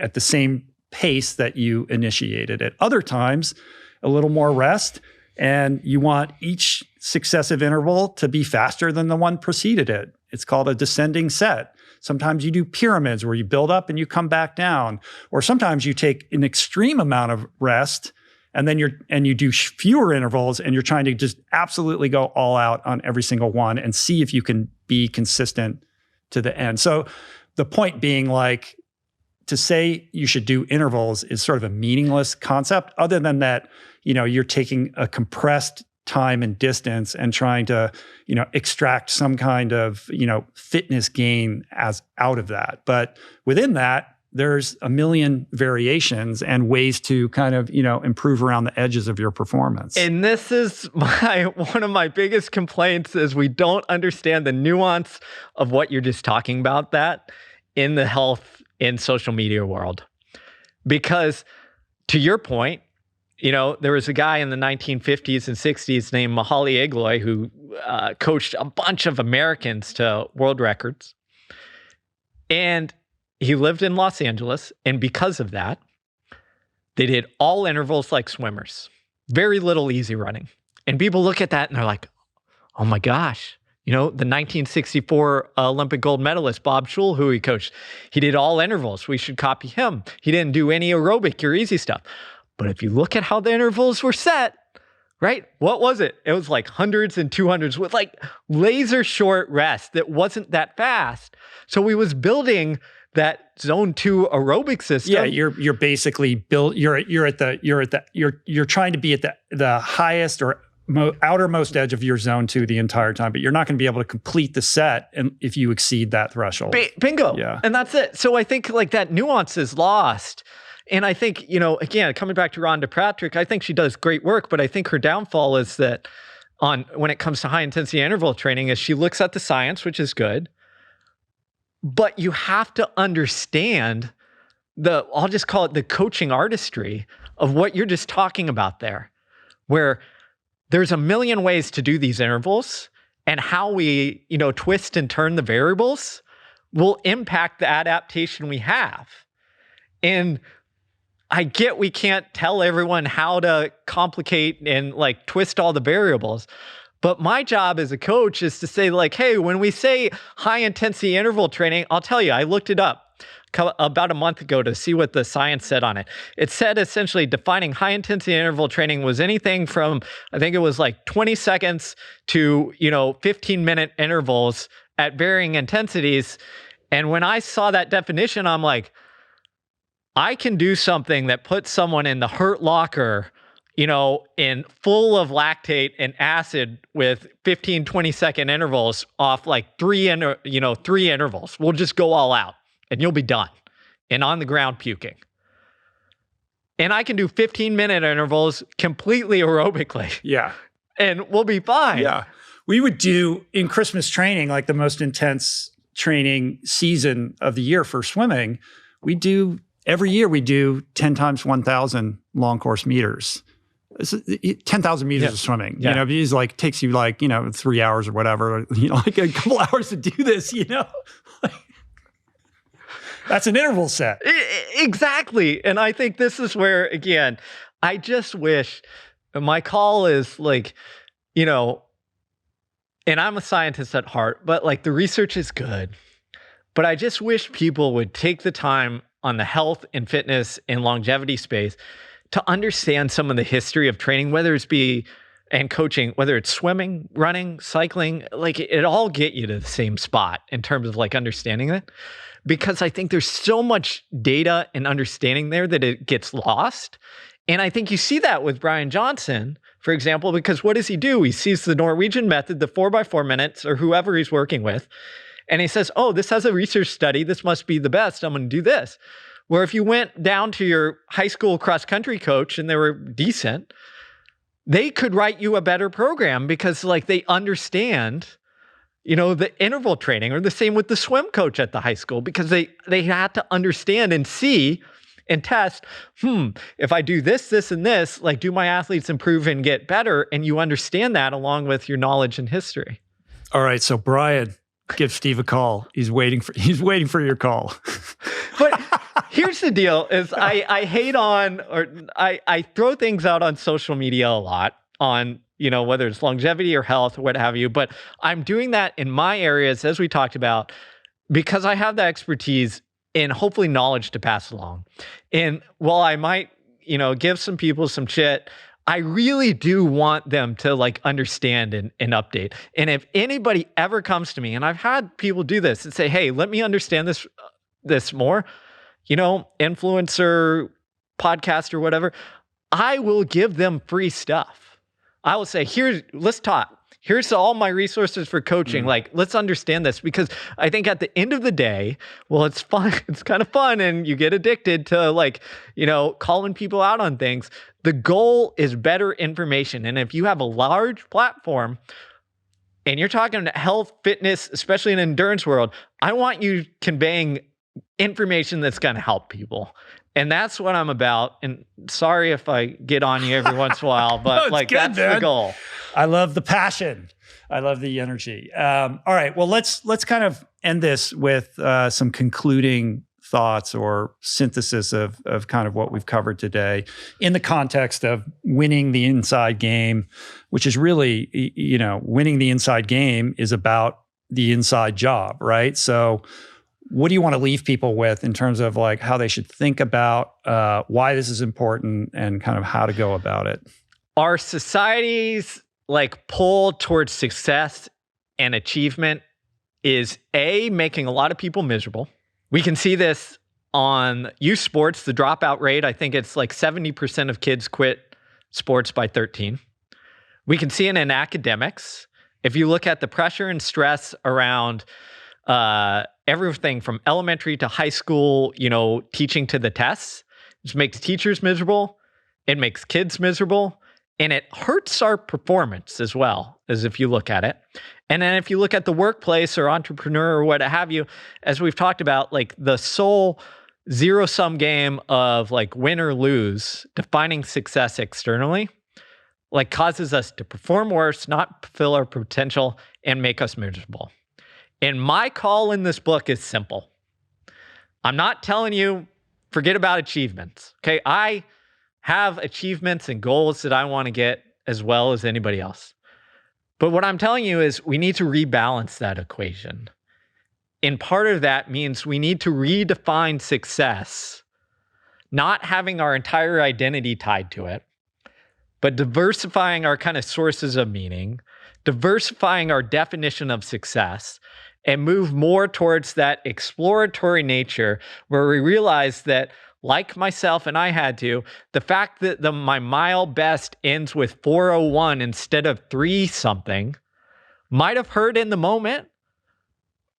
Speaker 2: at the same pace that you initiated it. Other times, a little more rest, and you want each successive interval to be faster than the one preceded it. It's called a descending set. Sometimes you do pyramids where you build up and you come back down. Or sometimes you take an extreme amount of rest and then you do fewer intervals and you're trying to just absolutely go all out on every single one and see if you can be consistent to the end. So the point being like, to say you should do intervals is sort of a meaningless concept other than that, you're taking a compressed time and distance and trying to, extract some kind of, fitness gain as out of that. But within that, there's a million variations and ways to kind of, improve around the edges of your performance.
Speaker 1: And this is one of my biggest complaints is we don't understand the nuance of what you're just talking about that in the health in social media world. Because to your point, there was a guy in the 1950s and 60s named Mihaly Agloy who coached a bunch of Americans to world records. And he lived in Los Angeles. And because of that, they did all intervals like swimmers. very little easy running. And people look at that and they're like, oh my gosh, the 1964 Olympic gold medalist, Bob Schul, who he coached, he did all intervals. We should copy him. He didn't do any aerobic or easy stuff. But if you look at how the intervals were set, right? What was it? It was like hundreds and 200s with like laser short rest that wasn't that fast. So we was building that zone 2 aerobic system.
Speaker 2: Yeah, you're basically built. You're trying to be at the highest or outermost edge of your zone 2 the entire time, but you're not going to be able to complete the set if you exceed that threshold.
Speaker 1: Bingo.
Speaker 2: Yeah,
Speaker 1: and that's it. So I think like that nuance is lost. And I think, again, coming back to Rhonda Patrick, I think she does great work, but I think her downfall is that when it comes to high intensity interval training is she looks at the science, which is good, but you have to understand I'll just call it the coaching artistry of what you're just talking about there, where there's a million ways to do these intervals, and how we, twist and turn the variables will impact the adaptation we have. And I get we can't tell everyone how to complicate and like twist all the variables, but my job as a coach is to say like, hey, when we say high intensity interval training, I'll tell you, I looked it up about a month ago to see what the science said on it. It said essentially defining high intensity interval training was anything from, I think it was like 20 seconds to, 15-minute intervals at varying intensities. And when I saw that definition, I'm like, I can do something that puts someone in the hurt locker, in full of lactate and acid with 15, 20-second intervals off like three intervals. We'll just go all out and you'll be done and on the ground puking. And I can do 15-minute intervals completely aerobically.
Speaker 2: Yeah.
Speaker 1: And we'll be fine.
Speaker 2: Yeah. We would do in Christmas training, like the most intense training season of the year for swimming, every year we do 10 times 1,000 long course meters. 10,000 meters of swimming.
Speaker 1: Yeah.
Speaker 2: Because like takes you like, 3 hours or whatever, like a couple hours to do this, That's an interval set.
Speaker 1: Exactly. And I think this is where, again, I just wish my call is like, and I'm a scientist at heart, but like the research is good. But I just wish people would take the time on the health and fitness and longevity space to understand some of the history of training, whether it's and coaching, whether it's swimming, running, cycling, like it all get you to the same spot in terms of like understanding it. Because I think there's so much data and understanding there that it gets lost. And I think you see that with Brian Johnson, for example, because what does he do? He sees the Norwegian method, the 4x4 minutes, or whoever he's working with, and he says, oh, this has a research study. This must be the best. I'm going to do this. Where if you went down to your high school cross-country coach and they were decent, they could write you a better program because like they understand, the interval training, or the same with the swim coach at the high school, because they had to understand and see and test, if I do this, this, and this, like do my athletes improve and get better? And you understand that along with your knowledge and history.
Speaker 2: All right. So Brian, give Steve a call. He's waiting for your call.
Speaker 1: But here's the deal is I hate on, or I throw things out on social media a lot on, whether it's longevity or health or what have you, but I'm doing that in my areas, as we talked about, because I have the expertise and hopefully knowledge to pass along. And while I might, give some people some shit, I really do want them to like understand and update. And if anybody ever comes to me, and I've had people do this and say, hey, let me understand this more, influencer, podcast or whatever, I will give them free stuff. I will say, let's talk. Here's all my resources for coaching. Like, let's understand this, because I think at the end of the day, well, it's fun. It's kind of fun. And you get addicted to like, calling people out on things. The goal is better information. And if you have a large platform and you're talking health, fitness, especially in endurance world, I want you conveying information that's going to help people. And that's what I'm about. And sorry if I get on you every once in a while, but
Speaker 2: no,
Speaker 1: that's the goal.
Speaker 2: I love the passion. I love the energy. All right. Well, let's kind of end this with some concluding thoughts or synthesis of kind of what we've covered today in the context of winning the inside game, which is really, winning the inside game is about the inside job, right? So what do you want to leave people with in terms of like how they should think about why this is important and kind of how to go about it?
Speaker 1: Our society's like pull towards success and achievement is making a lot of people miserable. We can see this on youth sports, the dropout rate. I think it's like 70% of kids quit sports by 13. We can see it in academics. If you look at the pressure and stress around everything from elementary to high school, teaching to the tests, which makes teachers miserable, it makes kids miserable, and it hurts our performance as well, as if you look at it. And then if you look at the workplace or entrepreneur or what have you, as we've talked about, like the sole zero-sum game of like win or lose, defining success externally, like causes us to perform worse, not fulfill our potential, and make us miserable. And my call in this book is simple. I'm not telling you, forget about achievements, okay? I have achievements and goals that I want to get as well as anybody else. But what I'm telling you is we need to rebalance that equation. And part of that means we need to redefine success, not having our entire identity tied to it, but diversifying our kind of sources of meaning, diversifying our definition of success, and move more towards that exploratory nature where we realize that, like myself and I had to, the fact that my mile best ends with 4:01 instead of 3 something might have hurt in the moment,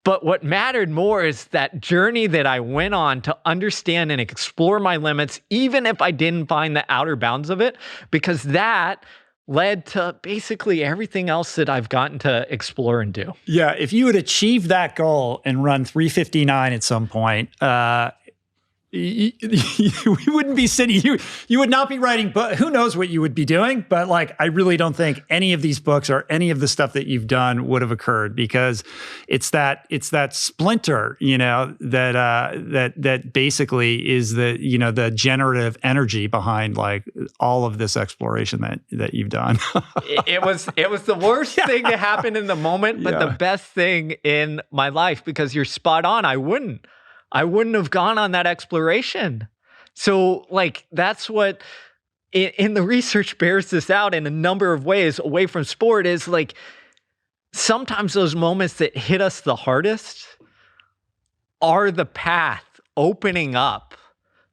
Speaker 1: but what mattered more is that journey that I went on to understand and explore my limits, even if I didn't find the outer bounds of it, because that led to basically everything else that I've gotten to explore and do.
Speaker 2: Yeah, if you had achieved that goal and run 3:59 at some point, we wouldn't be sitting. You would not be writing. But who knows what you would be doing? But like, I really don't think any of these books or any of the stuff that you've done would have occurred because it's that splinter, that basically is the generative energy behind like all of this exploration that you've done.
Speaker 1: It was the worst thing to happen in the moment, but the best thing in my life because you're spot on. I wouldn't have gone on that exploration. So like, that's what in the research bears this out in a number of ways away from sport is like, sometimes those moments that hit us the hardest are the path opening up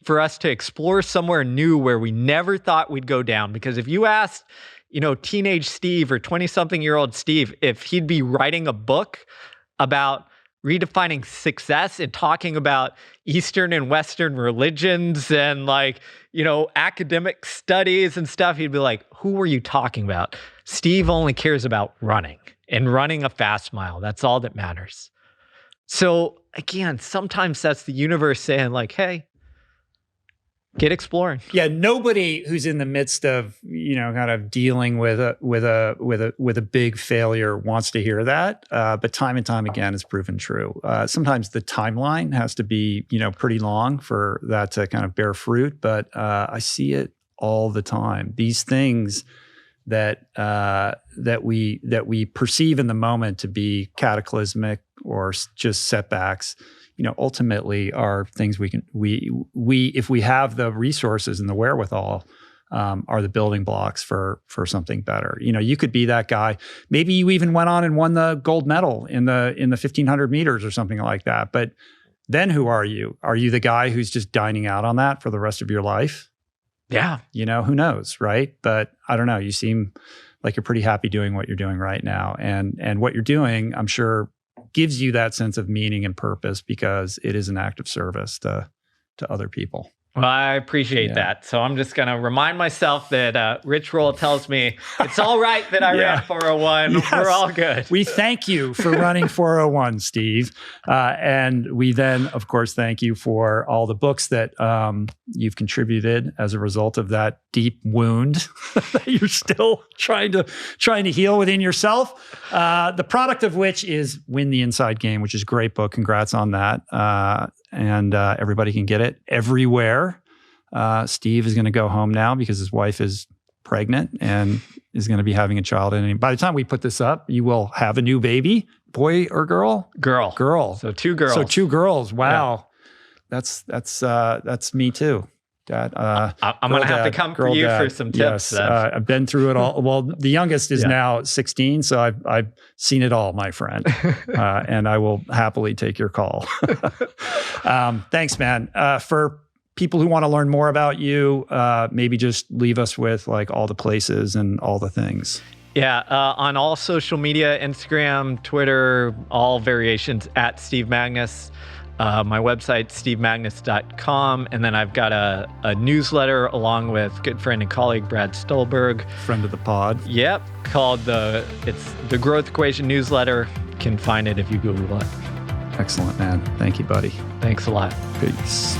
Speaker 1: for us to explore somewhere new where we never thought we'd go down. Because if you asked, teenage Steve or 20-something-year-old Steve, if he'd be writing a book about redefining success and talking about Eastern and Western religions and like, academic studies and stuff, he'd be like, who were you talking about? Steve only cares about running and running a fast mile. That's all that matters. So again, sometimes that's the universe saying like, hey, get exploring.
Speaker 2: Yeah, nobody who's in the midst of kind of dealing with a big failure wants to hear that. But time and time again, it's proven true. Sometimes the timeline has to be pretty long for that to kind of bear fruit. But I see it all the time. These things that we perceive in the moment to be cataclysmic or just setbacks, ultimately are things we if we have the resources and the wherewithal, are the building blocks for something better. You could be that guy. Maybe you even went on and won the gold medal in the 1500 meters or something like that. But then who are you? Are you the guy who's just dining out on that for the rest of your life?
Speaker 1: Yeah.
Speaker 2: Who knows, right? But I don't know. You seem like you're pretty happy doing what you're doing right now. And what you're doing, I'm sure, gives you that sense of meaning and purpose because it is an act of service to other people.
Speaker 1: Well, I appreciate that. So I'm just going to remind myself that Rich Roll tells me it's all right that I ran 401. Yes. We're all good.
Speaker 2: We thank you for running 401, Steve. And we then, of course, thank you for all the books that you've contributed as a result of that deep wound that you're still trying to heal within yourself. The product of which is Win the Inside Game, which is a great book. Congrats on that. and everybody can get it everywhere. Steve is going to go home now because his wife is pregnant and is going to be having a child. And by the time we put this up, you will have a new baby. Boy or girl? Girl.
Speaker 1: So 2 girls.
Speaker 2: So 2 girls. Wow. Yeah. That's me too. Dad.
Speaker 1: I'm going to have to come for you for some tips.
Speaker 2: Yes, I've been through it all. Well, the youngest is now 16, so I've seen it all, my friend. And I will happily take your call. Thanks, man. For people who want to learn more about you, maybe just leave us with like all the places and all the things.
Speaker 1: Yeah, on all social media, Instagram, Twitter, all variations at Steve Magnus. My website, stevemagnus.com. And then I've got a newsletter along with good friend and colleague, Brad Stolberg.
Speaker 2: Friend of the pod.
Speaker 1: Yep, called it's the Growth Equation Newsletter. You can find it if you Google it.
Speaker 2: Excellent, man. Thank you, buddy.
Speaker 1: Thanks a lot.
Speaker 2: Peace.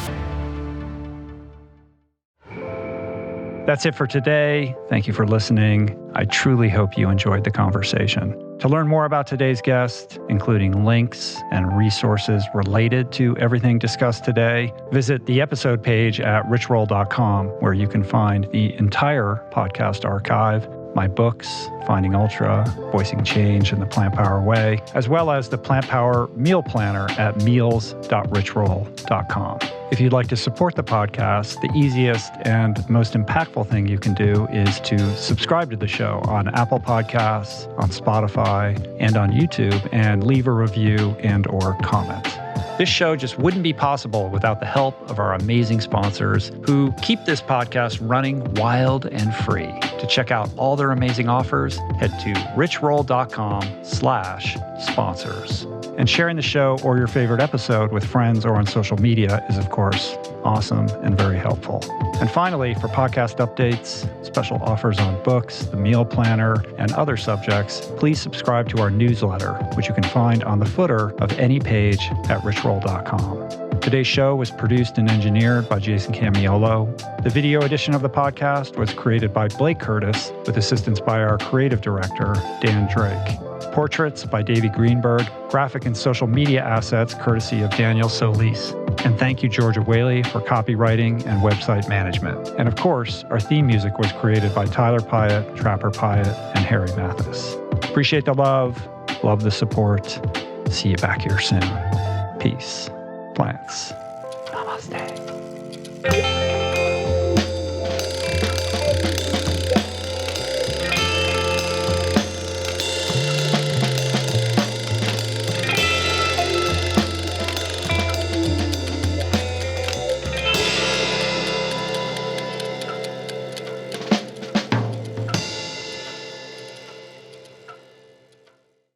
Speaker 2: That's it for today. Thank you for listening. I truly hope you enjoyed the conversation. To learn more about today's guest, including links and resources related to everything discussed today, visit the episode page at richroll.com, where you can find the entire podcast archive, my books, Finding Ultra, Voicing Change in the Plant Power Way, as well as the Plant Power Meal Planner at meals.richroll.com. If you'd like to support the podcast, the easiest and most impactful thing you can do is to subscribe to the show on Apple Podcasts, on Spotify, and on YouTube, and leave a review and or comment. This show just wouldn't be possible without the help of our amazing sponsors who keep this podcast running wild and free. To check out all their amazing offers, head to richroll.com/sponsors. And sharing the show or your favorite episode with friends or on social media is, of course, awesome and very helpful. And finally, for podcast updates, special offers on books, the meal planner, and other subjects, please subscribe to our newsletter, which you can find on the footer of any page at richroll.com. Today's show was produced and engineered by Jason Camiolo. The video edition of the podcast was created by Blake Curtis with assistance by our creative director, Dan Drake. Portraits by Davey Greenberg, graphic and social media assets courtesy of Daniel Solis. And thank you, Georgia Whaley, for copywriting and website management. And of course, our theme music was created by Tyler Pyatt, Trapper Pyatt, and Harry Mathis. Appreciate the love the support. See you back here soon. Peace. Plants. Namaste.